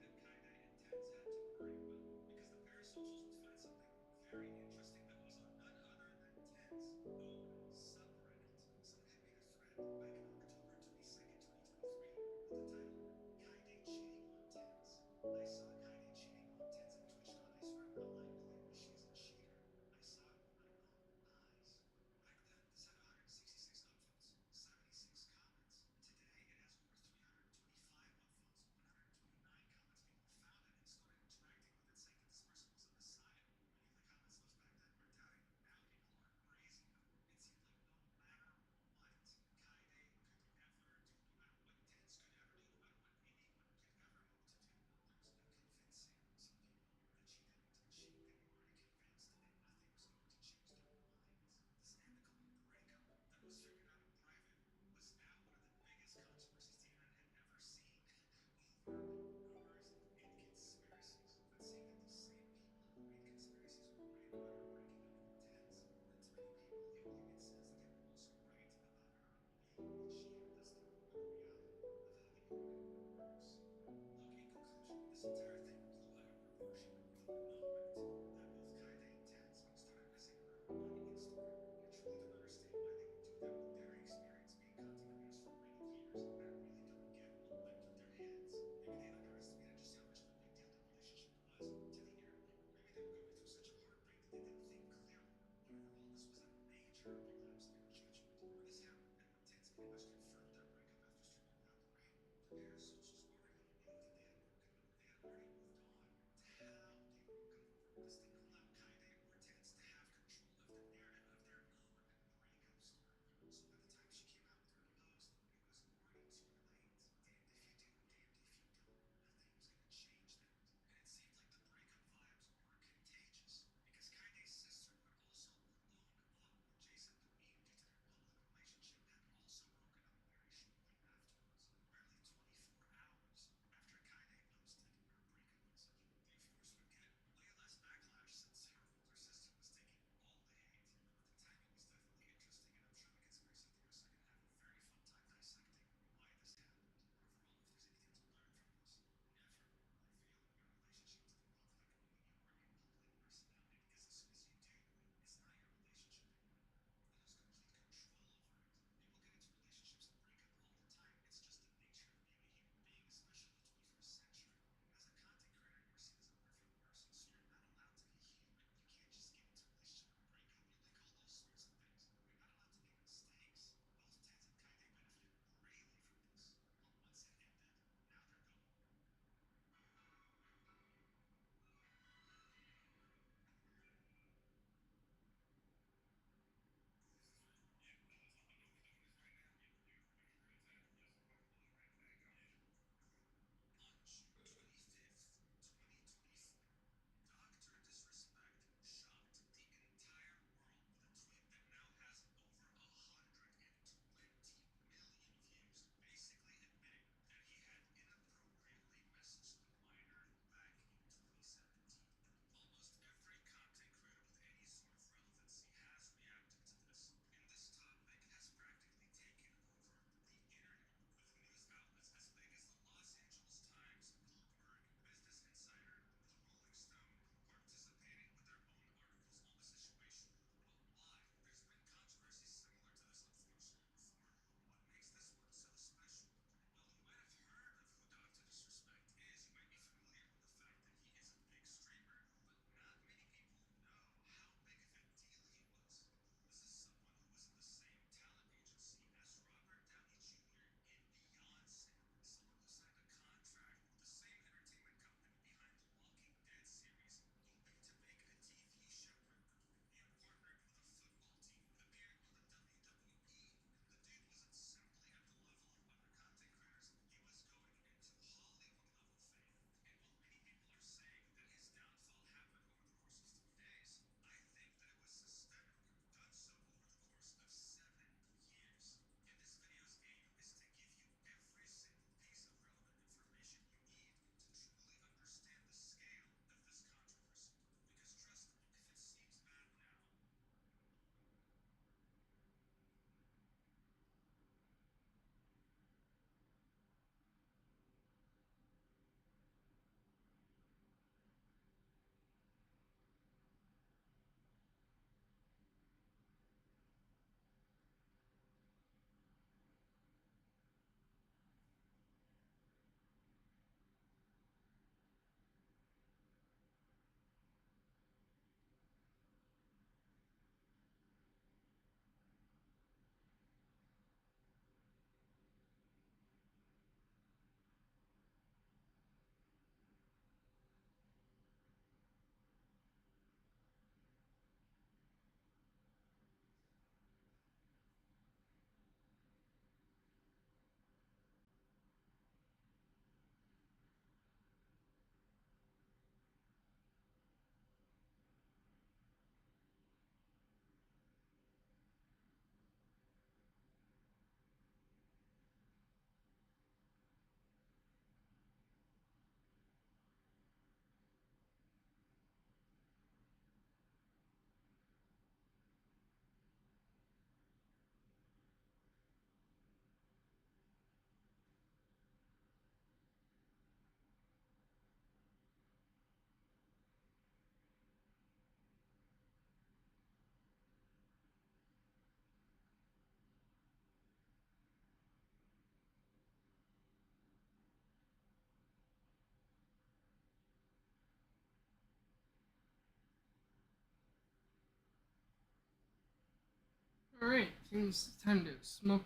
Alright, I think it's time to smoke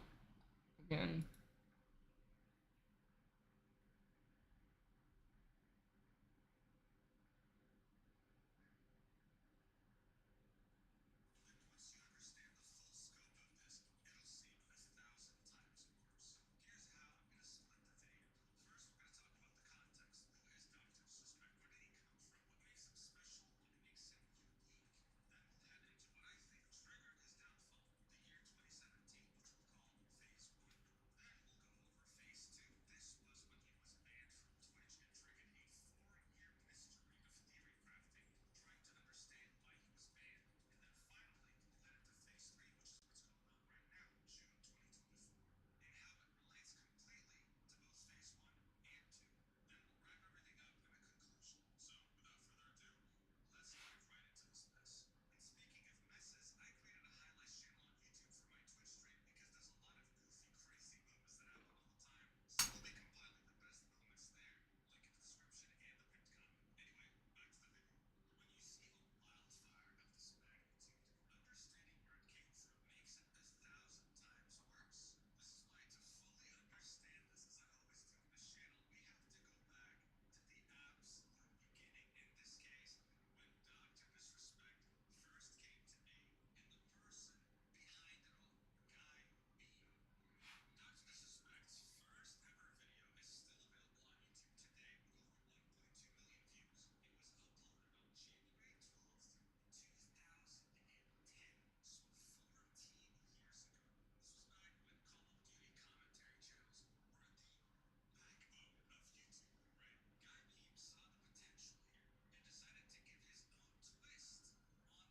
again. Once you understand the full scope of this, it'll seem 1,000 times worse. Here's how I'm gonna split the video. First, we're gonna talk about the context. Who is Dr. Disrespect? Where did he come from? What makes him special? What makes him unique? Then we'll head into what I think triggered his downfall, the year 2017, which we'll call Phase 1. Then we'll go over Phase 2. This was when he was banned from Twitch and triggered a 4-year mystery of theory crafting, trying to understand why he was banned. And then finally, we'll head into Phase 3, which is what's going on right now, June 2024, and how it relates completely to both Phase 1 and 2. Then we'll wrap everything up in a conclusion. So, without further ado, let's dive right into this mess. And speaking of messes, I created a highlights channel on YouTube for my Twitch stream because there's a lot of goofy, crazy moments that happen all the time. So we'll be compiling the best moments there. Link in the description and the pinned comment. Anyway, back to the video. When you see a wildfire of this magnitude, understanding where it came from makes it 1,000 times worse. This is why to fully understand this, as I always do on this channel, we have to go back to the absolute beginning. In this case, when Dr. Disrespect first came to me, and the person behind it all, Guy Beam. Dr. Disrespect's first ever video is still available on YouTube today with over 1.2 million views. It was uploaded on January 12th, 2010, so 14 years ago. This was back when Call of Duty commentary channels were the backbone of YouTube, right? Guy Beam saw the potential here and decided to give his own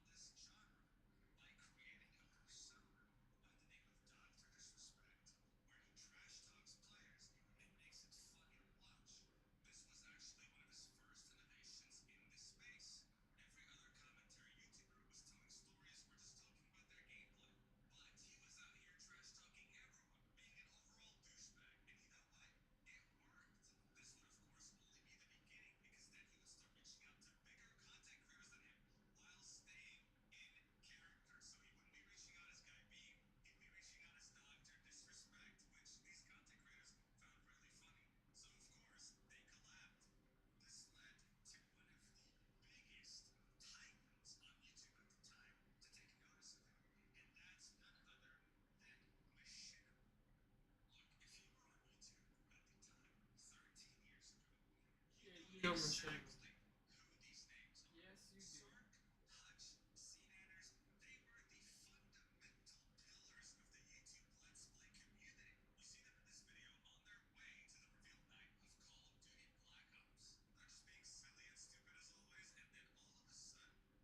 twist on this genre by creating a persona by the name of Dr. Disrespect, where he trash talks players and makes it fun to watch. This was actually one of his first innovations in this space. Every other commentary YouTuber was telling stories or just talking about their gameplay, but he was out here trash talking everyone, being an overall douchebag. And you know what? It worked. This would of course only be the beginning, because then he would start reaching out to bigger content creators than him while staying in character. So he wouldn't be reaching out as Guy Beam, he'd be reaching out as Dr. Disrespect, which these content creators found really funny. So of course, they collabed. This led to one of the biggest titans on YouTube at the time to take notice of him, and that's none other than Machinima. Look, if you were on YouTube at the time, 13 years ago, Yeah, you you know know Machinima. exactly who these names are. Yes, you do. Sark, Hutch, Seananners, they were the fundamental pillars of the YouTube Let's Play community. You see them in this video on their way to the reveal night of Call of Duty Black Ops. They're just being silly and stupid as always, and then all of a sudden, you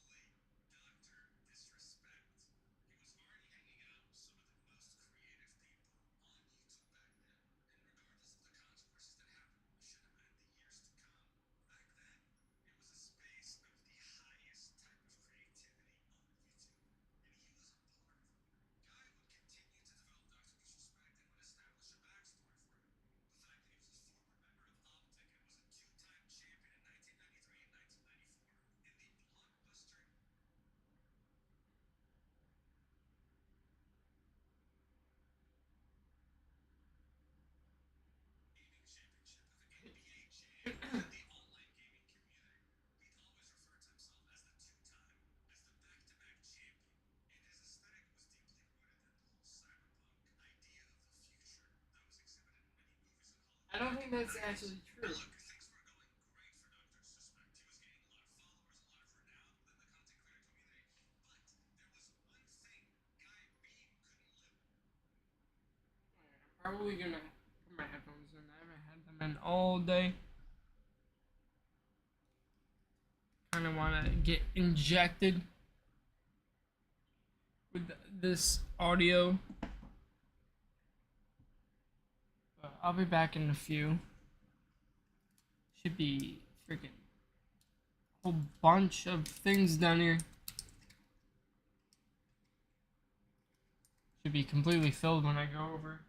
see the one and only Dr. Disrespect. He was already hanging out with some of the most creative people on YouTube back then, and regardless of the controversies that happened with Machinima in the years to come, back then, it was a space of the highest type of creativity on YouTube, and he was a part of it. Guy would continue to develop Dr. Disrespect and would establish a backstory for him. The fact that he was a former member of Optic and was a 2-time champion in 1993 and 1994, and the blockbuster gaming championship of NBA Jam in the online gaming community. He'd always referred to himself as the 2-time, as the back-to-back champion, and his aesthetic was deeply rooted in the whole cyberpunk idea of the future that was exhibited in many movies and Hollywood. I don't think that's actually true. Look, things were going great for Dr. Disrespect. He was gaining a lot of followers, a lot of renown within the content creator community, but there was one thing Guy Beam couldn't live with. I'm probably gonna put my headphones in. I haven't had them in all day. Kind of want to get injected with this audio. But I'll be back in a few. Should be freaking a whole bunch of things down here. Should be completely filled when I go over.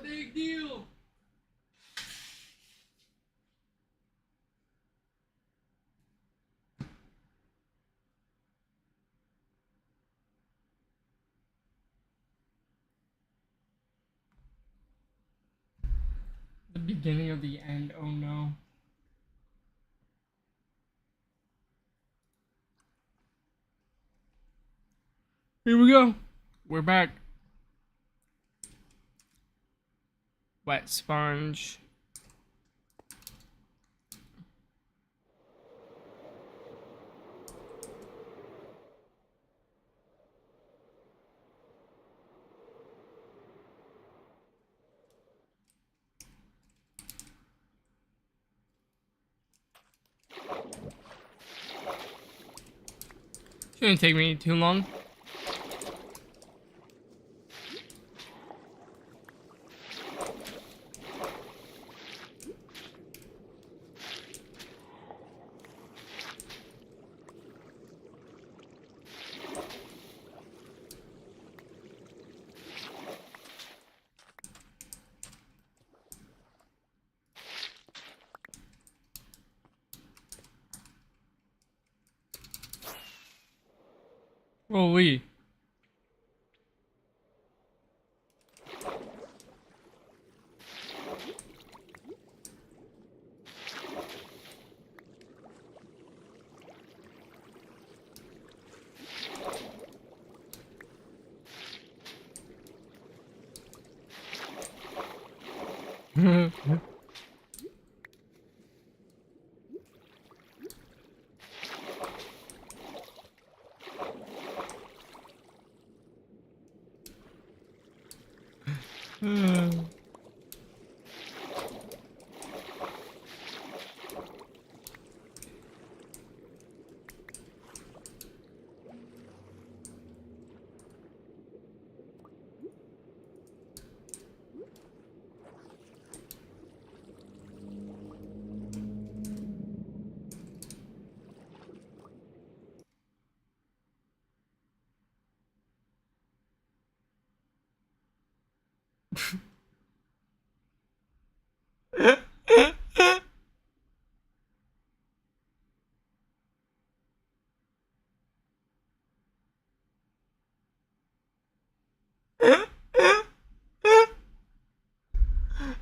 big deal. The beginning of the end. Oh no. Here we go. We're back. Wet sponge. Shouldn't take me too long. Holy.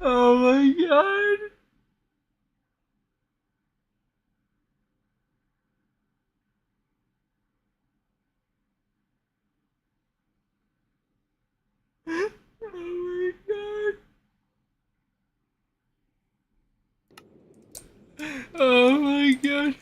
Oh my god. Oh my god. Oh my god.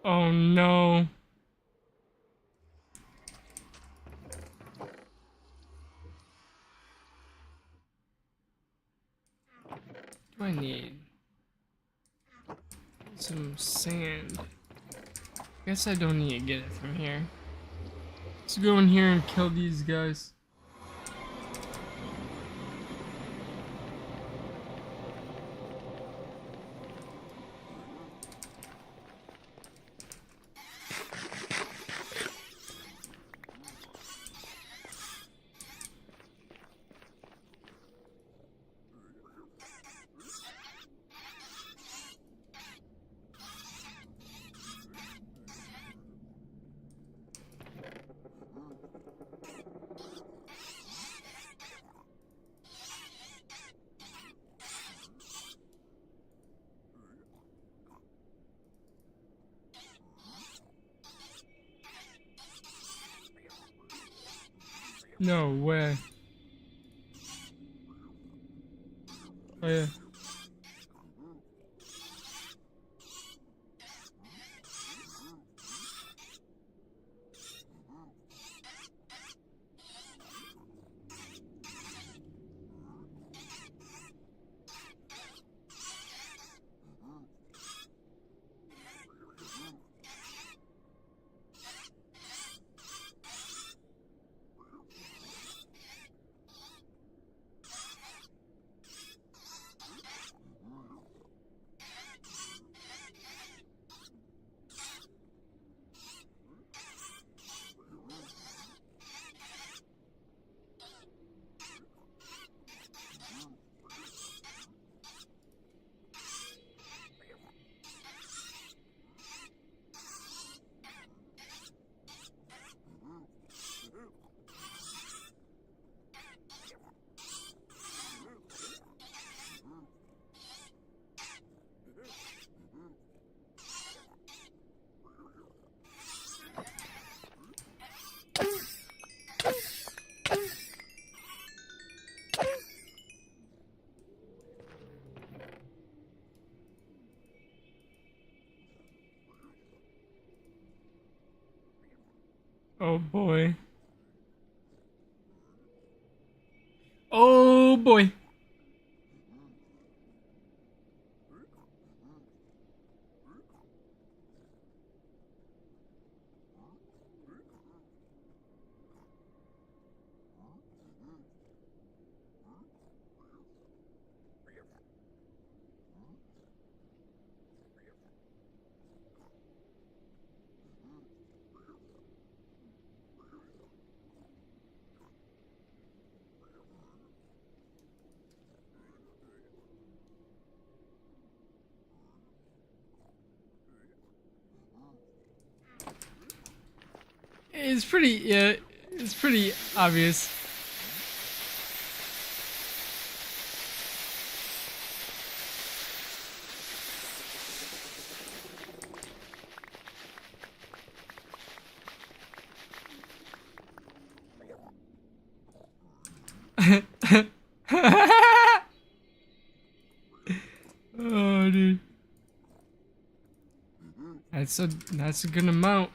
Oh no. What do I need? Some sand. Guess I don't need to get it from here. Let's go in here and kill these guys. No way. Oh yeah. Oh boy. Oh boy. It's pretty, yeah, it's pretty obvious. Oh, dude. That's a good amount.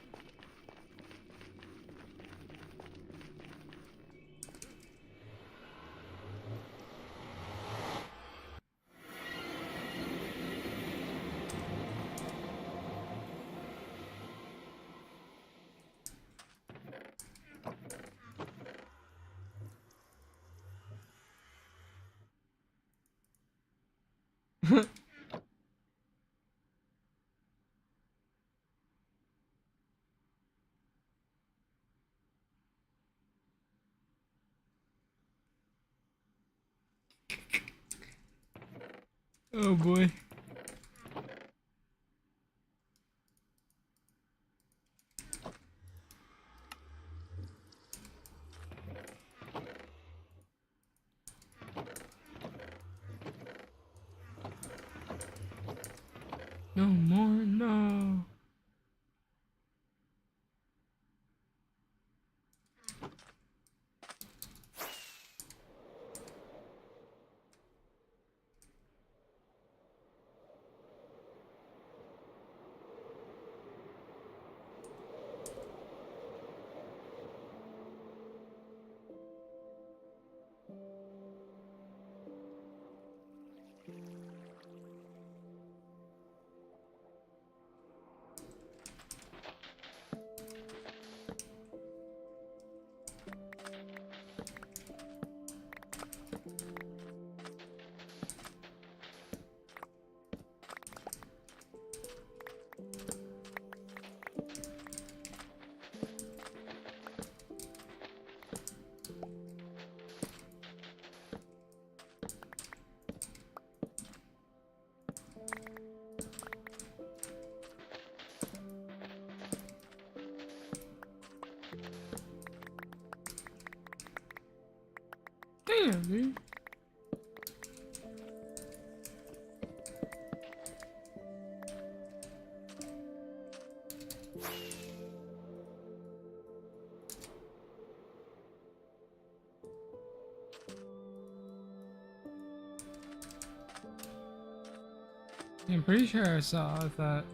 Oh boy. No more, no. Damn, dude. I'm pretty sure I saw that.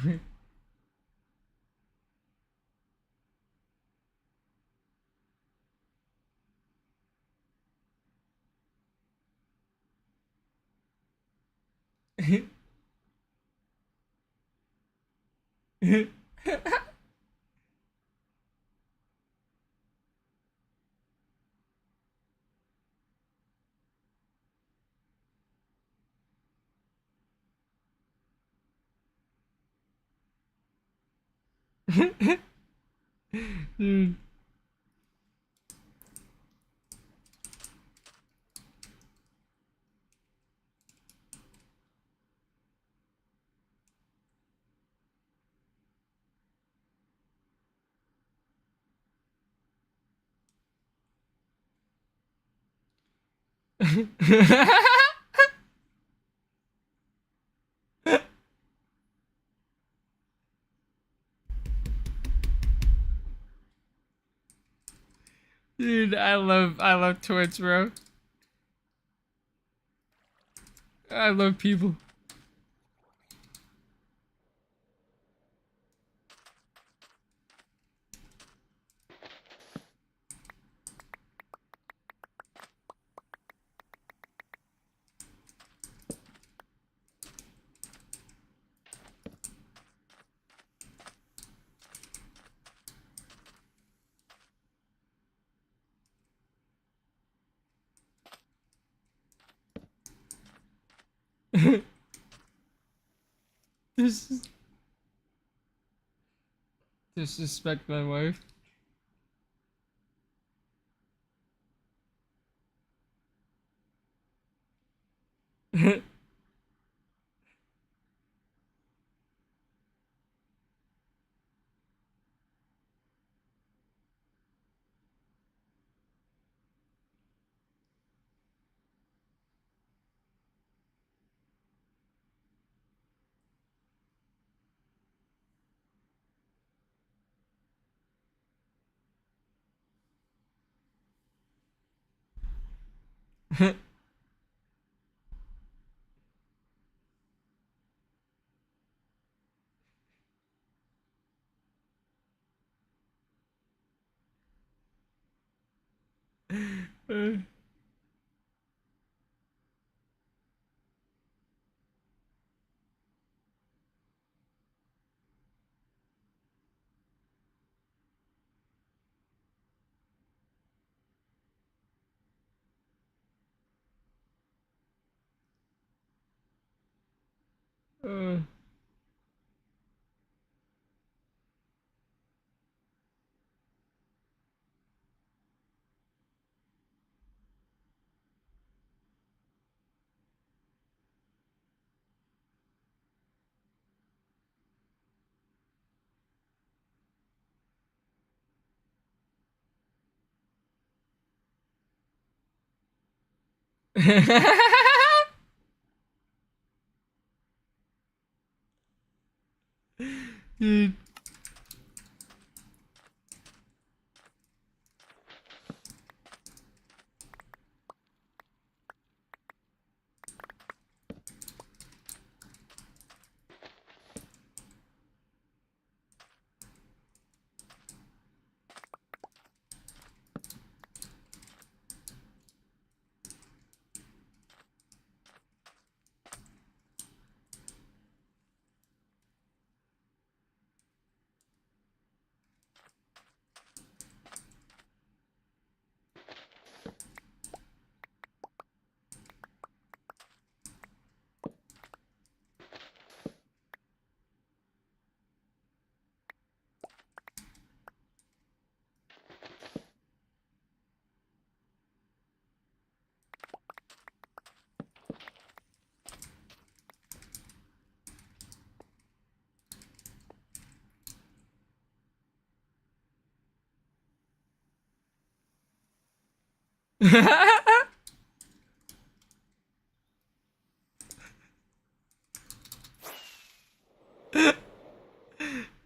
Dude. Dude, I love Twitch, bro. I love people. Dis- Disrespect my wife. uh. Dude.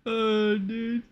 Oh, dude.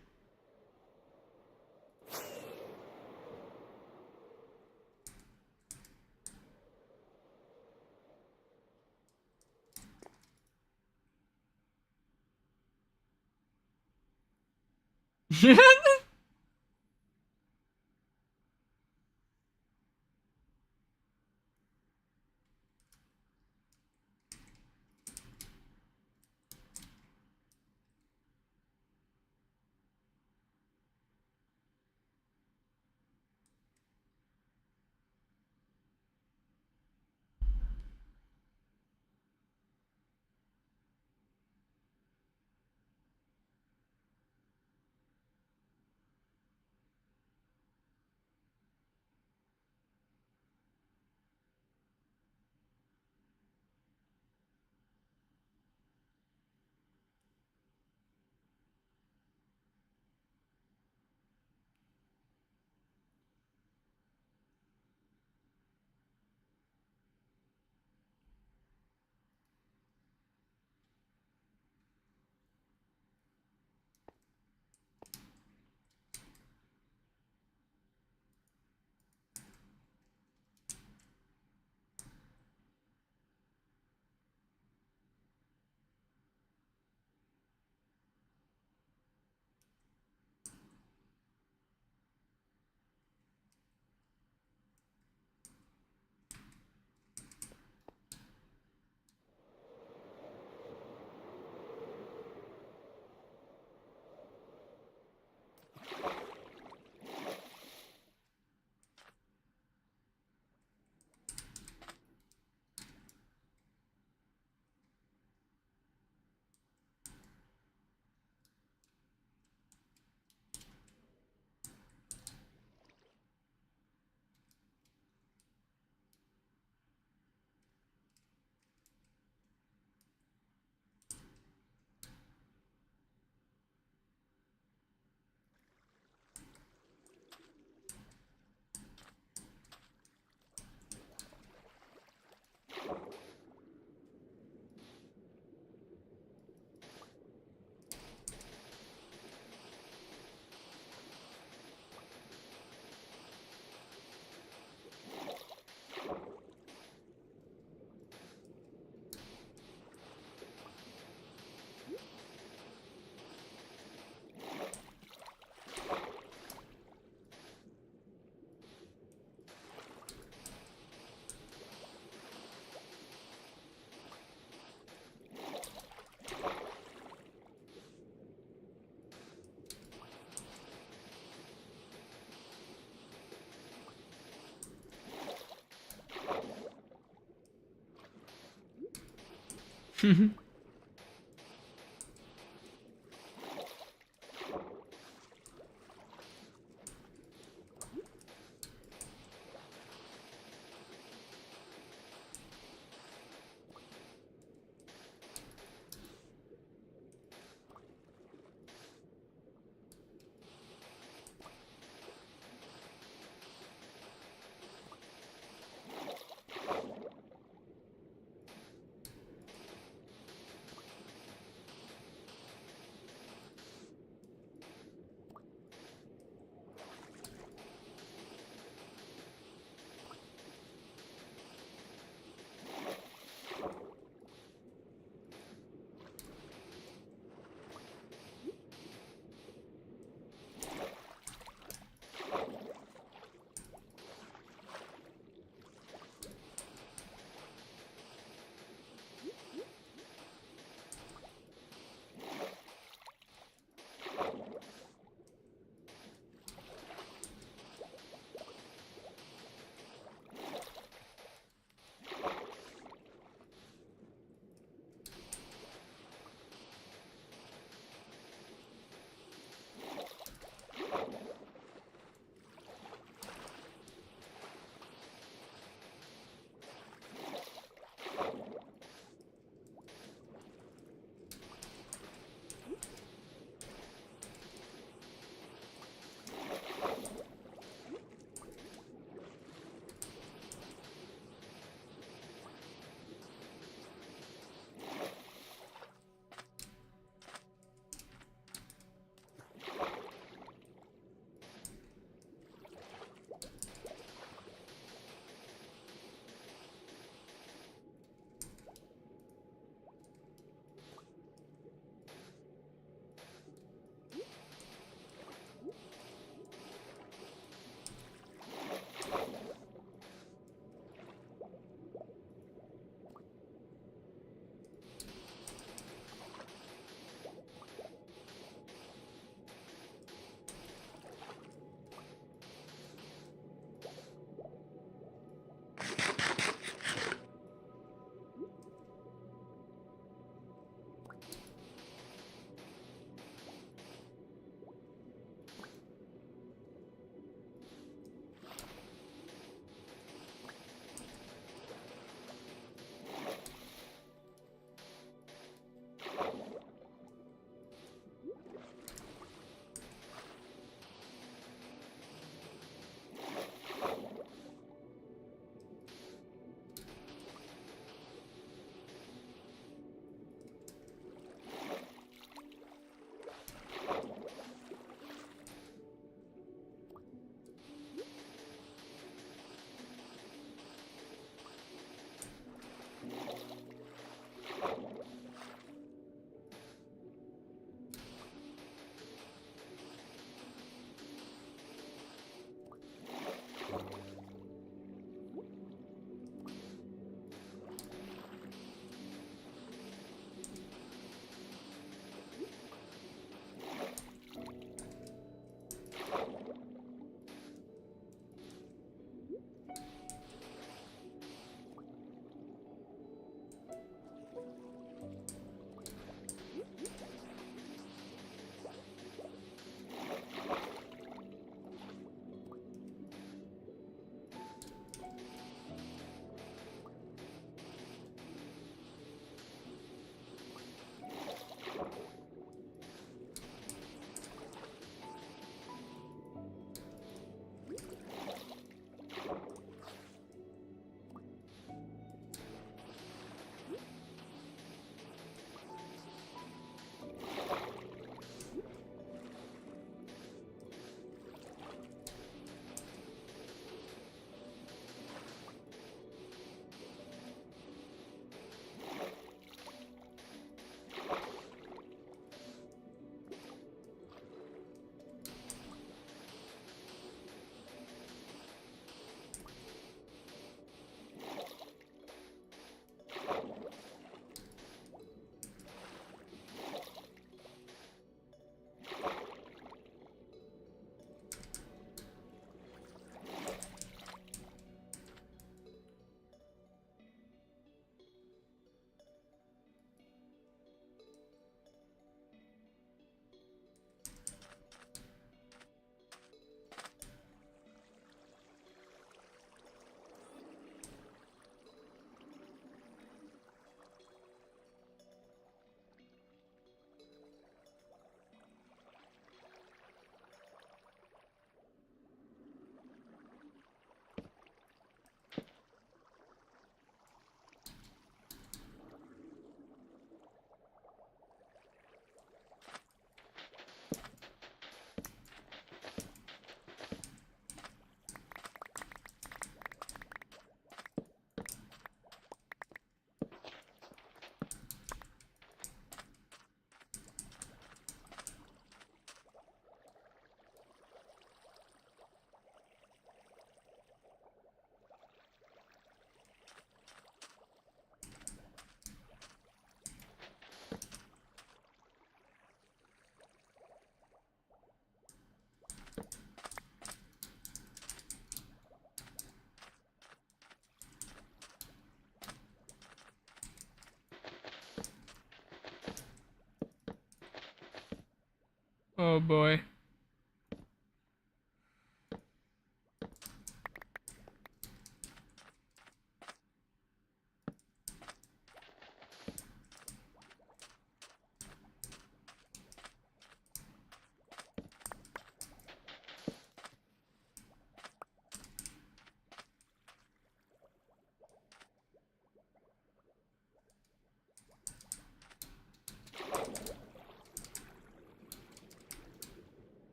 Oh boy.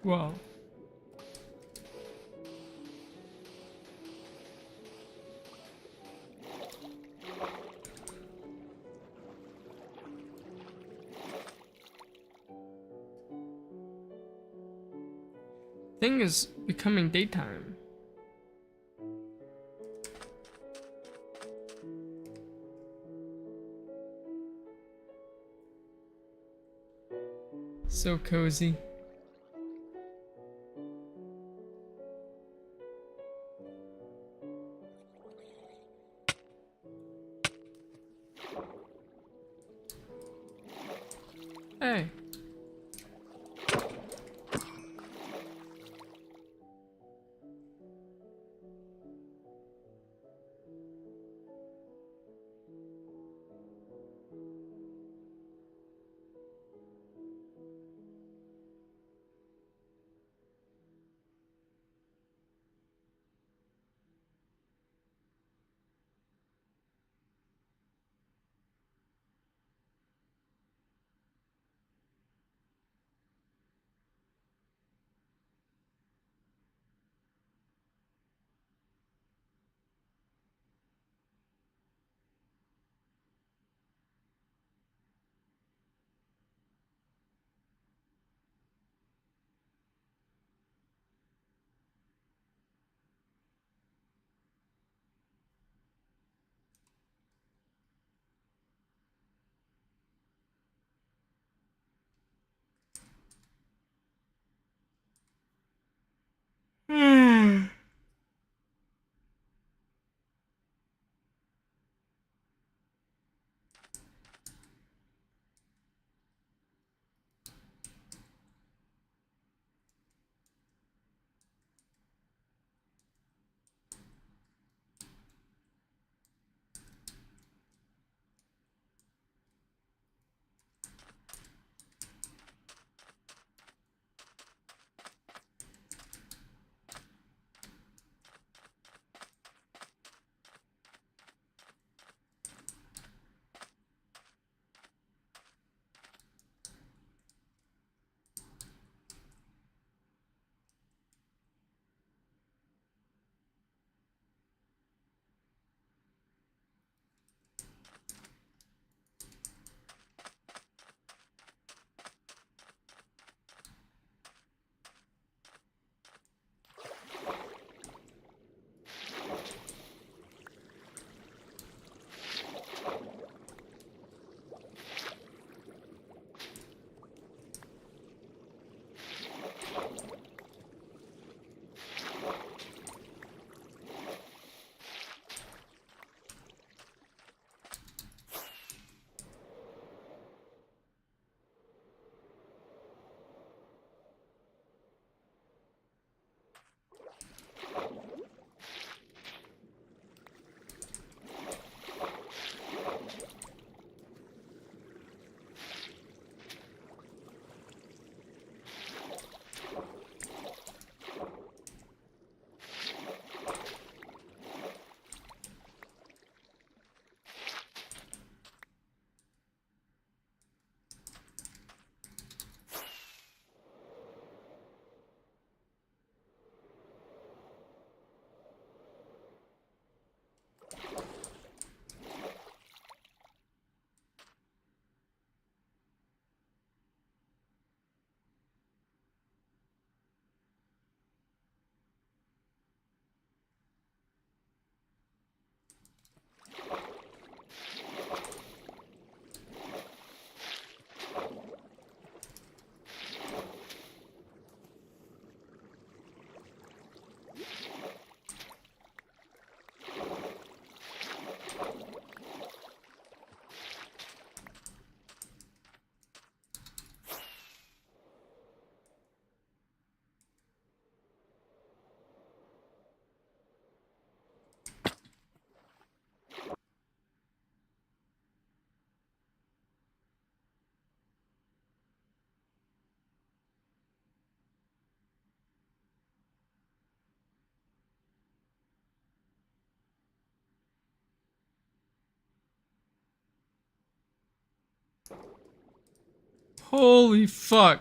Wow. Thing is becoming daytime. So cozy. Hey. Holy fuck.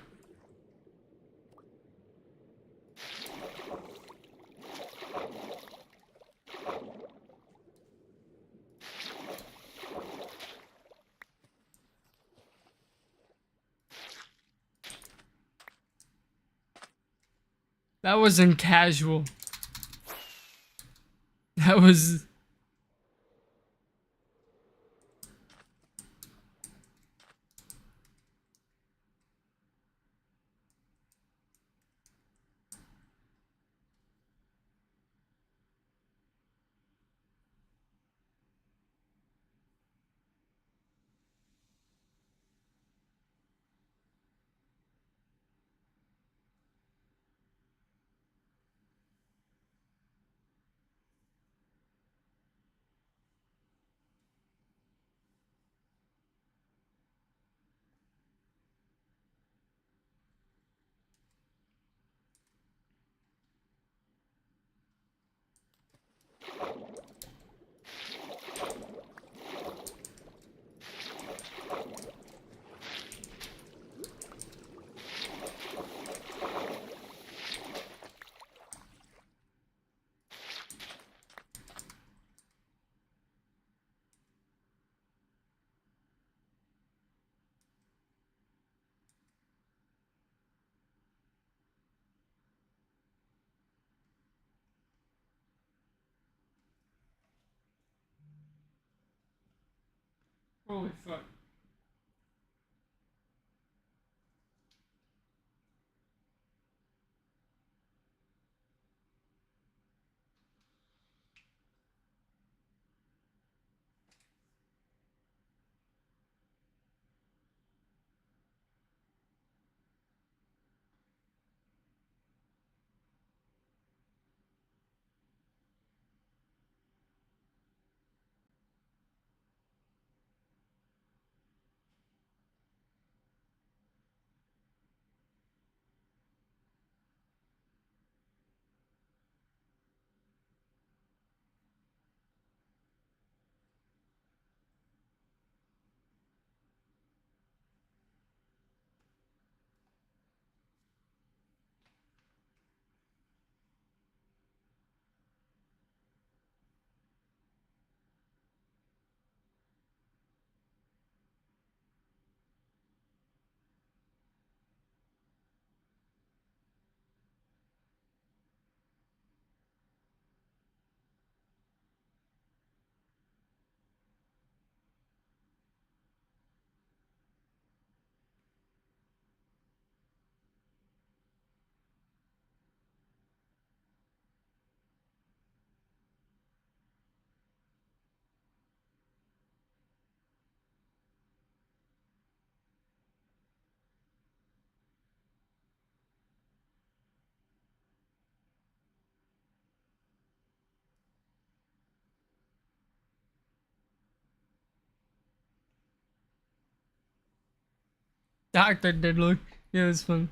That wasn't casual. That was... Holy fuck. Doctor did look. Yeah, it was fun.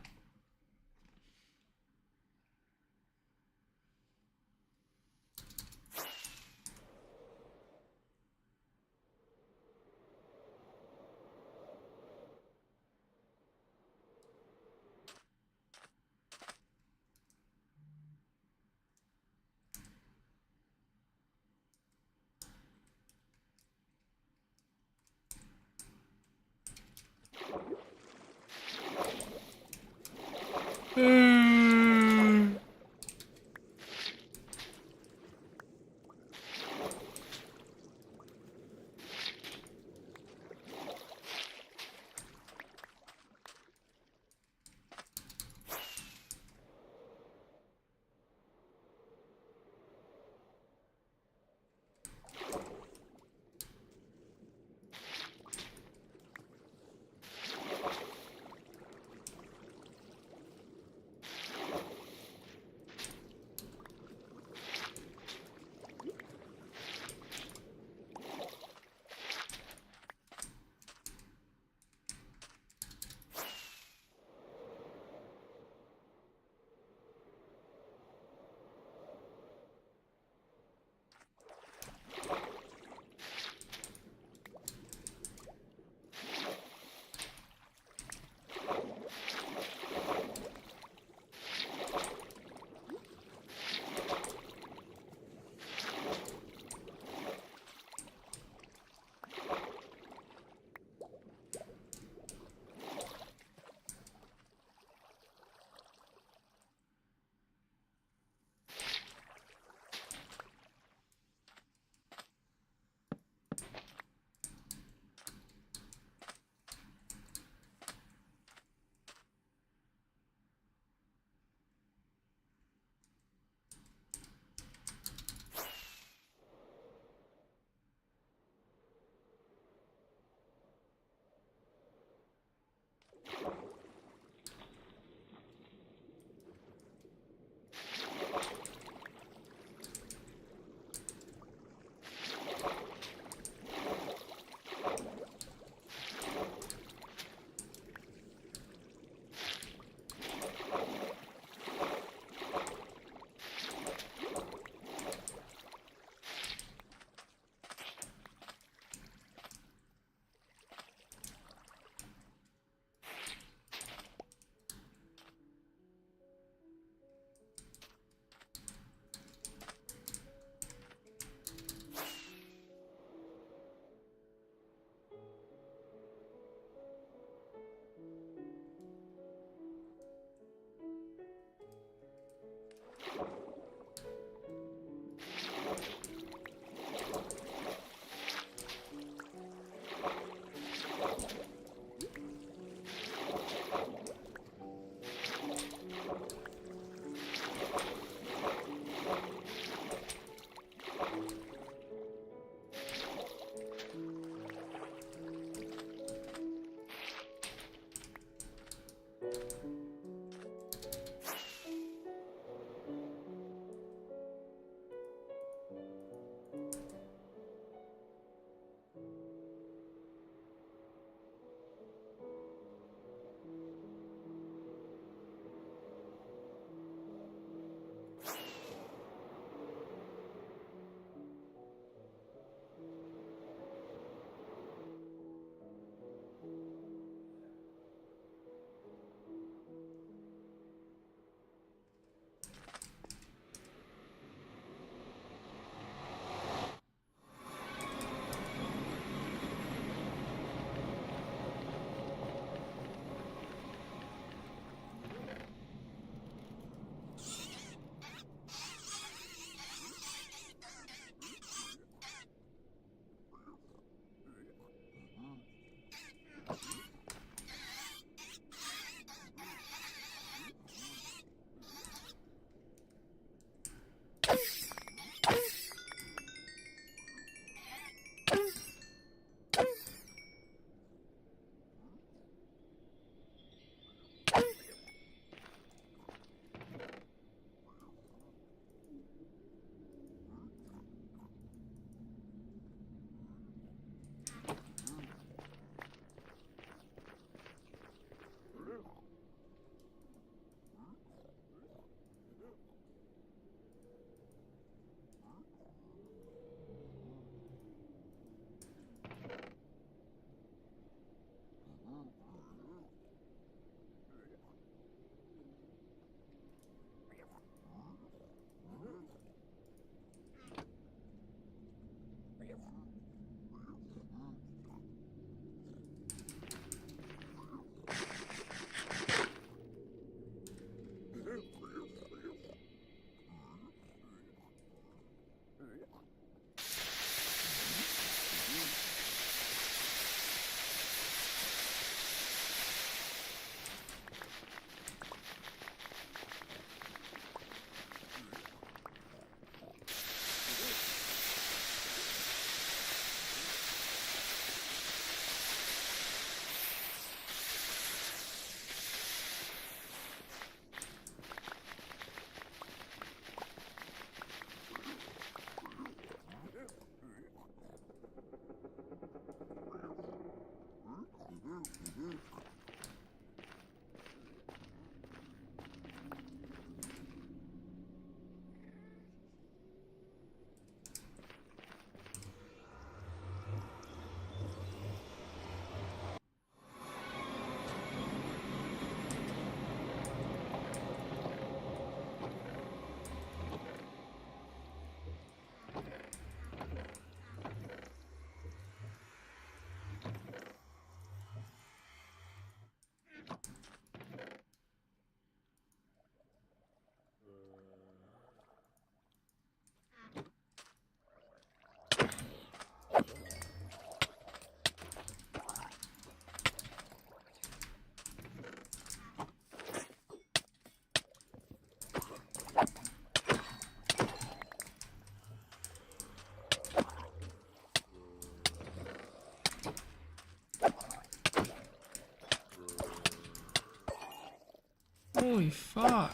Holy fuck.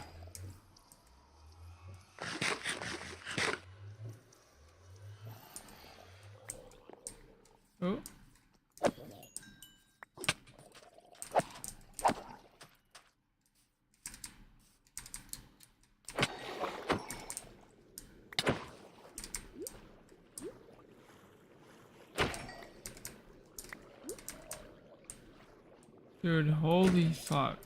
Oh. Dude, holy fuck.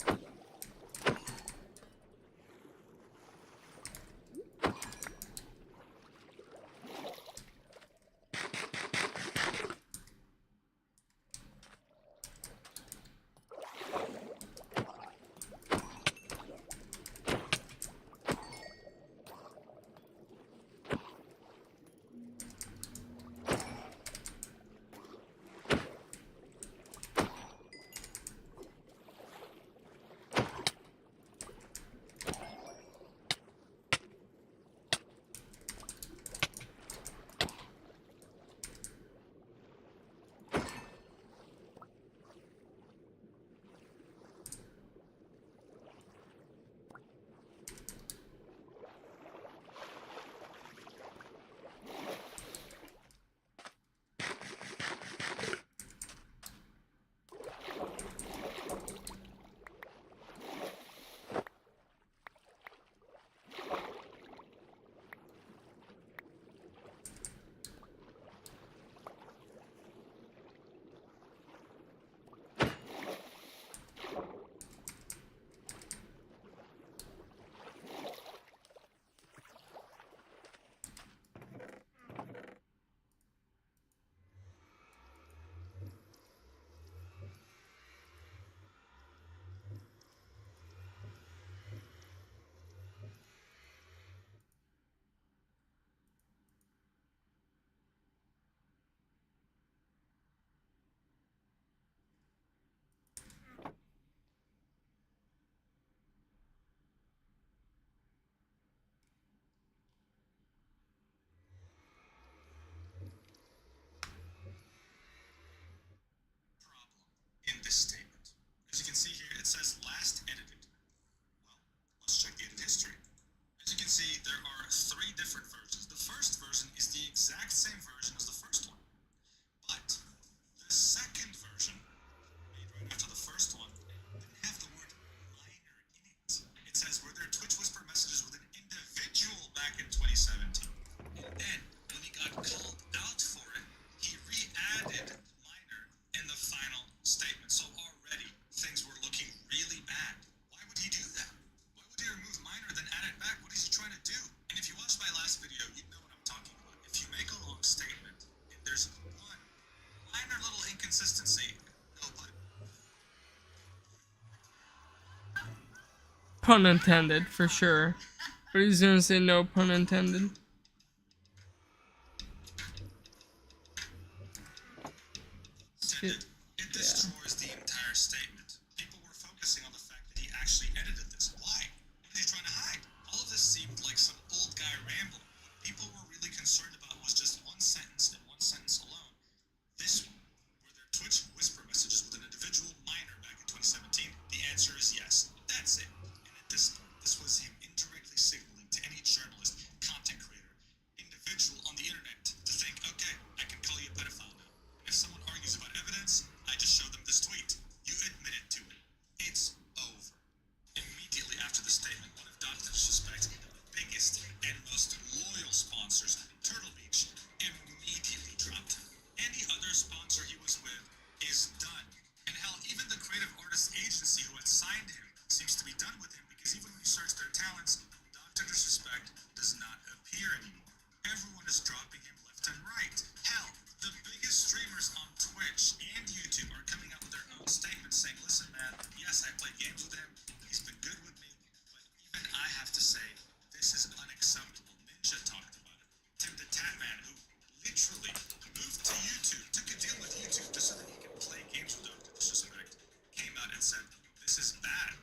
Problem in this statement. As you can see here, it says last edited. Well, let's check the edit history. As you can see, there are 3 different versions. The first version is the exact same version as the first one. But the second version, made right after the first one, didn't have the word minor in it. It says, were there Twitch Whisper messages with an individual back in 2017? And then, when he got called out for it, he re-added minor in the final statement. So already, things were looking really bad. Why would he do that? Why would he remove minor then add it back? What is he trying to do? And if you watched my last video, you know what I'm talking about. If you make a long statement, and there's one minor little inconsistency, no but. Pun intended, for sure. But he's gonna say no pun intended. It destroys the entire statement. People were focusing on the fact that he actually edited this. Why? What is he trying to hide? All of this seemed like some old guy rambling. What people were really concerned about was just one sentence and one sentence alone. This one, were there Twitch Whisper messages with an individual minor back in 2017? The answer is yes. That's it. And at this point, this was him indirectly signaling to any journalist, content creator, individual on the internet to think, okay, I can call you a pedophile now. If someone argues about evidence, I just show them this tweet. You admitted to it. It's over. Immediately after the statement, one of Dr. Disrespect's biggest and most loyal sponsors, Turtle Beach, immediately dropped him. Any other sponsor he was with is done. And hell, even the creative artist agency who had signed him seems to be done with him because even when you search their talents, Dr. Disrespect does not appear anymore. Everyone is dropping him left and right. Hell, the biggest streamers on Twitch and YouTube are coming out with their own statements saying, listen man, yes, I play games with him, he's been good with me, but even I have to say, this is unacceptable. Ninja talked about it. Tim the Tatman, who literally moved to YouTube, took a deal with YouTube just so that he could play games with Dr. Disrespect, came out and said, this is bad.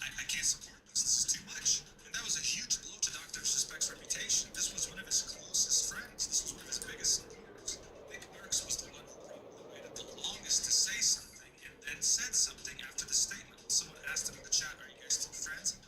I can't support this. This is too much. And that was a huge blow to Dr. Disrespect's reputation. This was one of his closest friends. This was one of his biggest supporters. Nick Merckx was the one who probably waited the longest to say something and then said something after the statement. Someone asked him in the chat, are you guys still friends?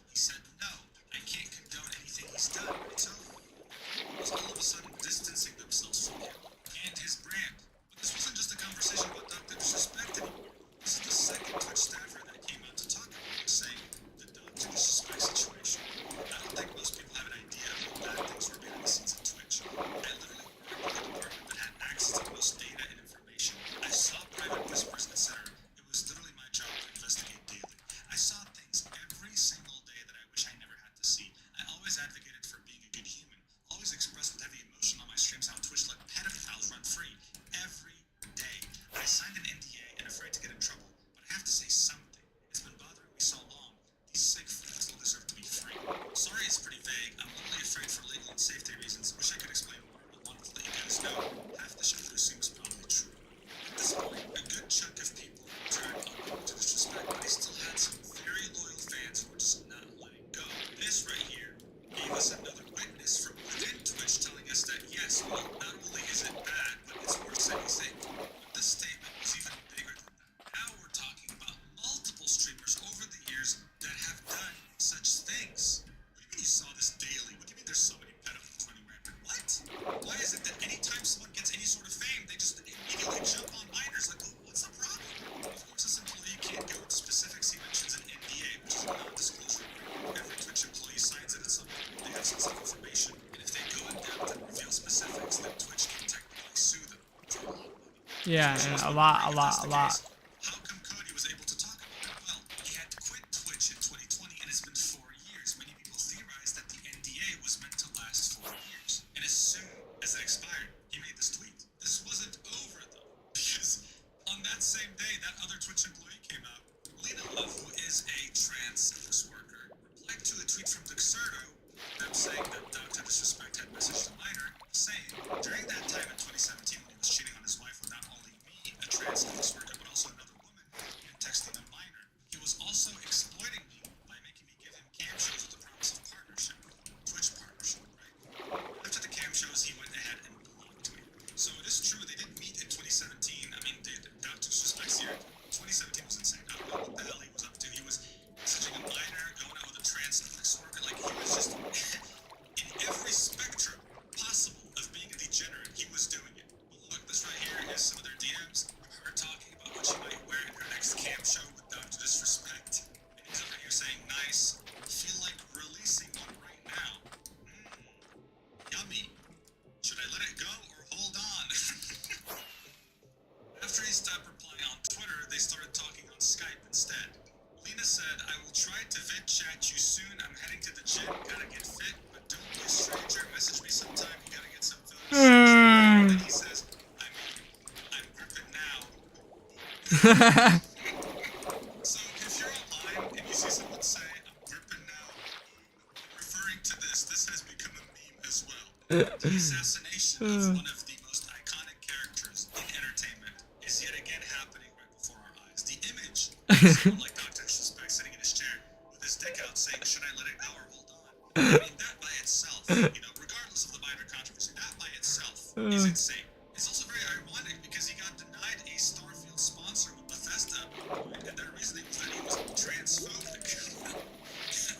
Yeah, Twitch and was a the lot. if that's the lot. case, how come Cody was able to talk about it? Well, he had quit Twitch in 2020 and it's been 4 years. Many people theorized that the NDA was meant to last 4 years. And as soon as it expired, he made this tweet. This wasn't over though, because on that same day, that other Twitch employee came out. Lena Love, who is a trans sex worker, replied to a tweet from Duxerto, them saying that Dr. Disrespect had messaged a minor, saying, during that time in 2017 when he was cheating on his wife with not only me, a trans sex worker, but also another woman, and texting a minor, he was also exploiting me by making me give him cam shows with the promise of partnership, Twitch partnership, right? After the cam shows, he went ahead and blocked me. So it is true, they didn't meet in 2017. I mean, Dr. Disrespect's here. 2017 was insane. I don't know what the hell he was up to. He was messaging a minor, going out with a trans sex worker. Like, he was just in every spectrum possible of being a degenerate. He was doing it. But look, this right here is some of their DMs. Her talking about what she might wear in her next cam show with Dr. Disrespect. And he's over here saying, nice. Feel like releasing one right now. Yummy. Should I let it go or hold on? After he stopped replying on Twitter, they started talking on Skype instead. Lena said, I will try to vid chat you soon. I'm heading to the gym. Gotta get fit, but don't be a stranger. Message me sometime. You gotta get some photos. And then he says, I'm gripping now. So if you're online and you see someone say, I'm gripping now, referring to this has become a meme as well. The assassination of one of the most iconic characters in entertainment is yet again happening right before our eyes. The image of someone like Dr. Disrespect sitting in his chair with his dick out saying, should I let it go or hold on? I mean, that by itself, regardless of the minor controversy, that by itself is insane. It's also very ironic because he got denied a Starfield sponsor with Bethesda, and their reasoning was that he was transphobic.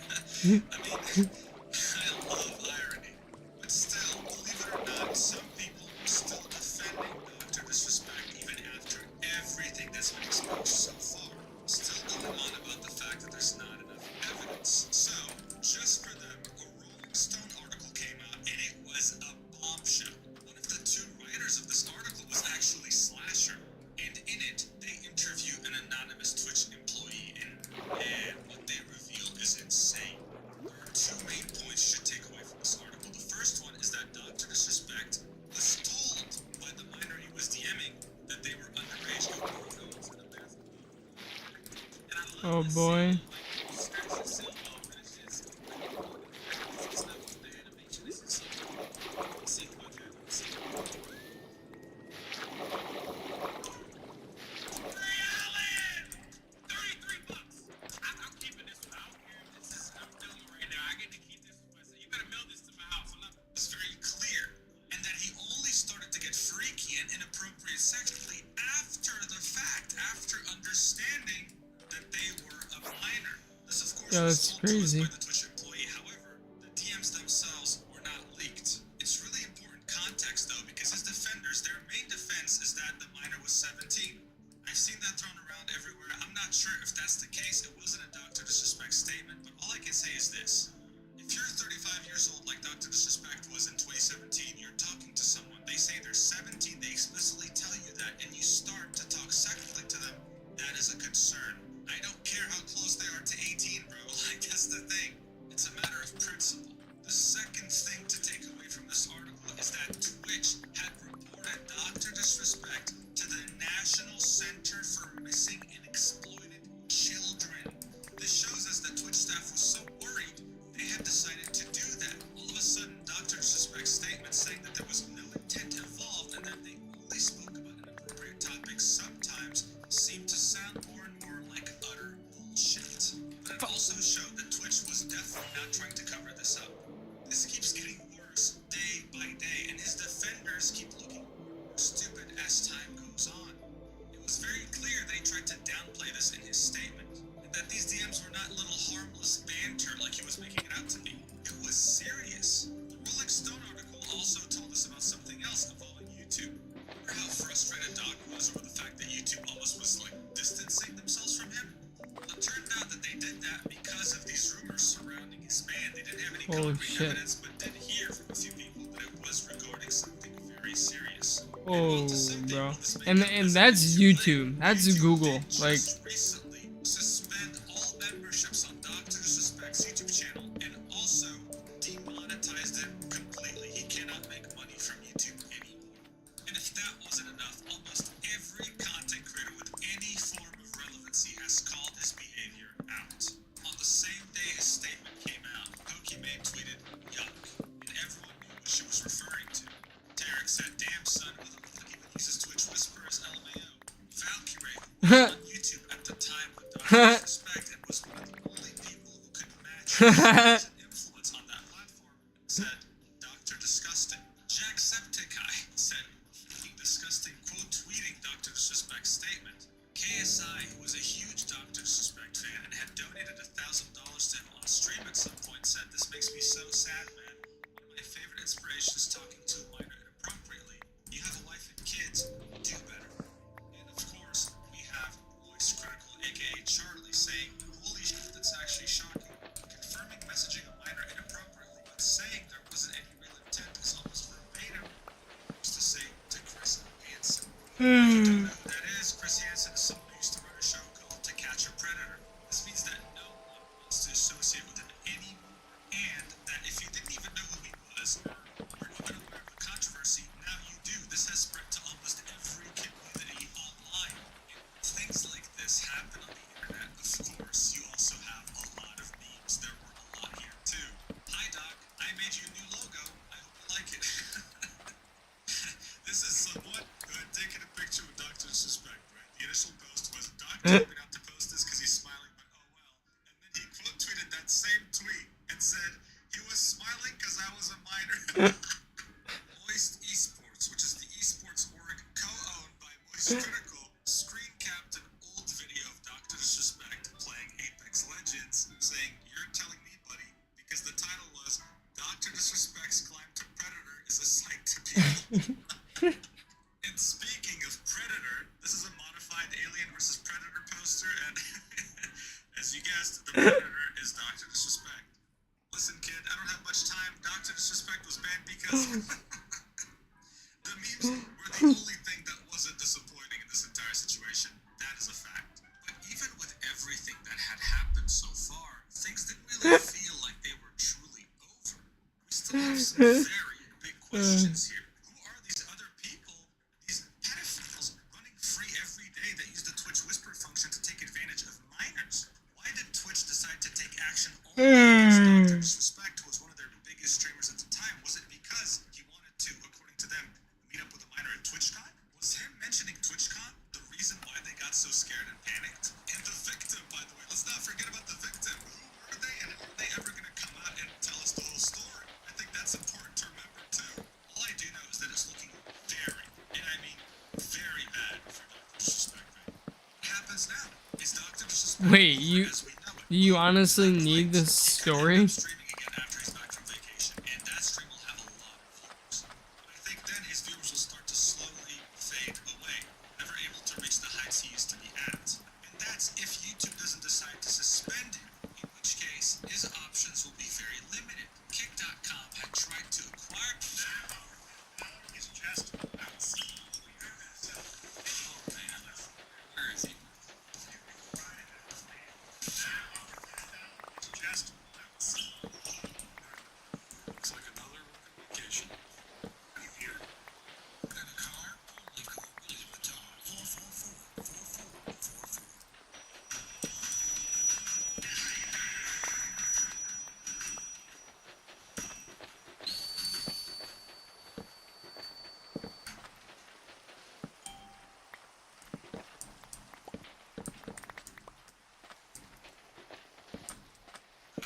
I mean, I love irony, but still, believe it or not, some people are still defending Dr. Disrespect even after everything that's been exposed so far. Still going on about the fact that there's not enough evidence. So, just for them, a Rolling Stone article came out and it was a bombshell. One of the two writers of this article was actually Slasher, and in it, they interview an anonymous Twitch employee, and man, what they reveal is insane. There are two main points you should take away from this article. The first one is that Dr. Disrespect was told by the minor he was DMing that they were underage alcohol films in a bathroom. And I love Oh this boy. scene, like, scratch yourself off, and it's just, it's not with the animation, it's just like, see what happens. See what happens. Allen! $33. I'm keeping this one. I don't care if this is, I'm filming right now. I get to keep this one myself. You better mail this to my house. I'm not. It's very clear, and that he only started to get freaky and inappropriate sexually after the fact, after understanding that they were a minor. This, of course, Yeah, was that's told to us crazy. by the Twitch employee. However, the DMs themselves were not leaked. It's really important context, though, because his defenders, their main defense is that the minor was 17. I've seen that thrown around everywhere. I'm not sure if that's the case. It wasn't a Dr. Disrespect statement, but all I can say is this. If you're 35 years old like Dr. Disrespect was in 2017, you're talking to someone, they say they're 17, they explicitly tell you that, and you start to talk sexually to them, that is a concern. I don't care how close they are to 18, bro. Like, that's the thing. It's a matter of principle. The second thing to take away from this article is that Twitch had reported Dr. Disrespect to the National Center for Missing and Exploited Children. This shows us that Twitch staff was so worried they had decided to do that. All of a sudden, Dr. Disrespect's statement saying that there was no intent involved and that they only spoke about inappropriate topics sometimes seemed to sound more and more like utter bullshit. But it also showed that Twitch was definitely not trying to cover this up. This keeps getting worse day by day, and his defenders keep looking more stupid as time goes on. It was very clear that he tried to downplay this in his statement, and that these DMs were not little harmless banter like he was making it out to be. It was serious. The Rolling Stone article also told us about something else involving YouTube. Remember how frustrated Doc was over the fact that YouTube almost was like distancing themselves from him? Well, it turned out that they did that because of these rumors surrounding his band. They didn't have any Holy concrete shit. evidence, but did hear from a few people that it was regarding something very serious. And Oh, while to some bro. people this And that's YouTube. That's Google. Like, Just recently suspend all memberships on Dr. Disrespect's YouTube channel and also demonetized him completely. He cannot make money from YouTube anymore. And if that wasn't enough, almost every content creator with any form of relevancy has called his behavior out. On the same day his statement came out, Pokimane tweeted, "Yuck," and everyone knew what she was referring to. Tarek said, "Damn son, who the fuck even uses Twitch Whisper as LMAO?" Valkyrie, who was on YouTube at the time with Dr. Disrespect and was one of the only people who could match his influence on that platform, said, "Dr. Disgusting." Jacksepticeye said, "Fucking disgusting," quote tweeting Dr. Disrespect's statement. KSI, who was a huge Dr. Disrespect fan and had donated $1,000 to him on stream at some point, said, "This makes me so sad, man. One of my favorite inspirations talking to a minor inappropriately. You have a wife and kids. Do better." And of course, we have Voice Critical, aka Charlie, saying, "Holy shit, that's actually shocking. Confirming messaging a minor inappropriately, but saying there wasn't any real intent is almost verbatim used to say to Chris Hansen." If you don't know who that is, Chris Hansen is someone who used to run a show called To Catch a Predator. This means that no one wants to associate with him anymore, and that if you didn't even know who he was, or were even aware of the controversy, now you do. This has spread to almost every community online. And things like this happen on the internet. Of course, you also have a lot of memes. There were a lot here too. "Hi Doc, I made you a new logo. I hope you like it." This is someone who had taken a picture with Dr. Disrespect, right? The initial post was, "Doc told me not to post this because he's smiling, but oh well." And then he quote tweeted that same tweet and said, "He was smiling because I was a minor." Moist Esports, which is the esports org co-owned by Moist Critical, screen capped an old video of Dr. Disrespect playing Apex Legends, saying, "You're telling me, buddy," because the title was, "Dr. Disrespect's climb to Predator is a sight to behold." And speaking of Predator, this is a modified Alien vs. Predator poster, and as you guessed, the Predator is Dr. Disrespect. Listen, kid, I don't have much time. Dr. Disrespect was banned because the memes were the only thing that wasn't disappointing in this entire situation. That is a fact. But even with everything that had happened so far, things didn't really feel like they were truly over. We still have some very big questions here. Who are these other people, these pedophiles running free every day that use the Twitch Whisper function to take advantage of minors? Why did Twitch decide to take action only against Dr. Disrespect, who was one of their biggest streamers at the time? Was it because he wanted to, according to them, meet up with a minor at TwitchCon? Was him mentioning TwitchCon the reason why they got so scared and panicked? And the victim, by the way, let's not forget about the victim. Who were they, and are they ever going to come out and tell us the whole story? I think that's important to remember too. All I do know is that it's looking very, and I mean very bad for Dr. Disrespect. What happens now? Is Dr. Disrespect Wait, over as we know it? do you honestly need this story? Streaming again after he's back from vacation, and that stream will have a lot of viewers. But I think then his viewers will start to slowly fade away, never able to reach the heights he used to be at. And that's if YouTube doesn't decide to suspend him, in which case his options will be very limited. Kick.com had tried to acquire his just oh man, where is he? Just looks like another vacation. Here. In a car? Holy cool. Really with the top. 444 4444.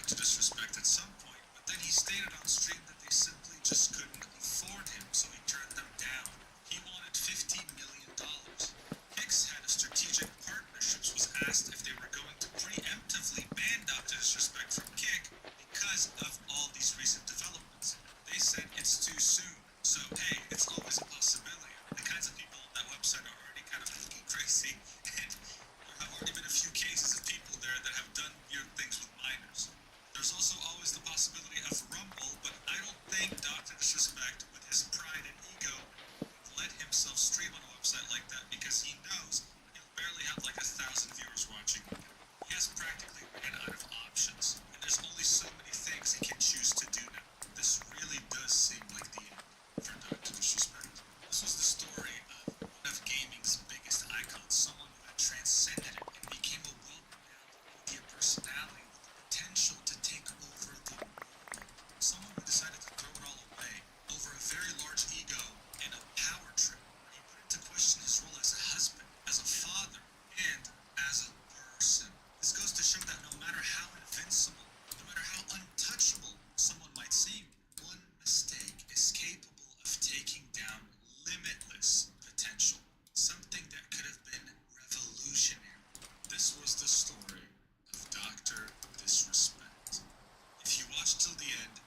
To disrespect at some point, but then he stated on stream that they simply just couldn't afford him, so he turned them down. He wanted $15 million. Hicks head of strategic partnerships was asked if they were going to preemptively ban Dr. Disrespect from Kick because of all these recent developments. They said it's too soon, so hey, it's always a possibility. The kinds of people on that website are already kind of crazy, and there have already been a few cases of people there that have done weird things with minors. There's also always the possibility of Rumble, but I don't think Dr. Disrespect, with his pride and ego, would let himself stream on a website like that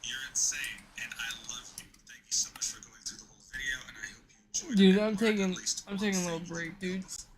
you're insane, and I love you. Thank you so much for going through the whole video, and I hope you enjoyed Dude, it. I'm or at taking least a one little thing break, dude. before